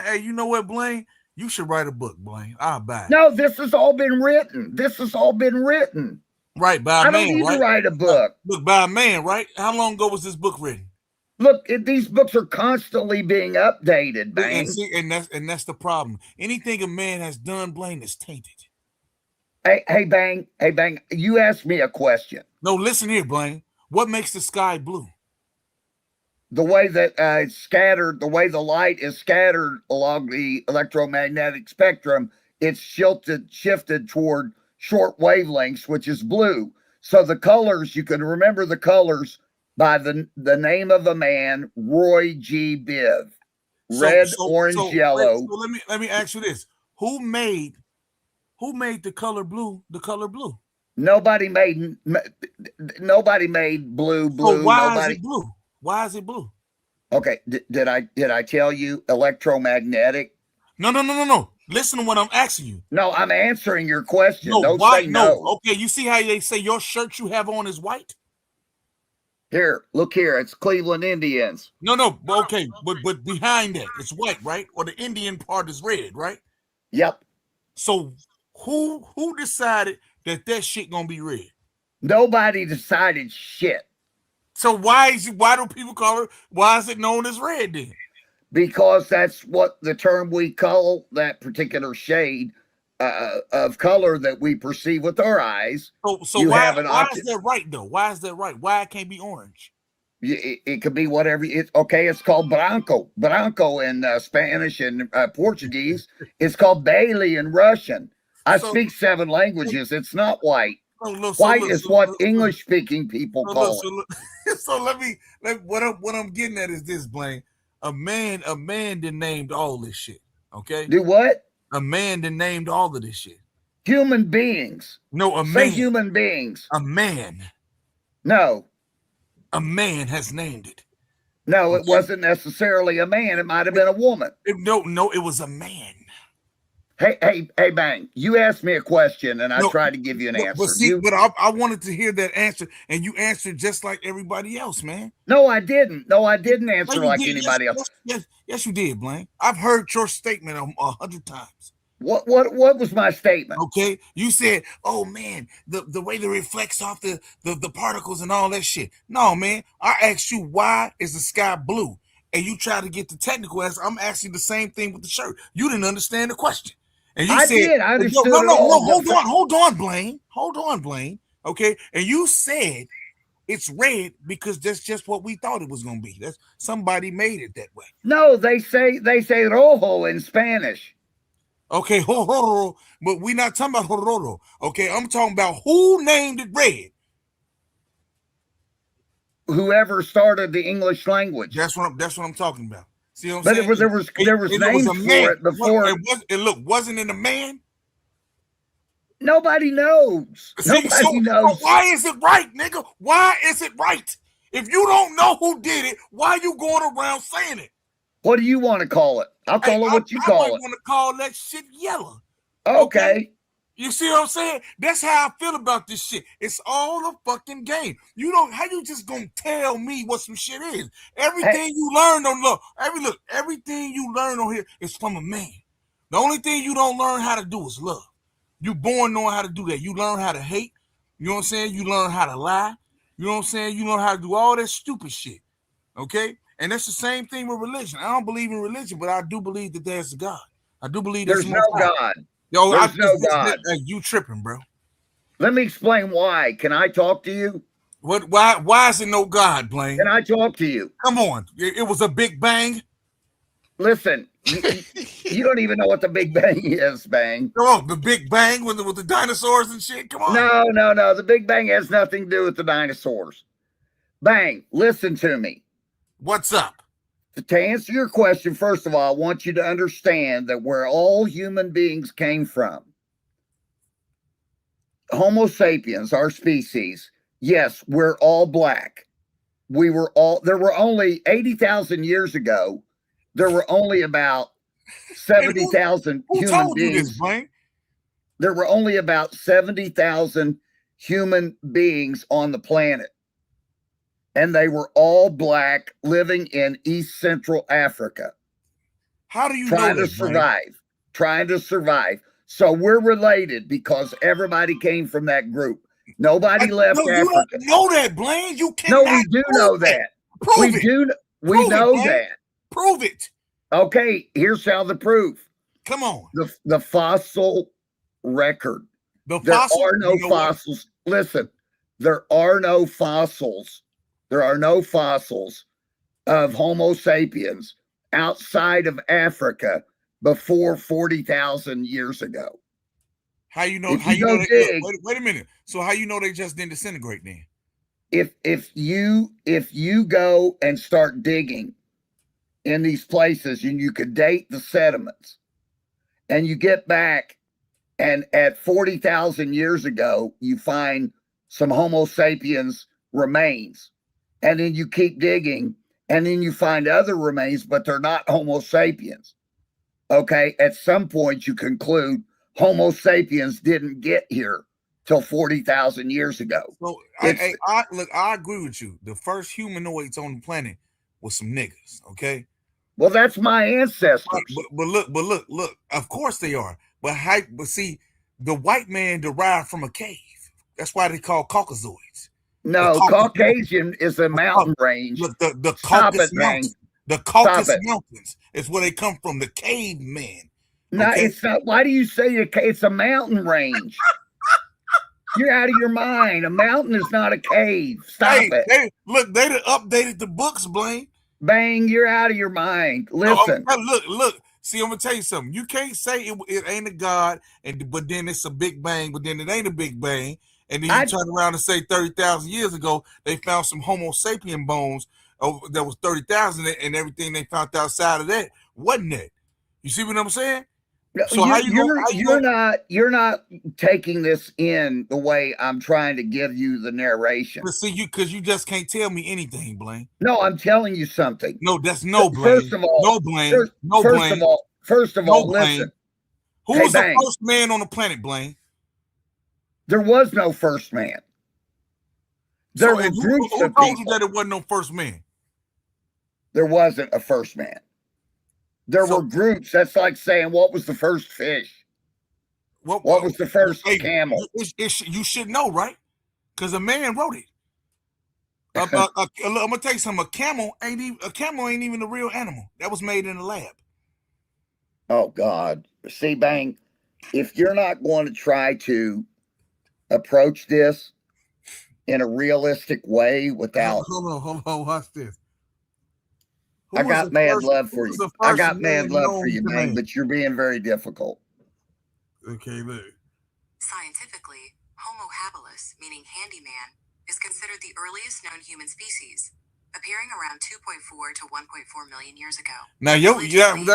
Hey, you know what, Blaine? You should write a book, Blaine. I'll buy it. No, this has all been written. Right, by a man, I don't need to write a book. Look, by a man, right? How long ago was this book written? Look, these books are constantly being updated, Bang. And that's the problem. Anything a man has done, Blaine, is tainted. Hey, Bang. You asked me a question. No, listen here, Blaine. What makes the sky blue? The way that it's scattered, the way the light is scattered along the electromagnetic spectrum, it's shifted toward short wavelengths, which is blue. So the colors, you can remember the colors by the name of a man, Roy G. Biv. Red, orange, yellow. So let me ask you this: Who made the color blue? The color blue. Nobody made blue. So why is it blue? Why is it blue? Okay, did I tell you electromagnetic? No. Listen to what I'm asking you. No, I'm answering your question. Don't say no. Okay, you see how they say your shirt you have on is white? Here, look here. It's Cleveland Indians. No. Okay, but behind that, it's white, right? Or the Indian part is red, right? Yep. So who decided that shit gonna be red? Nobody decided shit. So why do people call it? Why is it known as red then? Because that's what the term we call that particular shade of color that we perceive with our eyes. So why is that right though? Why is that right? Why it can't be orange? It could be whatever. It's called branco. Branco in Spanish and Portuguese. It's called Bailey in Russian. I speak 7 languages. It's not white. White is what English-speaking people call it. So what I'm getting at is this, Blaine. A man that named all this shit. Okay. Do what? A man that named all of this shit. Human beings. No, a Say man. Human beings. A man. No. A man has named it. No, it wasn't necessarily a man. It might have been a woman. No, it was a man. Hey, Bang, you asked me a question, and I tried to give you an answer. But I wanted to hear that answer, and you answered just like everybody else, man. No, I didn't. No, I didn't answer like anybody else. Yes, you did, Blaine. I've heard your statement 100 times. What was my statement? Okay, you said, "Oh man, the way that reflects off the particles and all that shit." No, man, I asked you why is the sky blue, and you tried to get the technical answer. I'm asking the same thing with the shirt. You didn't understand the question. And you said, I understood. No, hold on, Blaine. Hold on, Blaine. Okay. And you said it's red because that's just what we thought it was gonna be. That's somebody made it that way. No, they say rojo in Spanish. Okay, but we're not talking about hororo. Okay, I'm talking about who named it red. Whoever started the English language. That's what I'm talking about. See what I'm saying? There was names for it before. Wasn't it a man? Nobody knows. Nobody knows. So why is it right, nigga? Why is it right? If you don't know who did it, why are you going around saying it? What do you want to call it? I'll call it what you call it. I want to call that shit yellow. Okay. You see what I'm saying? That's how I feel about this shit. It's all a fucking game. How you just gonna tell me what some shit is? Everything you learn on everything you learn on here is from a man. The only thing you don't learn how to do is love. You born knowing how to do that. You learn how to hate. You know what I'm saying? You learn how to lie. You know what I'm saying? You learn how to do all that stupid shit. Okay? And that's the same thing with religion. I don't believe in religion, but I do believe that there's a God. I do believe there's no God. Yo, there's no God. You tripping, bro. Let me explain why. Can I talk to you? What? Why is it no God, Blaine? Can I talk to you? Come on. It was a Big Bang. Listen, you don't even know what the Big Bang is, Bang. Oh, the Big Bang with the dinosaurs and shit? Come on. No. The Big Bang has nothing to do with the dinosaurs. Bang, listen to me. What's up? To answer your question, first of all, I want you to understand that where all human beings came from, Homo sapiens, our species, yes, we're all black. There were only 80,000 years ago, there were only about 70,000 human beings. There were only about 70,000 human beings on the planet. And they were all black, living in East Central Africa. How do you trying to survive? So we're related because everybody came from that group. Nobody left Africa. You don't know that, Blaine. You cannot. No, we do know that. We know that. Prove it. Okay, here's how the proof. Come on. The fossil record. There are no fossils. Listen, there are no fossils. There are no fossils of Homo sapiens outside of Africa before 40,000 years ago. How you know? Wait a minute. So how you know they just didn't disintegrate then? If you go and start digging in these places and you could date the sediments, and you get back, and at 40,000 years ago you find some Homo sapiens remains. And then you keep digging, and then you find other remains, but they're not Homo sapiens. Okay, at some point you conclude Homo sapiens didn't get here till 40,000 years ago. So I agree with you. The first humanoids on the planet was some niggas. Okay. Well, that's my ancestors. But look. Of course they are. But see, the white man derived from a cave. That's why they call Caucasoids. No, Caucasian is a mountain range. Look, the Stop Caucasus it, Bang. Mountains. The Caucasus it. Mountains is where they come from. The caveman. No, Okay? it's not. Why do you say it's a mountain range? You're out of your mind. A mountain is not a cave. Stop it. They done updated the books, Blaine. Bang, you're out of your mind. Listen. Look. See, I'm gonna tell you something. You can't say it ain't a god, but then it's a big bang, but then it ain't a big bang. And then you turn around and say 30,000 years ago, they found some Homo sapien bones that was 30,000, and everything they found outside of that wasn't it. You see what I'm saying? So you're not taking this in the way I'm trying to give you the narration. But see, because you just can't tell me anything, Blaine. No, I'm telling you something. No, that's no Blaine. First of all, listen. Who was the first man on the planet, Blaine? There was no first man. There were groups of people. Who told you that it wasn't no first man? There wasn't a first man. There were groups. That's like saying, what was the first fish? What was the first camel? You should know, right? Because a man wrote it. I'm gonna tell you something. A camel ain't even a real animal. That was made in a lab. Oh God! See, Bang, if you're not going to try to approach this in a realistic way without, hold on, watch this. I got mad love for you. I got mad love for you, man, but you're being very difficult. Okay, look. Scientifically, Homo habilis, meaning handyman, is considered the earliest known human species, appearing around 2.4 to 1.4 million years ago. Now,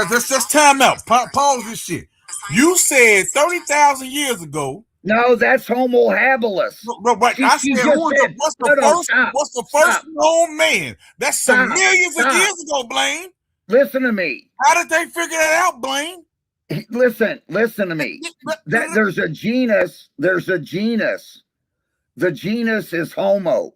let's just time out. Pause this shit. You said 30,000 years ago. No, that's Homo habilis. Right. I said, what's the first known man? That's some millions of years ago, Blaine. Listen to me. How did they figure that out, Blaine? Listen to me. There's a genus. The genus is Homo.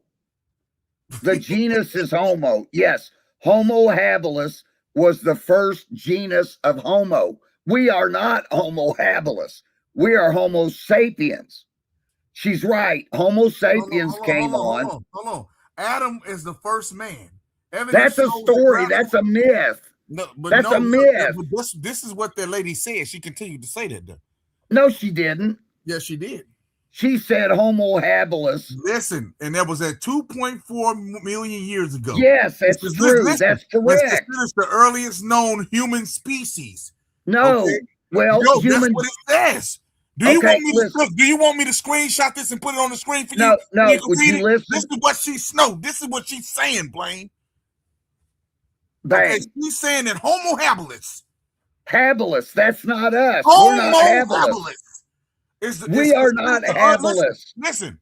The genus is Homo. Yes, Homo habilis was the first genus of Homo. We are not Homo habilis. We are Homo sapiens. She's right. Homo sapiens came on. Hold on. Adam is the first man. That's a story. That's a myth. That's a myth. This is what that lady said. She continued to say that, though. No, she didn't. Yes, she did. She said Homo habilis. Listen, and that was at 2.4 million years ago. Yes, that's true. That's correct. It's the earliest known human species. No. Okay? Well, that's what it says. Do you want me to screenshot this and put it on the screen for you? No. Would you listen? This is what This is what she's saying, Blaine. Bang. Okay, she's saying that Homo habilis. Habilis. That's not us. Homo habilis. We are not habilis. Listen,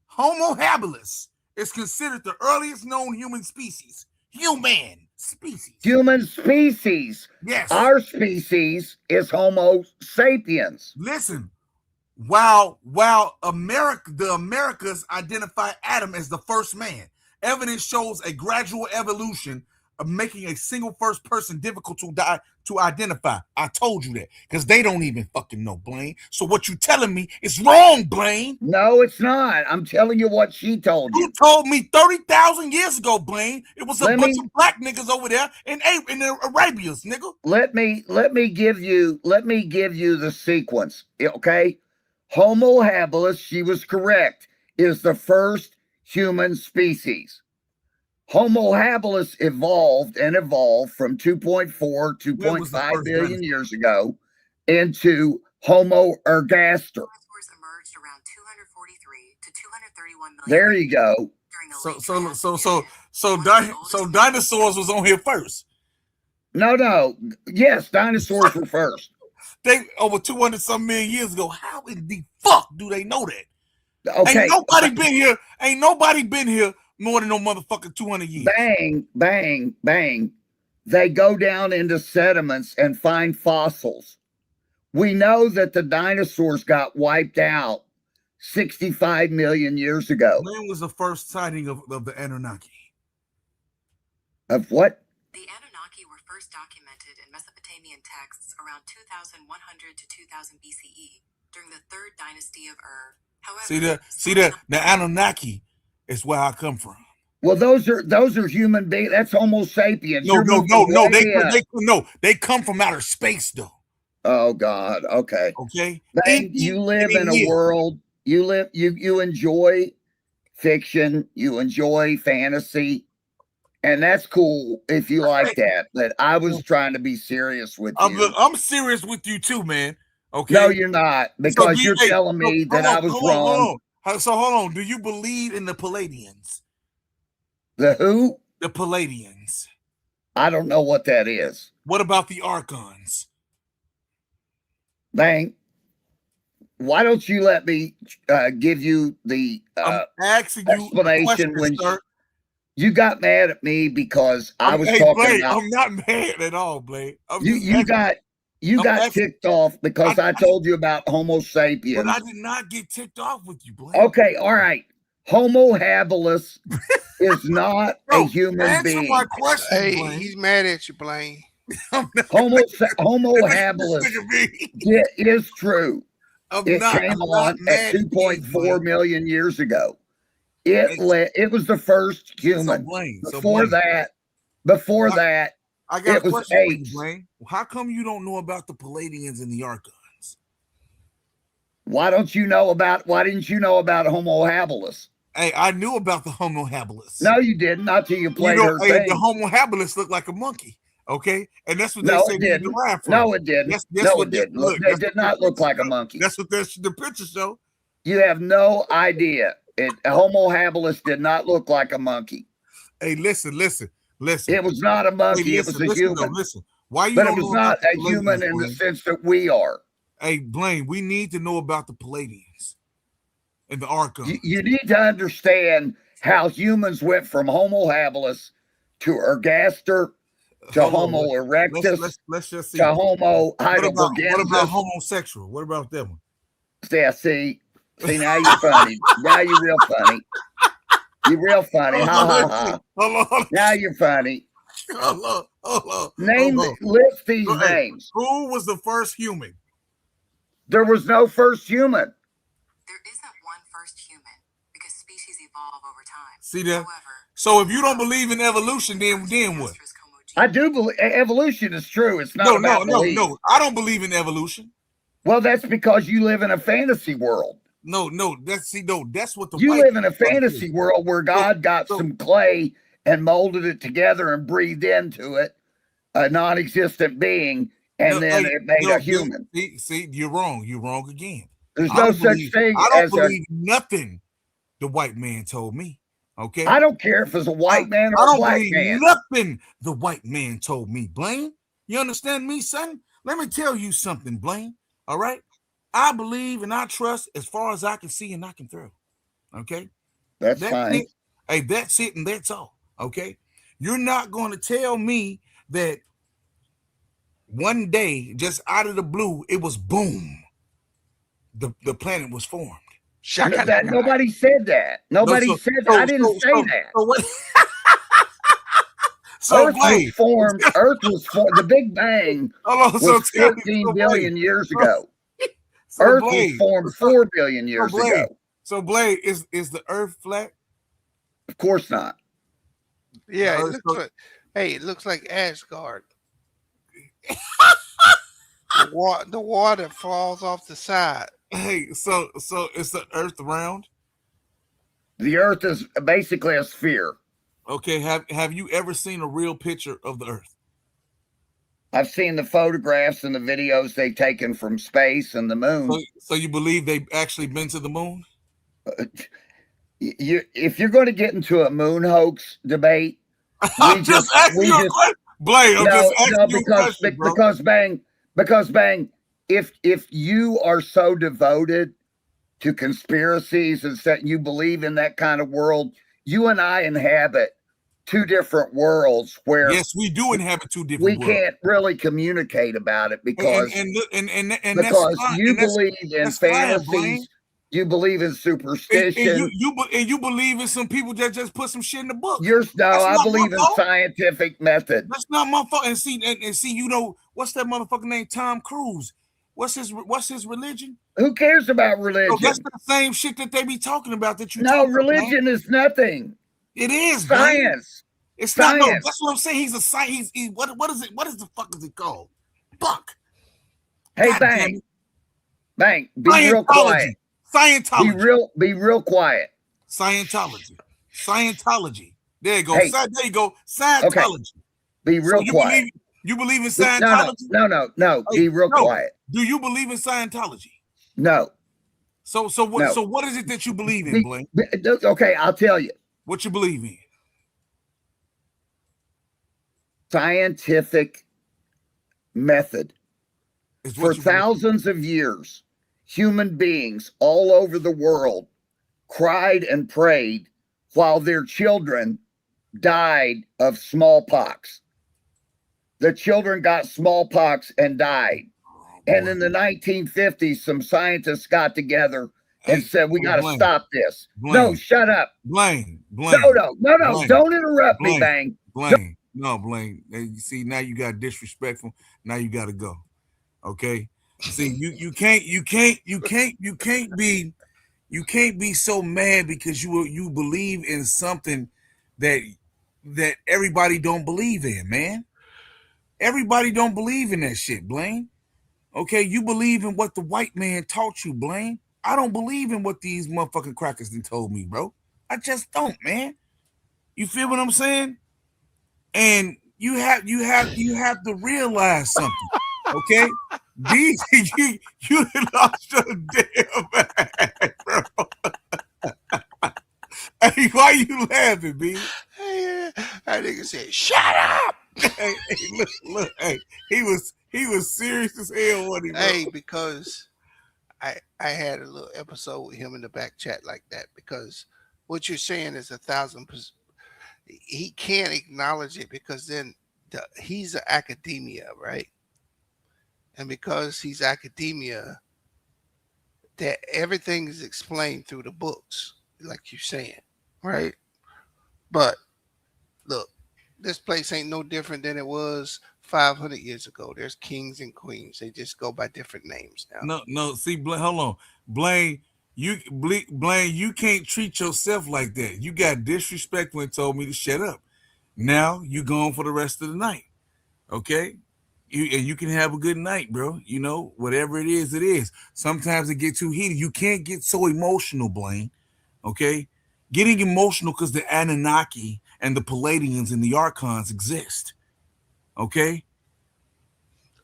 Homo habilis is considered the earliest known human species. Human species. Yes. Our species is Homo sapiens. Listen, while the Americas identify Adam as the first man, evidence shows a gradual evolution of making a single first person difficult to identify. I told you that because they don't even fucking know, Blaine. So what you telling me is wrong, Blaine. No, it's not. I'm telling you what she told you. You told me 30,000 years ago, Blaine. It was a bunch of black niggas over there in the Arabians, nigga. Let me give you the sequence, okay? Homo habilis, she was correct, is the first human species. Homo habilis evolved from 2.4, 2.5 billion years ago into Homo ergaster. Emerged around 243 to 231 million. There you go. So dinosaurs was on here first. No. Yes, dinosaurs were first. They over 200 some million years ago. How in the fuck do they know that? Okay. Ain't nobody been here more than no motherfucking 200 years. Bang. They go down into sediments and find fossils. We know that the dinosaurs got wiped out 65 million years ago. When was the first sighting of the Anunnaki? Of what? The Anunnaki were first documented in Mesopotamian texts around 2100 to 2000 BCE during the third dynasty of Ur. However, see the Anunnaki It's where I come from. Well, those are human beings. That's Homo sapiens. No. They come from outer space, though. Oh God. Okay. Okay. You live in a world. You enjoy fiction. You enjoy fantasy, and that's cool if you like that. But I was trying to be serious with you. I'm serious with you too, man. Okay. No, you're not, because you're telling me that I was wrong. So hold on. Do you believe in the Palladians? The who? The Palladians. I don't know what that is. What about the Archons? Bang. Why don't you let me give you the asking explanation you when sir. You got mad at me because I was talking Blade, about. I'm not mad at all, Blade. You got ticked off because I told you about Homo sapiens. But I did not get ticked off with you, Blade. Okay, all right. Homo habilis is not a human being. My question, hey, Blaine. He's mad at you, Blaine. Homo habilis is true. It came on at 2.4 million years ago. It was the first human. Before that, I got it a was question for you, apes. Blaine. How come you don't know about the Palladians and the Archons? Why didn't you know about Homo habilis? Hey, I knew about the Homo habilis. No, you didn't. Not till you played her thing. The Homo habilis looked like a monkey. Okay, and that's what they No, say it we didn't. derived from. No, it didn't. No, it didn't. It did not look like a monkey. That's what the picture show. You have no idea. Homo habilis did not look like a monkey. Hey, listen. It was not a monkey. Hey, it was a human. Listen. Why you? But it was not a human in the sense that we are. Hey, Blaine, we need to know about the Palladians and the Archons. You need to understand how humans went from Homo habilis to ergaster to Homo erectus let's just see. to Homo heidelbergensis. What about homosexual? What about that one? Yeah, see, now you're funny. Now you're real funny. You're real funny. Ha ha ha. Hold on. Now you're funny. Hold on. List these names. Who was the first human? There was no first human. There isn't one first human because species evolve over time. See that? However, so if you don't believe in evolution, then what? I do believe evolution is true. It's not no. I don't believe in evolution. Well, that's because you live in a fantasy world. No. That's what the you live in a fantasy world where God got some clay and molded it together and breathed into it a non-existent being, and then it made a human. See, you're wrong. You're wrong again. There's no such thing I don't as believe nothing the white man told me. Okay. I don't care if it's a white man or a black man. Nothing the white man told me, Blaine. You understand me, son? Let me tell you something, Blaine. All right. I believe and I trust as far as I can see and I can throw. Okay. That's fine. It. Hey, that's it and that's all. Okay. You're not going to tell me that one day, just out of the blue, it was boom. The planet was formed. Nobody said that. Nobody said that. I didn't say that. Earth was formed. The Big Bang was 14 billion years ago. Earth was formed 4 billion years ago. So, Blade, is the Earth flat? Of course not. Yeah, it looks like Asgard. The water falls off the side. Hey, so is the Earth round? The Earth is basically a sphere. Okay, have you ever seen a real picture of the Earth? I've seen the photographs and the videos they've taken from space and the moon. So you believe they've actually been to the moon? If you're going to get into a moon hoax debate, I'm just asking you a question. Blake, I'm just asking you a question, bro. Because bang, if you are so devoted to conspiracies and that you believe in that kind of world, you and I inhabit two different worlds where yes, we do inhabit two different worlds. We can't really communicate about it because because you believe in fantasies. You believe in superstition. You believe in some people that just put some shit in the book. I believe in scientific method. That's not my fault. And see, you know, what's that motherfucker named Tom Cruise? What's his religion? Who cares about religion? So that's the same shit that they be talking about that you No, talking religion about, is nothing. It is science. Blaine. It's science. not. No, that's what I'm saying. He's a science. What is it? What is the fuck is it called? Fuck. Hey, God Bang. Bang. Be real quiet. Scientology. Be real quiet. Scientology. There you go. Hey. There you go. Scientology. Okay. Be real quiet. You believe in Scientology? No. Be real quiet. Do you believe in Scientology? No. So what is it that you believe in, Blaine? Okay, I'll tell you. What you believe in? Scientific method. For thousands of years, human beings all over the world cried and prayed while their children died of smallpox. The children got smallpox and died. And in the 1950s, some scientists got together and said, we got to stop this. No, shut up. Blaine. No. Don't interrupt me, Bang. Blaine. No, Blaine. You see, now you got disrespectful. Now you got to go. Okay. See, you can't be so mad because you believe in something that everybody don't believe in, man. Everybody don't believe in that shit, Blaine. Okay, you believe in what the white man taught you, Blaine. I don't believe in what these motherfucking crackers done told me, bro. I just don't, man. You feel what I'm saying? And you have to realize something, okay? These you lost your damn mind, bro. Hey, why you laughing, B? Hey, that nigga said, "Shut up." Hey, look, hey, he was serious as hell, wasn't he, bro? Hey, because I had a little episode with him in the back chat like that, because what you're saying is 1,000%. He can't acknowledge it because then he's an academia, right? And because he's academia, that everything is explained through the books, like you're saying, right? But look, this place ain't no different than it was 500 years ago. There's kings and queens. They just go by different names now. No. See, hold on, Blaine. Blaine, you can't treat yourself like that. You got disrespectful and told me to shut up. Now you going for the rest of the night, okay? You can have a good night, bro. You know, whatever it is, it is. Sometimes it gets too heated. You can't get so emotional, Blaine. Okay, getting emotional because the Anunnaki and the Palladians and the Archons exist. Okay.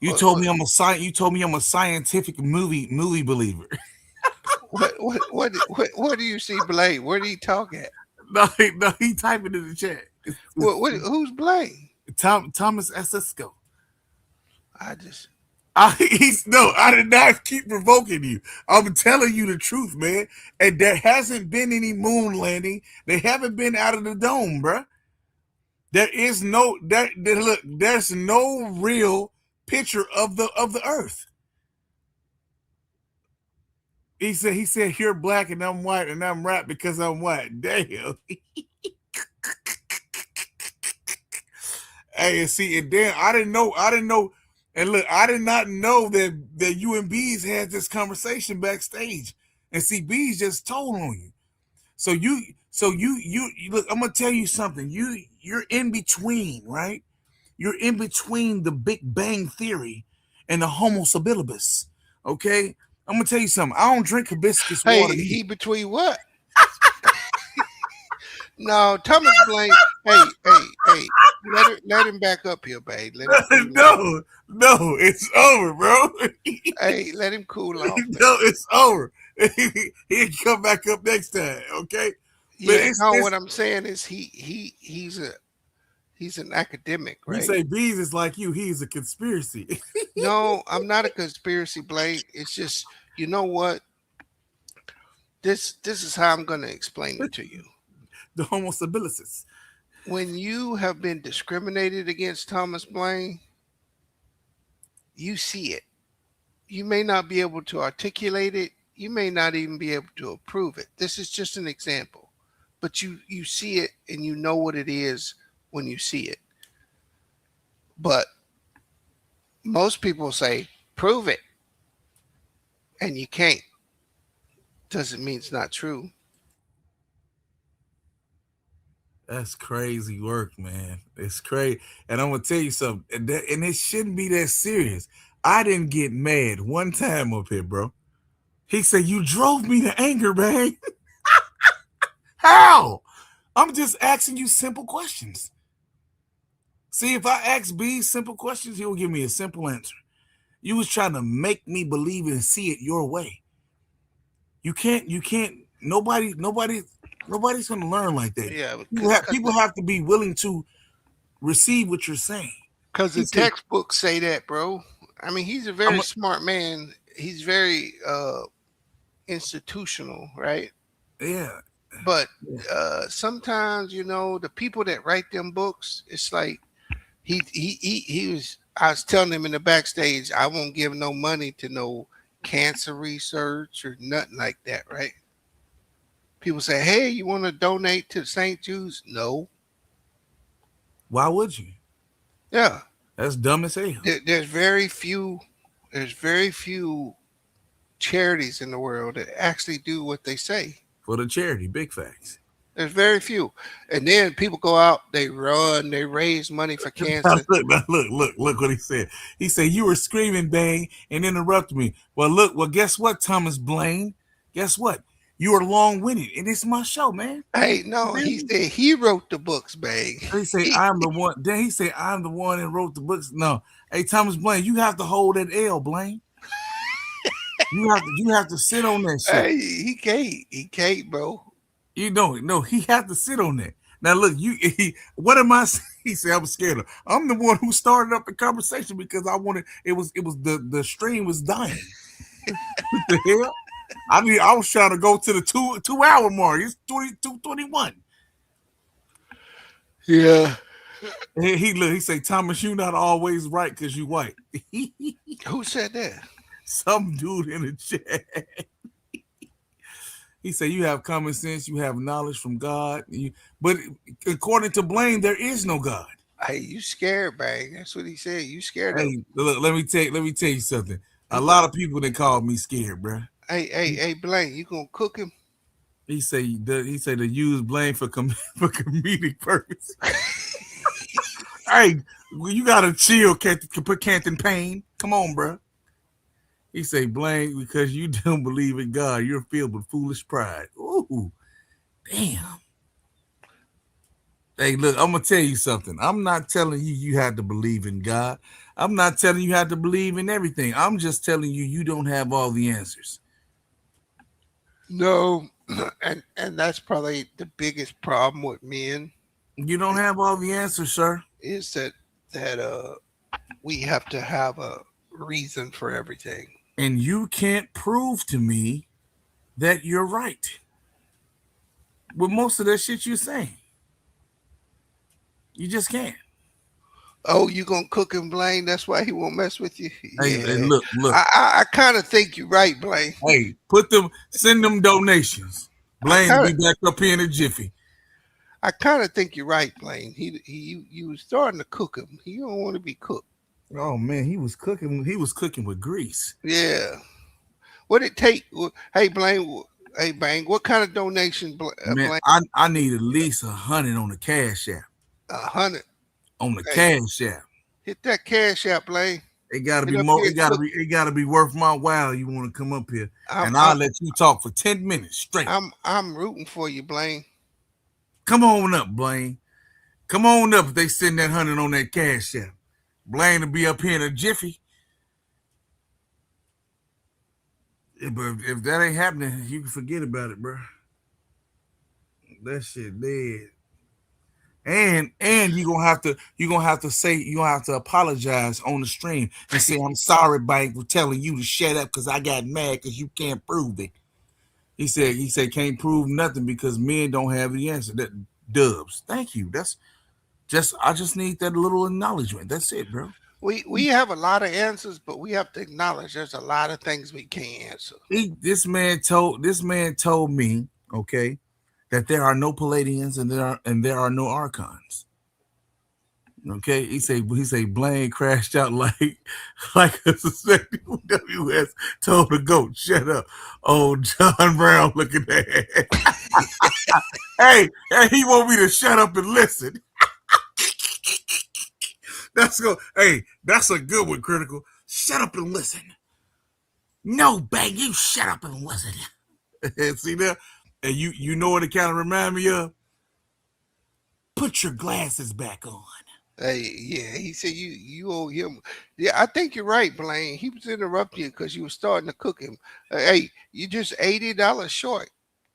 You told me I'm a scientific movie believer. What do you see, Blaine? Where do you talk at? No, he typing in the chat. Who's Blaine? Thomas Esesco. I did not keep provoking you. I'm telling you the truth, man. And there hasn't been any moon landing. They haven't been out of the dome, bruh. There's no real picture of the earth. He said you're black and I'm white and I'm rap because I'm white. Damn. Hey, and see, and then I didn't know. And look, I did not know that you and Bees had this conversation backstage. And see, Bees just told on you. So you look, I'm gonna tell you something. You're in between, right? You're in between the Big Bang Theory and the Homo habilis. Okay? I'm gonna tell you something. I don't drink hibiscus water. Hey, he between what? No, Thomas Blaine. Hey. Let him back up here, babe. No, it's over, bro. Hey, let him cool off. No, it's over. He can come back up next time, okay? Yeah, what I'm saying is he's an academic, right? You say Bees is like you. He's a conspiracy. No, I'm not a conspiracy, Blaine. It's just, you know what? This is how I'm going to explain it to you. The Homo habilis. When you have been discriminated against, Thomas Blaine, you see it. You may not be able to articulate it. You may not even be able to approve it. This is just an example. But you see it and you know what it is when you see it. But most people say, prove it. and you can't, doesn't mean it's not true. That's crazy work, man. It's crazy. And I'm gonna tell you something, and it shouldn't be that serious. I didn't get mad one time up here, bro. He said, "You drove me to anger, man." How? I'm just asking you simple questions. See, if I ask B simple questions, he'll give me a simple answer. You was trying to make me believe and see it your way. You can't, nobody's gonna learn like that. Yeah, People have to be willing to receive what you're saying. Because the textbooks say that, bro. I mean, he's a very smart man. He's very institutional, right? Yeah. But sometimes, the people that write them books, it's like he was. I was telling him in the backstage, I won't give no money to no cancer research or nothing like that, right? People say, "Hey, you want to donate to St. Jude's?" No. Why would you? Yeah, that's dumb as hell. There's very few charities in the world that actually do what they say. For the charity, big facts. There's very few. And then people go out, they run, they raise money for cancer. Look what he said. He said, "You were screaming, Bang, and interrupted me." Well, guess what, Thomas Blaine? Guess what? You are long-winded, and it's my show, man. Hey, no, he said he wrote the books, Bang. He say I'm the one. Then he say I'm the one that wrote the books. No, hey, Thomas Blaine, you have to hold that L, Blaine. You have to sit on that shit. Hey, he can't, bro. You know, no, he had to sit on that. Now look, what am I saying? He said, "I'm scared of." I'm the one who started up the conversation because I wanted. It was the stream was dying. What the hell? I was trying to go to the 2 hour mark. It's 22:21. Yeah. He say, "Thomas, you not always right because you white." Who said that? Some dude in the chat. He said, "You have common sense, you have knowledge from God." But according to Blaine, there is no God. Hey, you scared, Bang. That's what he said. You scared. Hey, look, let me tell you something. A lot of people that called me scared, bro. Hey, Blaine, you gonna cook him? He say to use Blaine for comedic purpose. Hey, you gotta chill, Captain Payne. Come on, bro. He say, "Blaine, because you don't believe in God, you're filled with foolish pride." Ooh, damn. Hey, look, I'm gonna tell you something. I'm not telling you have to believe in God. I'm not telling you have to believe in everything. I'm just telling you don't have all the answers. No, and that's probably the biggest problem with men. You don't have all the answers, sir. Is that we have to have a reason for everything. And you can't prove to me that you're right with most of that shit you're saying. You just can't. Oh, you gonna cook him, Blaine? That's why he won't mess with you. Hey, look. I kind of think you're right, Blaine. Hey, send them donations. Blaine will be back up here in a jiffy. I kind of think you're right, Blaine. You was starting to cook him. He don't want to be cooked. Oh man, he was cooking. He was cooking with grease. Yeah. What it take? Hey, Blaine. Hey, Bang. What kind of donation, man, Blaine? I need at least 100 on the Cash App. 100 on the Cash App. Hit that Cash App, Blaine. It gotta be more. It gotta be worth my while. You want to come up here, and I'll let you talk for 10 minutes straight. I'm rooting for you, Blaine. Come on up, Blaine. Come on up. If they send that 100 on that Cash App, Blaine will be up here in a jiffy. Yeah, but if that ain't happening, you can forget about it, bro. That shit dead. And you're gonna have to apologize on the stream and say, "I'm sorry, Bank, for telling you to shut up because I got mad because you can't prove it." He said can't prove nothing because men don't have the answer. That Dubs. Thank you. I just need that little acknowledgement. That's it, bro. We have a lot of answers, but we have to acknowledge there's a lot of things we can't answer. This man told me, okay, that there are no Palladians and there are no Archons. Okay, he say Blaine crashed out like a suspected WS told the goat, shut up. Oh, John Brown looking at it. hey, he want me to shut up and listen. That's a good one, Critical. Shut up and listen. No, Bang, you shut up and listen. See that? And you know what it kind of remind me of? Put your glasses back on. Hey, yeah, he said you owe him. Yeah, I think you're right, Blaine. He was interrupting you because you were starting to cook him. Hey, you just $80 short.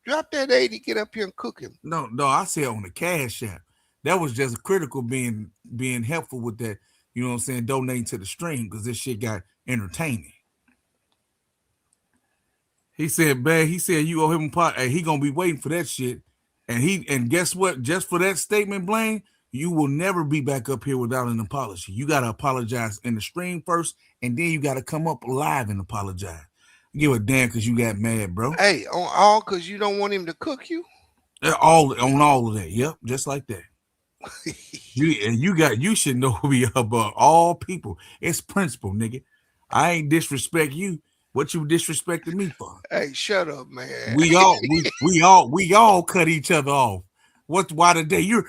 Drop that 80, get up here and cook him. No, I said on the Cash App. That was just Critical being helpful with that. You know what I'm saying? Donating to the stream because this shit got entertaining. He said, "Bang." He said, "You owe him a pot." Hey, he gonna be waiting for that shit. And guess what? Just for that statement, Blaine, you will never be back up here without an apology. You gotta apologize in the stream first, and then you gotta come up live and apologize. Give a damn because you got mad, bro. Hey, on all because you don't want him to cook you. All of that. Yep, just like that. You should know me about all people. It's principle, nigga. I ain't disrespect you. What you disrespecting me for? Hey, shut up, man. We all cut each other off. Why today? You're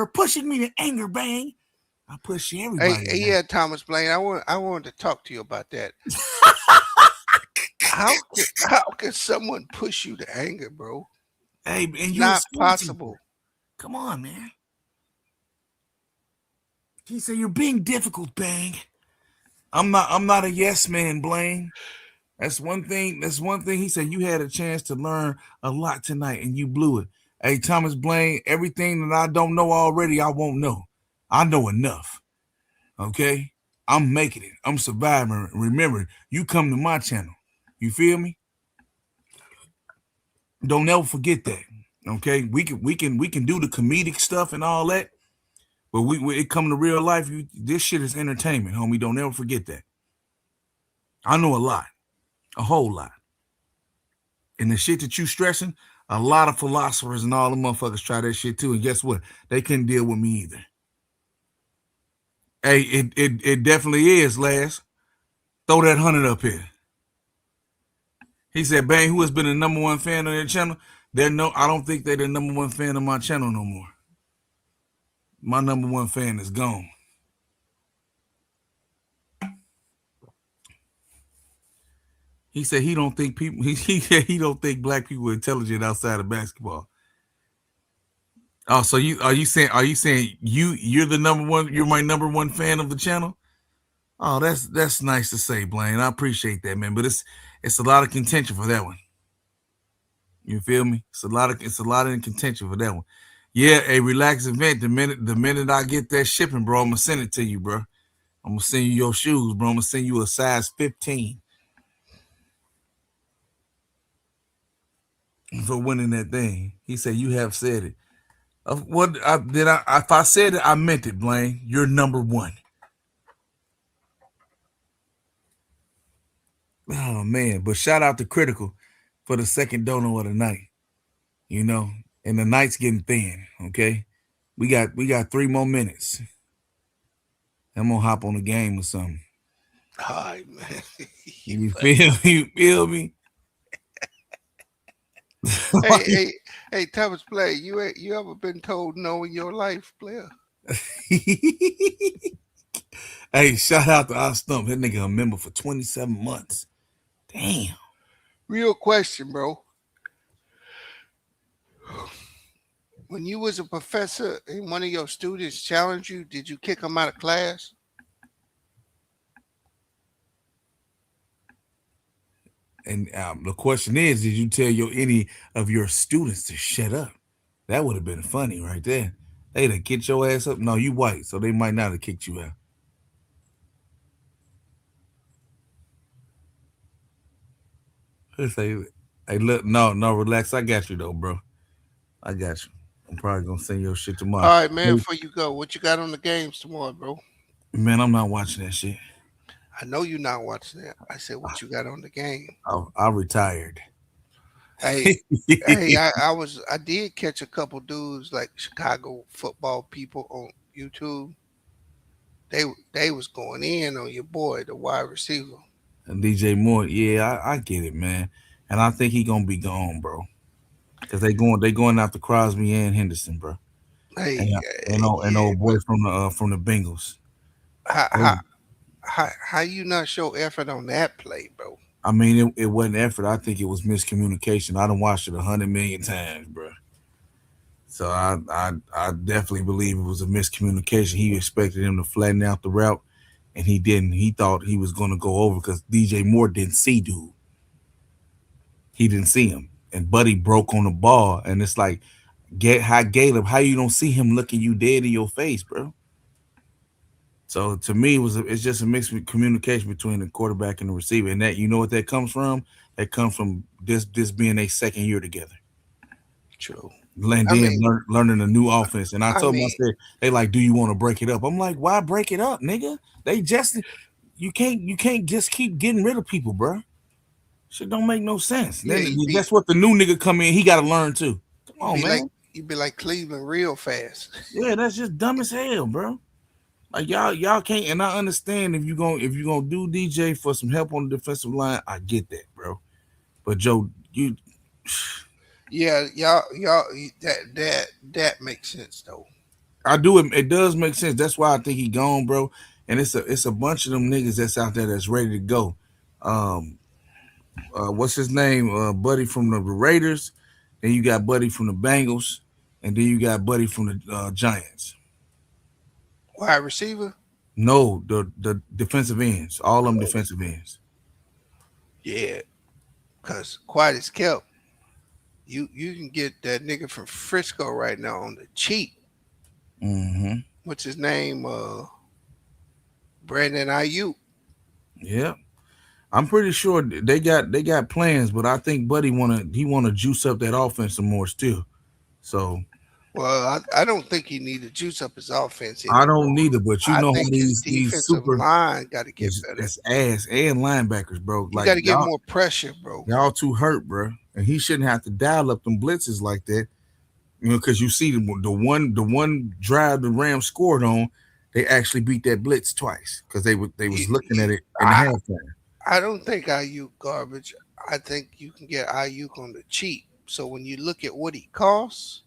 pushing me to anger, Bang. I push everybody. Hey, yeah, Thomas Blaine. I wanted to talk to you about that. How can someone push you to anger, bro? Hey, and not possible. Come on, man. He said you're being difficult, Bang. I'm not a yes man, Blaine. That's one thing. He said you had a chance to learn a lot tonight and you blew it. Hey, Thomas Blaine, everything that I don't know already, I won't know. I know enough. Okay? I'm making it. I'm surviving. Remember, you come to my channel. You feel me? Don't ever forget that. Okay? We can do the comedic stuff and all that. But when it come to real life, this shit is entertainment, homie. Don't ever forget that. I know a lot. A whole lot. And the shit that you stressing, a lot of philosophers and all the motherfuckers try that shit too. And guess what? They couldn't deal with me either. Hey, it definitely is, Laz. Throw that 100 up here. He said, Bang, who has been the number one fan of their channel? I don't think they're the number one fan of my channel no more. My number one fan is gone. He said he don't think people. He don't think black people are intelligent outside of basketball. Oh, so are you saying you're the number one? You're my number one fan of the channel. Oh, that's nice to say, Blaine. I appreciate that, man. But it's a lot of contention for that one. You feel me? It's a lot of contention for that one. Yeah, a relaxed event. The minute I get that shipping, bro, I'm gonna send it to you, bro. I'm gonna send you your shoes, bro. I'm gonna send you a size 15 for winning that thing. He said you have said it. If I said it, I meant it, Blaine. You're number one. Oh man, but shout out to Critical for the second dono of the night. You know, and the night's getting thin. Okay, we got 3 more minutes. I'm gonna hop on the game or something. All right, man. You feel me? Hey, Thomas Play, you ever been told no in your life, player? Hey, shout out to our stump. That nigga a member for 27 months. Damn. Real question, bro. When you was a professor and one of your students challenged you, did you kick him out of class? And the question is, did you tell any of your students to shut up? That would have been funny right there. They'd have kicked your ass up. No, you white, so they might not have kicked you out. Say, hey, look, no, relax. I got you though, bro. I got you. I'm probably gonna send your shit tomorrow. All right, man. Before you go, what you got on the games tomorrow, bro? Man, I'm not watching that shit. I know you're not watching that. I said, what you got on the game? I retired. Hey, I did catch a couple dudes like Chicago football people YouTube, they was going in on your boy, the wide receiver. And DJ Moore, yeah, I get it, man. And I think he gonna be gone, bro. Cause they going after Crosby and Henderson, bro. Hey, And yeah, old boy but from the Bengals. how Hey, how you not show effort on that play, bro? I mean, it wasn't effort. I think it was miscommunication. I done watched it 100 million times, bro. So I definitely believe it was a miscommunication. He expected him to flatten out the route, and he didn't. He thought he was going to go over because DJ Moore didn't see dude. He didn't see him, and Buddy broke on the ball, and it's like, Caleb, how you don't see him looking you dead in your face, bro? So to me, it's just a mixed communication between the quarterback and the receiver, and that, you know what that comes from? That comes from this being a second year together. True. And I then mean, learning a new offense. And I I told him, I mean, said, they like, do you want to break it up? I'm like, why break it up, nigga? You can't just keep getting rid of people, bro. Shit don't make no sense. yeah, Then that's what the new nigga come in. He got to learn too. Come on, man. You be like Cleveland real fast. Yeah, that's just dumb as hell, bro. Like y'all can't. And I understand if you gonna do DJ for some help on the defensive line, I get that, bro. But Joe, Yeah, y'all, that makes sense though. I do it. It does make sense. That's why I think he gone, bro. And it's a bunch of them niggas that's out there that's ready to go. What's his name? Buddy from the Raiders. Then you got Buddy from the Bengals, and then you got Buddy from the Giants. Wide receiver? No, the defensive ends. All them defensive ends. Yeah, because quiet as kept. You can get that nigga from Frisco right now on the cheap. Mm-hmm. What's his name? Brandon Ayuk. Yeah, I'm pretty sure they got plans, but I think Buddy wanna juice up that offense some more still. So, well, I don't think he need to juice up his offense anymore. I don't need it, but you know think his these defensive super line got to get better. That's ass and linebackers, bro. You got to get more pressure, bro. Y'all too hurt, bro, and he shouldn't have to dial up them blitzes like that. You know, because you see the one drive the Rams scored on, they actually beat that blitz twice because they was looking at it in the halftime. I don't think Ayuk garbage. I think you can get Ayuk on the cheap. So when you look at what he costs,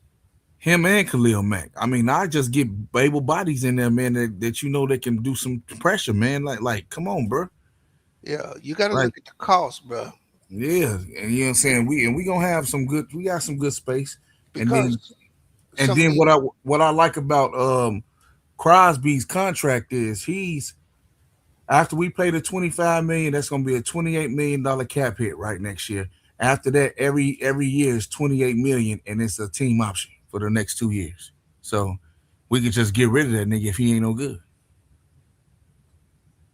him and Khalil Mack. I mean, I just get able bodies in there, man, that you know they can do some pressure, man. Like, come on, bro. Yeah, you got to look at the cost, bro. Yeah, and you know what I'm saying. We gonna have some good. We got some good space. Because and then what I like about Crosby's contract is he's, after we pay the $25 million, that's gonna be a $28 million cap hit right next year. After that, every year is $28 million, and it's a team option for the next 2 years. So we could just get rid of that nigga if he ain't no good.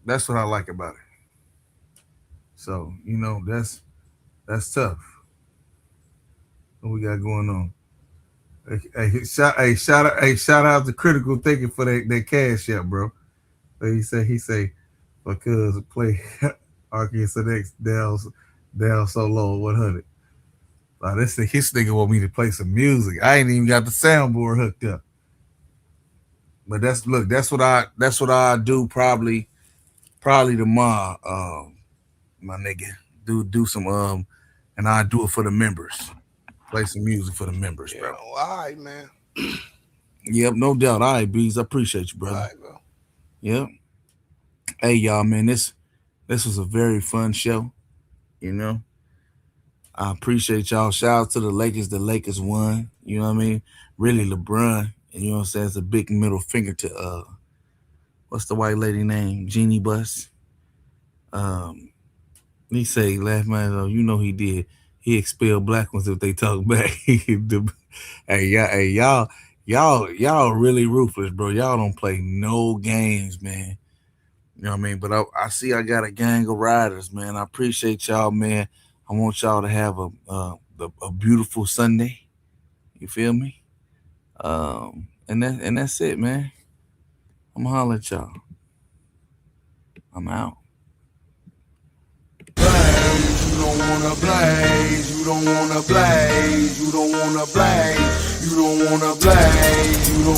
That's what I like about it. So, you know, that's tough. What we got going on? Shout out to Critical Thinking for that cash out, bro. He say because play Arkansas next down so low 100. His nigga want me to play some music. I ain't even got the soundboard hooked up. But that's what I do probably tomorrow. My nigga, do some and I do it for the members. Play some music for the members, bro. All right, man. Yep, no doubt. All right, Bees. I appreciate you, brother. All right, bro. Yep. Hey, y'all, man. This was a very fun show. You know, I appreciate y'all. Shout out to the Lakers. The Lakers won. You know what I mean? Really, LeBron. And you know what I'm saying? It's a big middle finger to what's the white lady name? Jeannie Buss. He say last night, you know he did. He expelled black ones if they talk back. Hey, y'all really ruthless, bro. Y'all don't play no games, man. You know what I mean? But I see I got a gang of riders, man. I appreciate y'all, man. I want y'all to have a beautiful Sunday. You feel me? And that's it, man. I'm gonna holler at y'all. I'm out. You don't wanna blaze, you don't wanna blaze, you don't wanna blaze, you don't wanna blaze, you don't